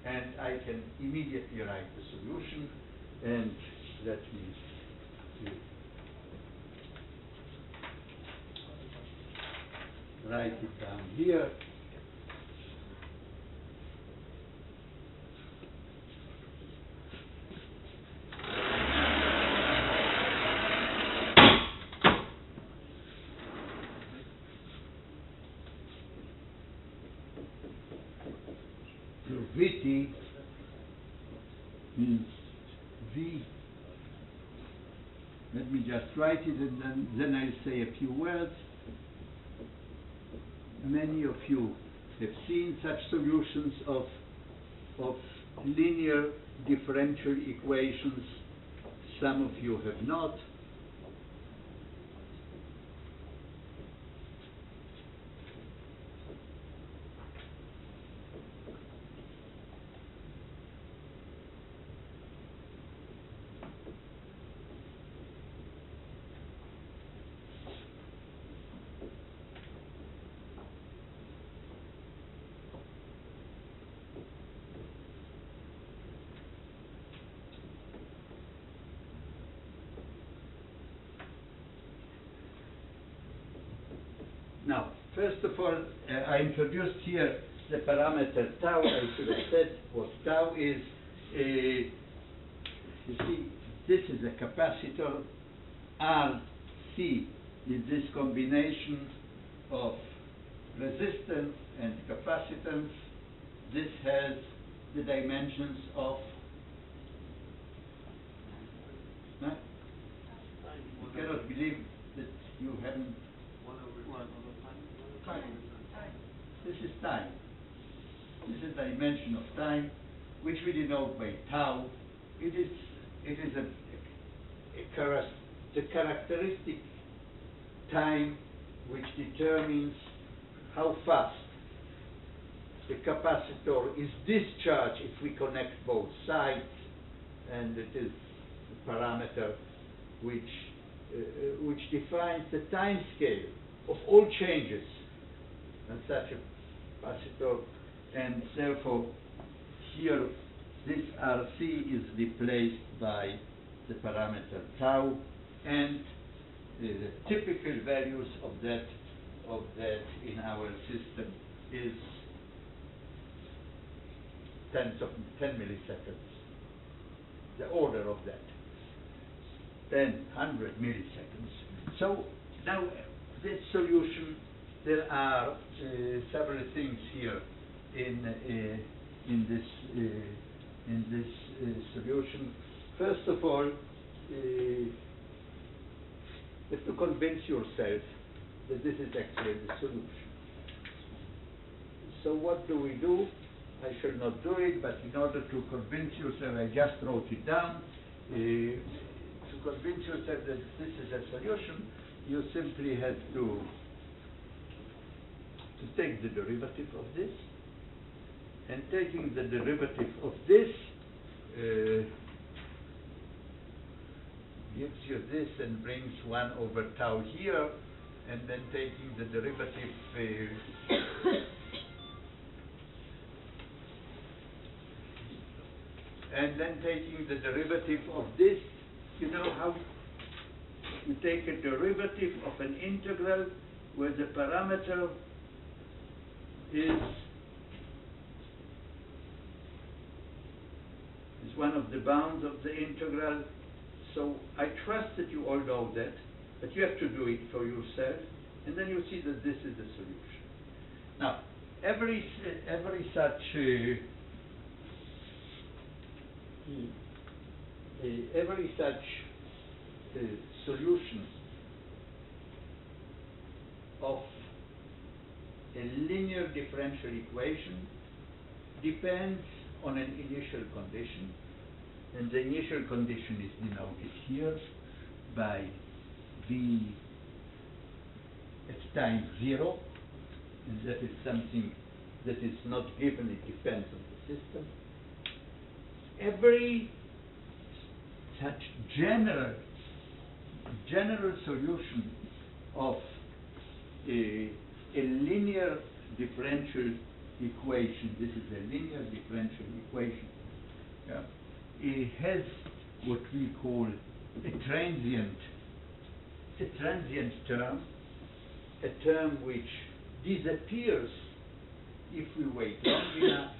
and I can immediately write the solution, and let me write it down here. Vt means V. Let me just write it, and then I'll say a few words. Many of you have seen such solutions of linear differential equations. Some of you have not. Now, first of all, I introduced here the parameter tau. I should have said what tau is. You see, this is a capacitor. RC is this combination of resistance and capacitance. This has the dimensions of you cannot believe that you haven't. Time. This is time. This is the dimension of time, which we denote by tau. It is the characteristic time which determines how fast the capacitor is discharged if we connect both sides, and it is a parameter which defines the time scale of all changes and such a capacitor, and therefore here this RC is replaced by the parameter tau, and the typical values of that in our system is 10 milliseconds. The order of that, 100 milliseconds. So now this solution, there are several things here in this solution. first of all, you have to convince yourself that this is actually the solution. So what do? I shall not do it, but in order to convince yourself, I just wrote it down. To convince yourself that this is a solution, you simply have to take the derivative of this, and taking the derivative of this gives you this and brings 1 over tau here, and then taking the derivative and then taking the derivative of this. You know how you take a derivative of an integral where the parameter is one of the bounds of the integral. So I trust that you all know that, but you have to do it for yourself, and then you see that this is the solution. Now, every such solution of a linear differential equation depends on an initial condition, and the initial condition is denoted here by b at time 0, and that is something that is not given, it depends on the system. Every such general solution of a linear differential equation, this is a linear differential equation, it has what we call a transient term, a term which disappears if we wait long enough,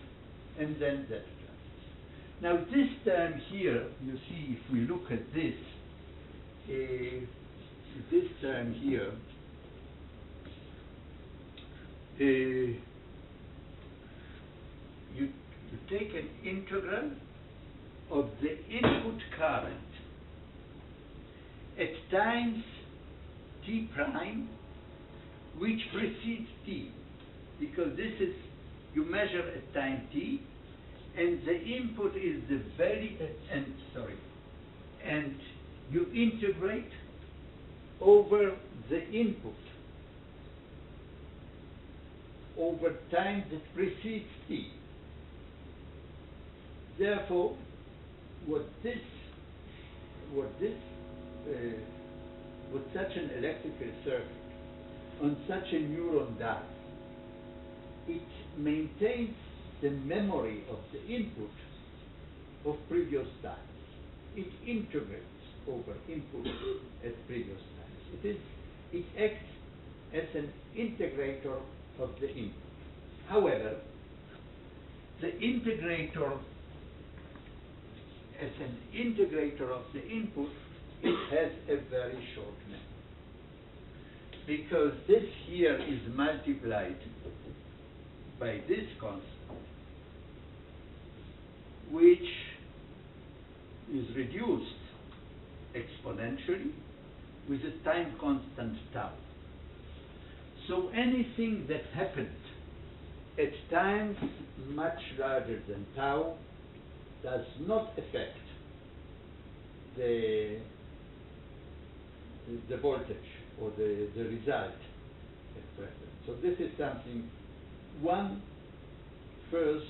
and then that term. Now this term here, you see, if we look at this term here, you take an integral of the input current at times t prime, which precedes t, because this is, you measure at time t, and the input is the value, and you integrate over the input over time that precedes t. Therefore, what such an electrical circuit on such a neuron does, it maintains the memory of the input of previous times. It integrates over input at previous times. It acts as an integrator of the input. However, the integrator, as an integrator of the input, it has a very short memory, because this here is multiplied by this constant, which is reduced exponentially with a time constant tau. So anything that happened at times much larger than tau does not affect the voltage or the result at present. So this is something, one first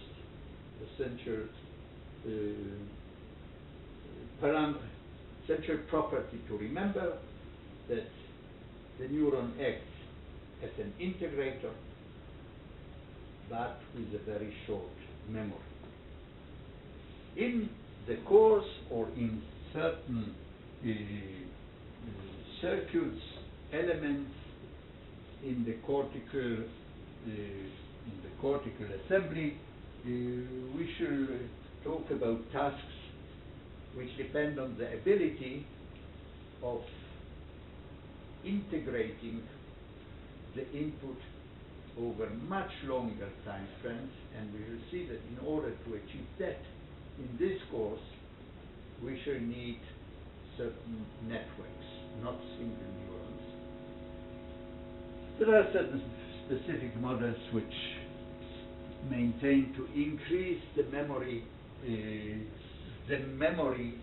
essential essential property to remember, that the neuron acts as an integrator, but with a very short memory. In the course or in certain circuits, elements in the cortical assembly, we shall talk about tasks which depend on the ability of integrating the input over much longer time frames, and we will see that in order to achieve that in this course, we shall need certain networks, not single neurons. There are certain specific models which maintain to increase the memory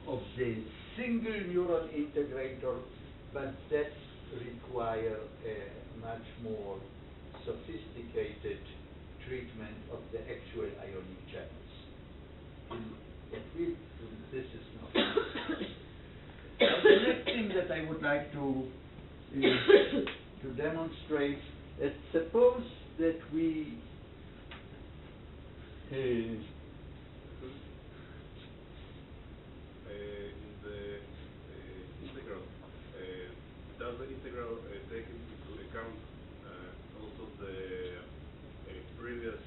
of the single neuron integrator, but that require a much more sophisticated treatment of the actual ionic channels. This is not. And the next thing that I would like to demonstrate is, suppose that we in the integral, does the integral take into account also the previous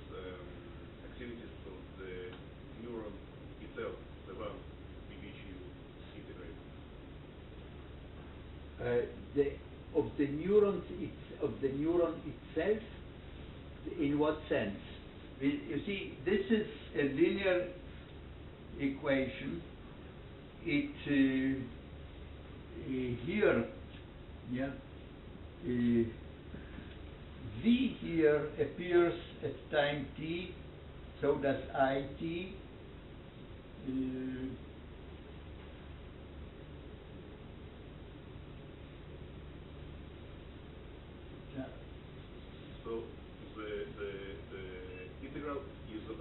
activities of the neuron itself, the one in which you integrate? Of the neuron itself, in what sense? You see, this is a linear equation. It here, yeah, v here appears at time t, so does it. So the integral is on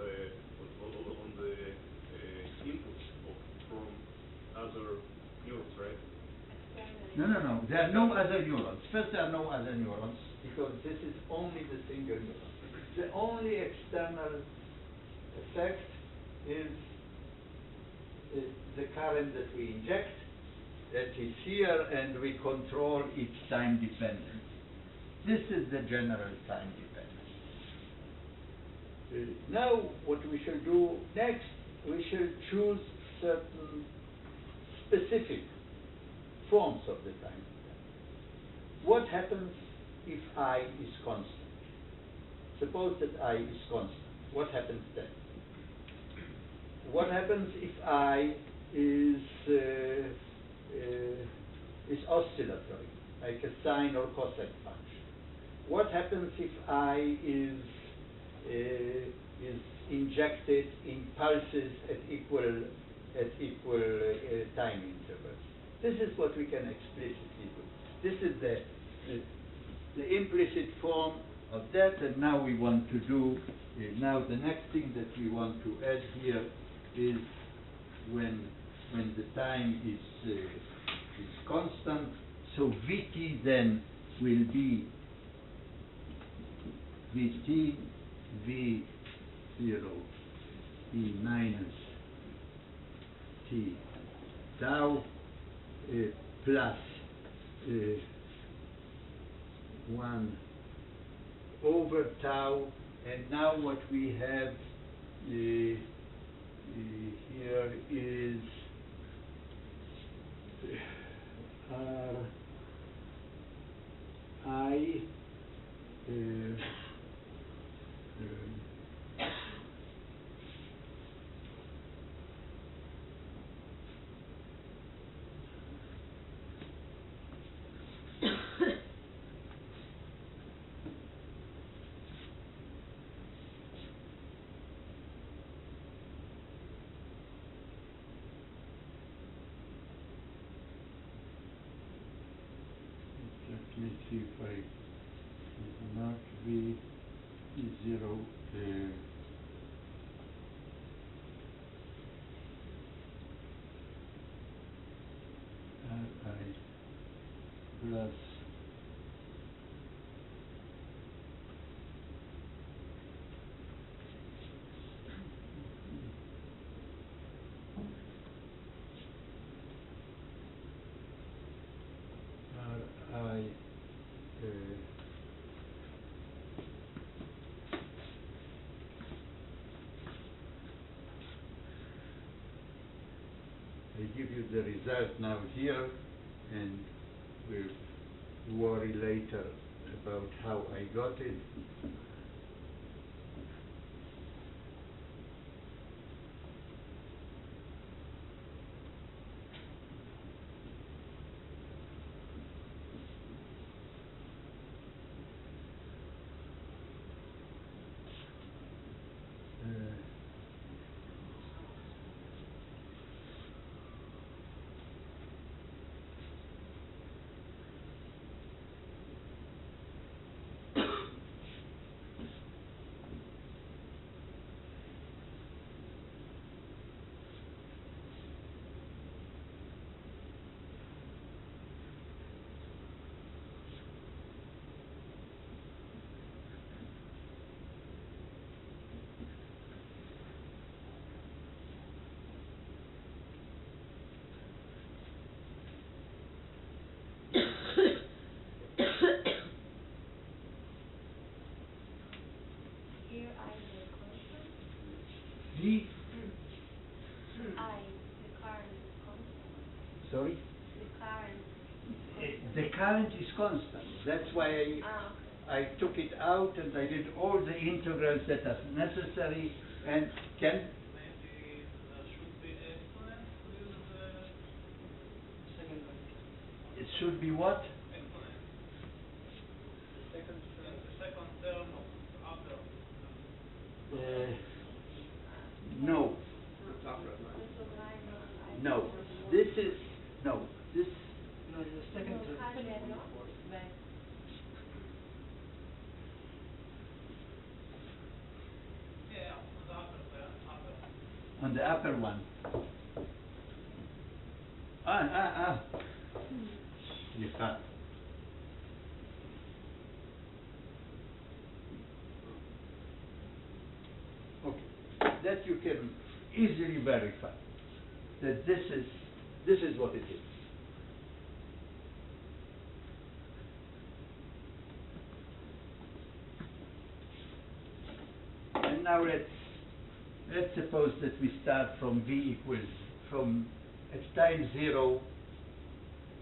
the input from other neurons, right? No. There are no other neurons. First, there are no other neurons because this is only the single neuron. The only external effect is the current that we inject, that is here, and we control its time dependence. This is the general time dependence. Now, what we shall do next, we shall choose certain specific forms of the time dependence. What happens if I is constant? Suppose that I is constant. What happens then? What happens if I is oscillatory, like a sine or cosine function? What happens if I is injected in pulses at equal time intervals? This is what we can explicitly do. This is the implicit form of that, and now we want to do. Now the next thing that we want to add here is when the time is constant. So Vt then will be Vt V0 E minus T tau plus 1 over tau, and now what we have here is let's see if I mark V0 Ri plus I give you the result now here, and we'll worry later about how I got it. V, I, the current is constant. sorry, The current. the current is constant. That's why I took it out and I did all the integrals that are necessary and can. Maybe there should be exponent with the second condition. It should be what? Exponent. The second term of upper. No. No. This is no. This. No, the second term. Yeah, on the upper. On the upper one. סליחה. Okay, that you can easily verify that this is what it is. And now let's suppose that we start from v equals from at time 0.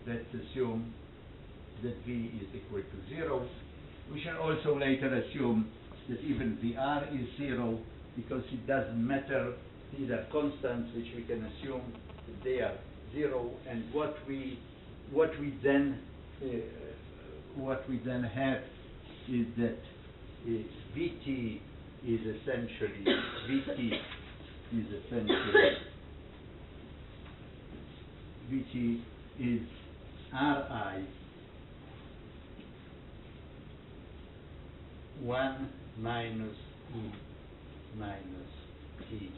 Let's assume that v is equal to 0. We shall also later assume that even Vr is 0 because it doesn't matter. These are constants which we can assume that they are 0. And what we then have is that Vt is essentially Vt is Ri 1 minus E minus T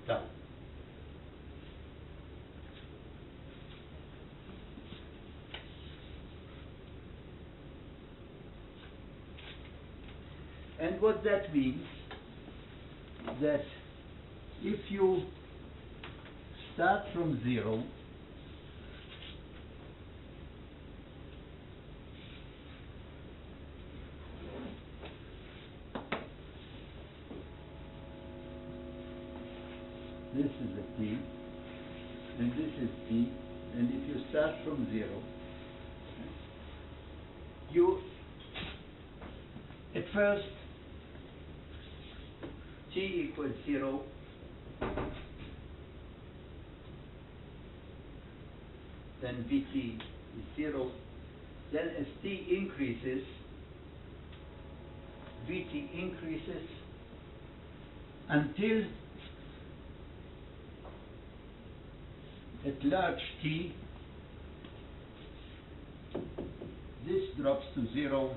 tau. And what that means is that if you start from 0, this is a T, and this is T, and if you start from 0, you, at first, T equals 0, then Vt is 0, then as T increases, Vt increases until at large T, this drops to 0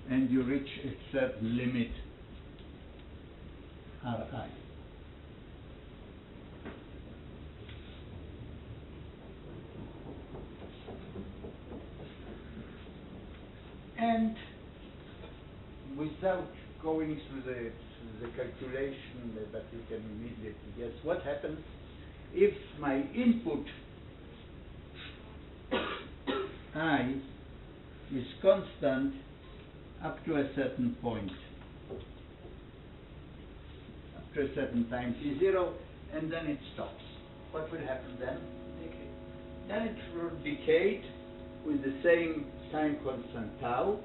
and you reach a certain limit Ri. And without going through the calculation, but you can immediately guess what happens if my input I is constant up to a certain point, up to a certain time t0, and then it stops. What will happen then? Then it will decay with the same time constant tau,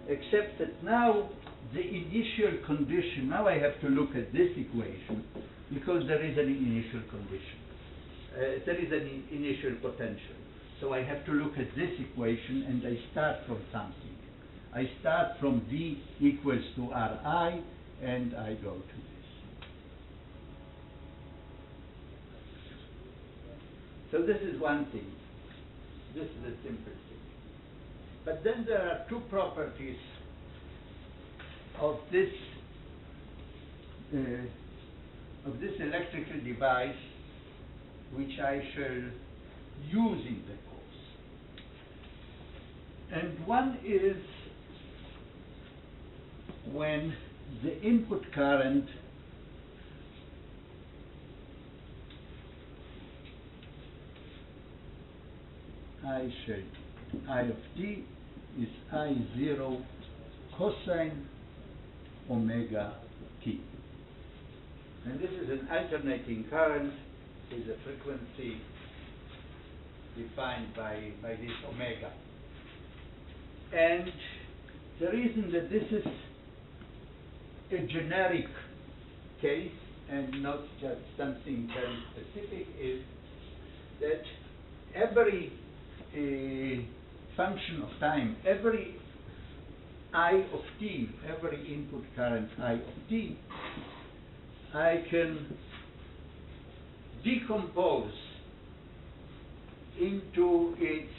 except that now the initial condition, now I have to look at this equation because there is an initial condition. There is an initial potential. So I have to look at this equation and I start from something. I start from V equals to Ri and I go to this. So this is one thing. This is a simple thing. But then there are two properties of this electrical device which I shall use in the course. And one is when the input current I of t is I0 cosine omega t. an alternating current with a frequency defined by this omega. And the reason that this is a generic case and not just something very specific is that every function of time, every I of t, every input current I of t, I can decompose into its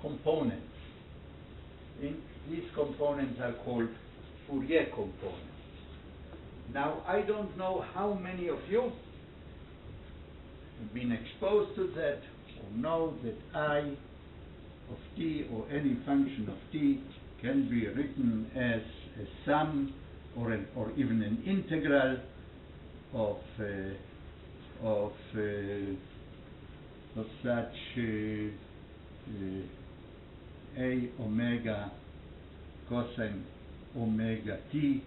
components. These components are called Fourier components. Now, I don't know how many of you have been exposed to that or know that I of t or any function of t can be written as a sum or even an integral of such a omega cosine omega t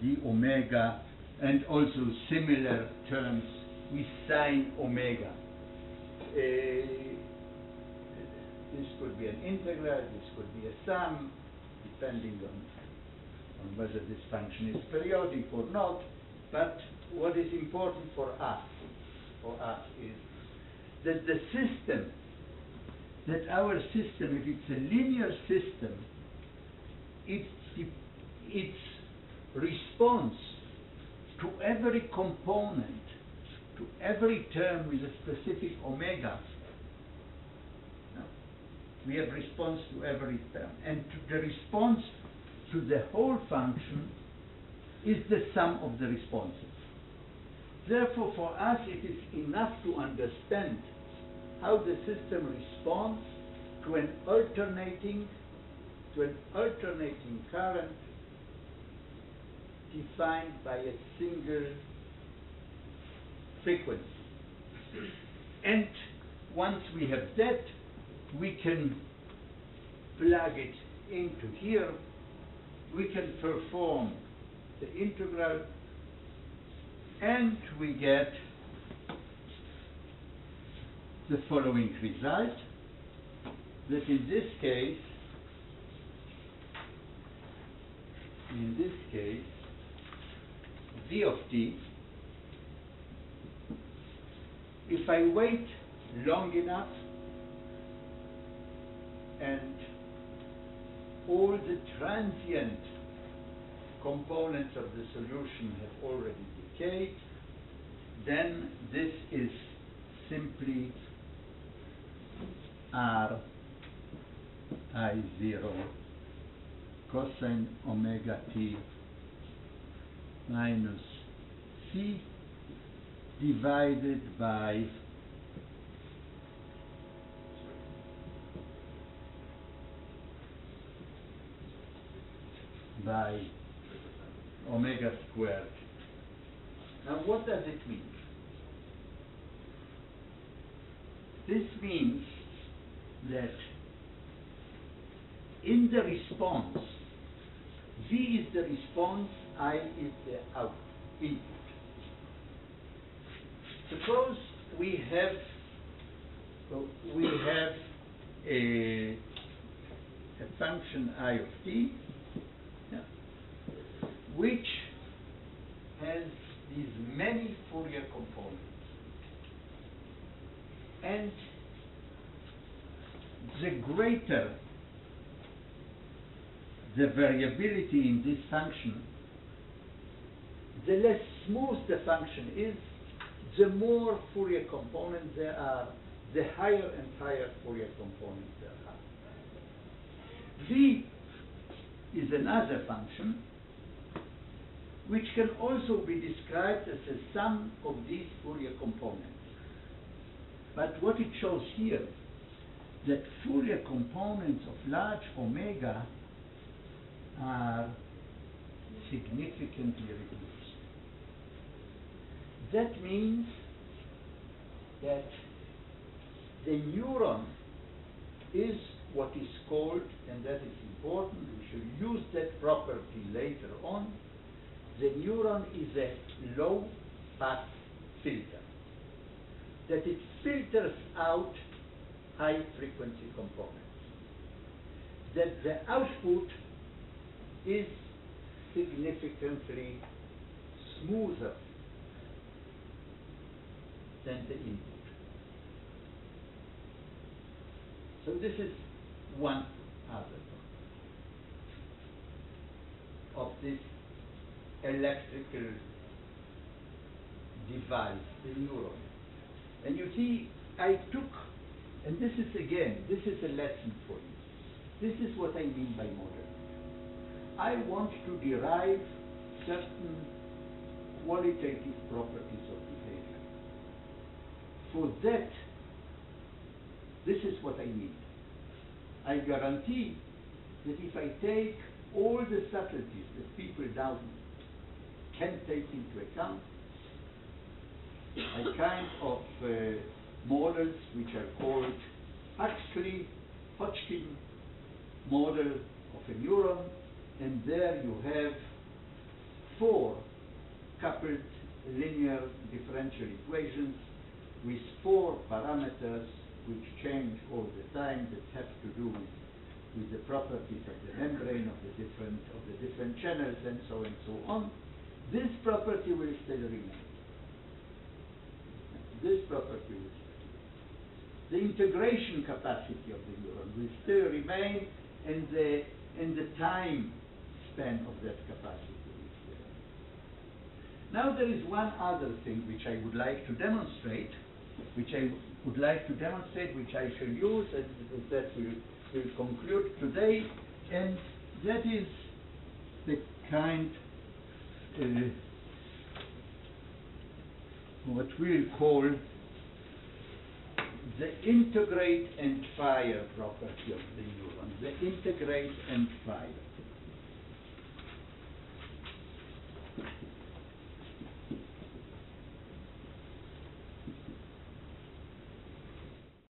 d omega, and also similar terms with sine omega. This could be an integral, this could be a sum, depending on whether this function is periodic or not. But what is important for us is that the system, that our system, if it's a linear system, its response to every component, to every term with a specific omega, we have response to every term, and the response to the whole function is the sum of the responses. Therefore, for us, it is enough to understand how the system responds to an alternating current defined by a single frequency. And once we have that, we can plug it into here. We can perform the integral, and we get the following result, that in this case, v of t, if I wait long enough and all the transient components of the solution have already decayed, then this is simply r I0 cosine omega t minus c divided by omega squared. Now, what does it mean? This means that in the response, V is the response, I is the input. Suppose we have a function I of t, which has these many Fourier components. And the greater the variability in this function, the less smooth the function is, the more Fourier components there are, the higher and higher Fourier components there are. V is another function which can also be described as a sum of these Fourier components. But what it shows here, that Fourier components of large omega are significantly reduced. That means that the neuron is what is called, and that is important, we should use that property later on, the neuron is a low-pass filter, that it filters out high-frequency components, that the output is significantly smoother than the input. So this is one other of this electrical device, the neuron. And you see, I took, and this is again, this is a lesson for you. This is what I mean by model. I want to derive certain qualitative properties of behavior. For that, this is what I need. I guarantee that if I take all the subtleties that people now can take into account, a kind of models which are called Huxley-Hodgkin model of a neuron, and there you have 4 coupled linear differential equations with 4 parameters which change all the time, that have to do with the properties of the membrane, of the different channels, and so on. This property will still remain. This property will still remain. The integration capacity of the neuron will still remain, and the time span of that capacity will still remain. Now there is one other thing which I would like to demonstrate, which I shall use, and that will conclude today, and that is the kind what we'll call the integrate and fire property of the neuron, the integrate and fire.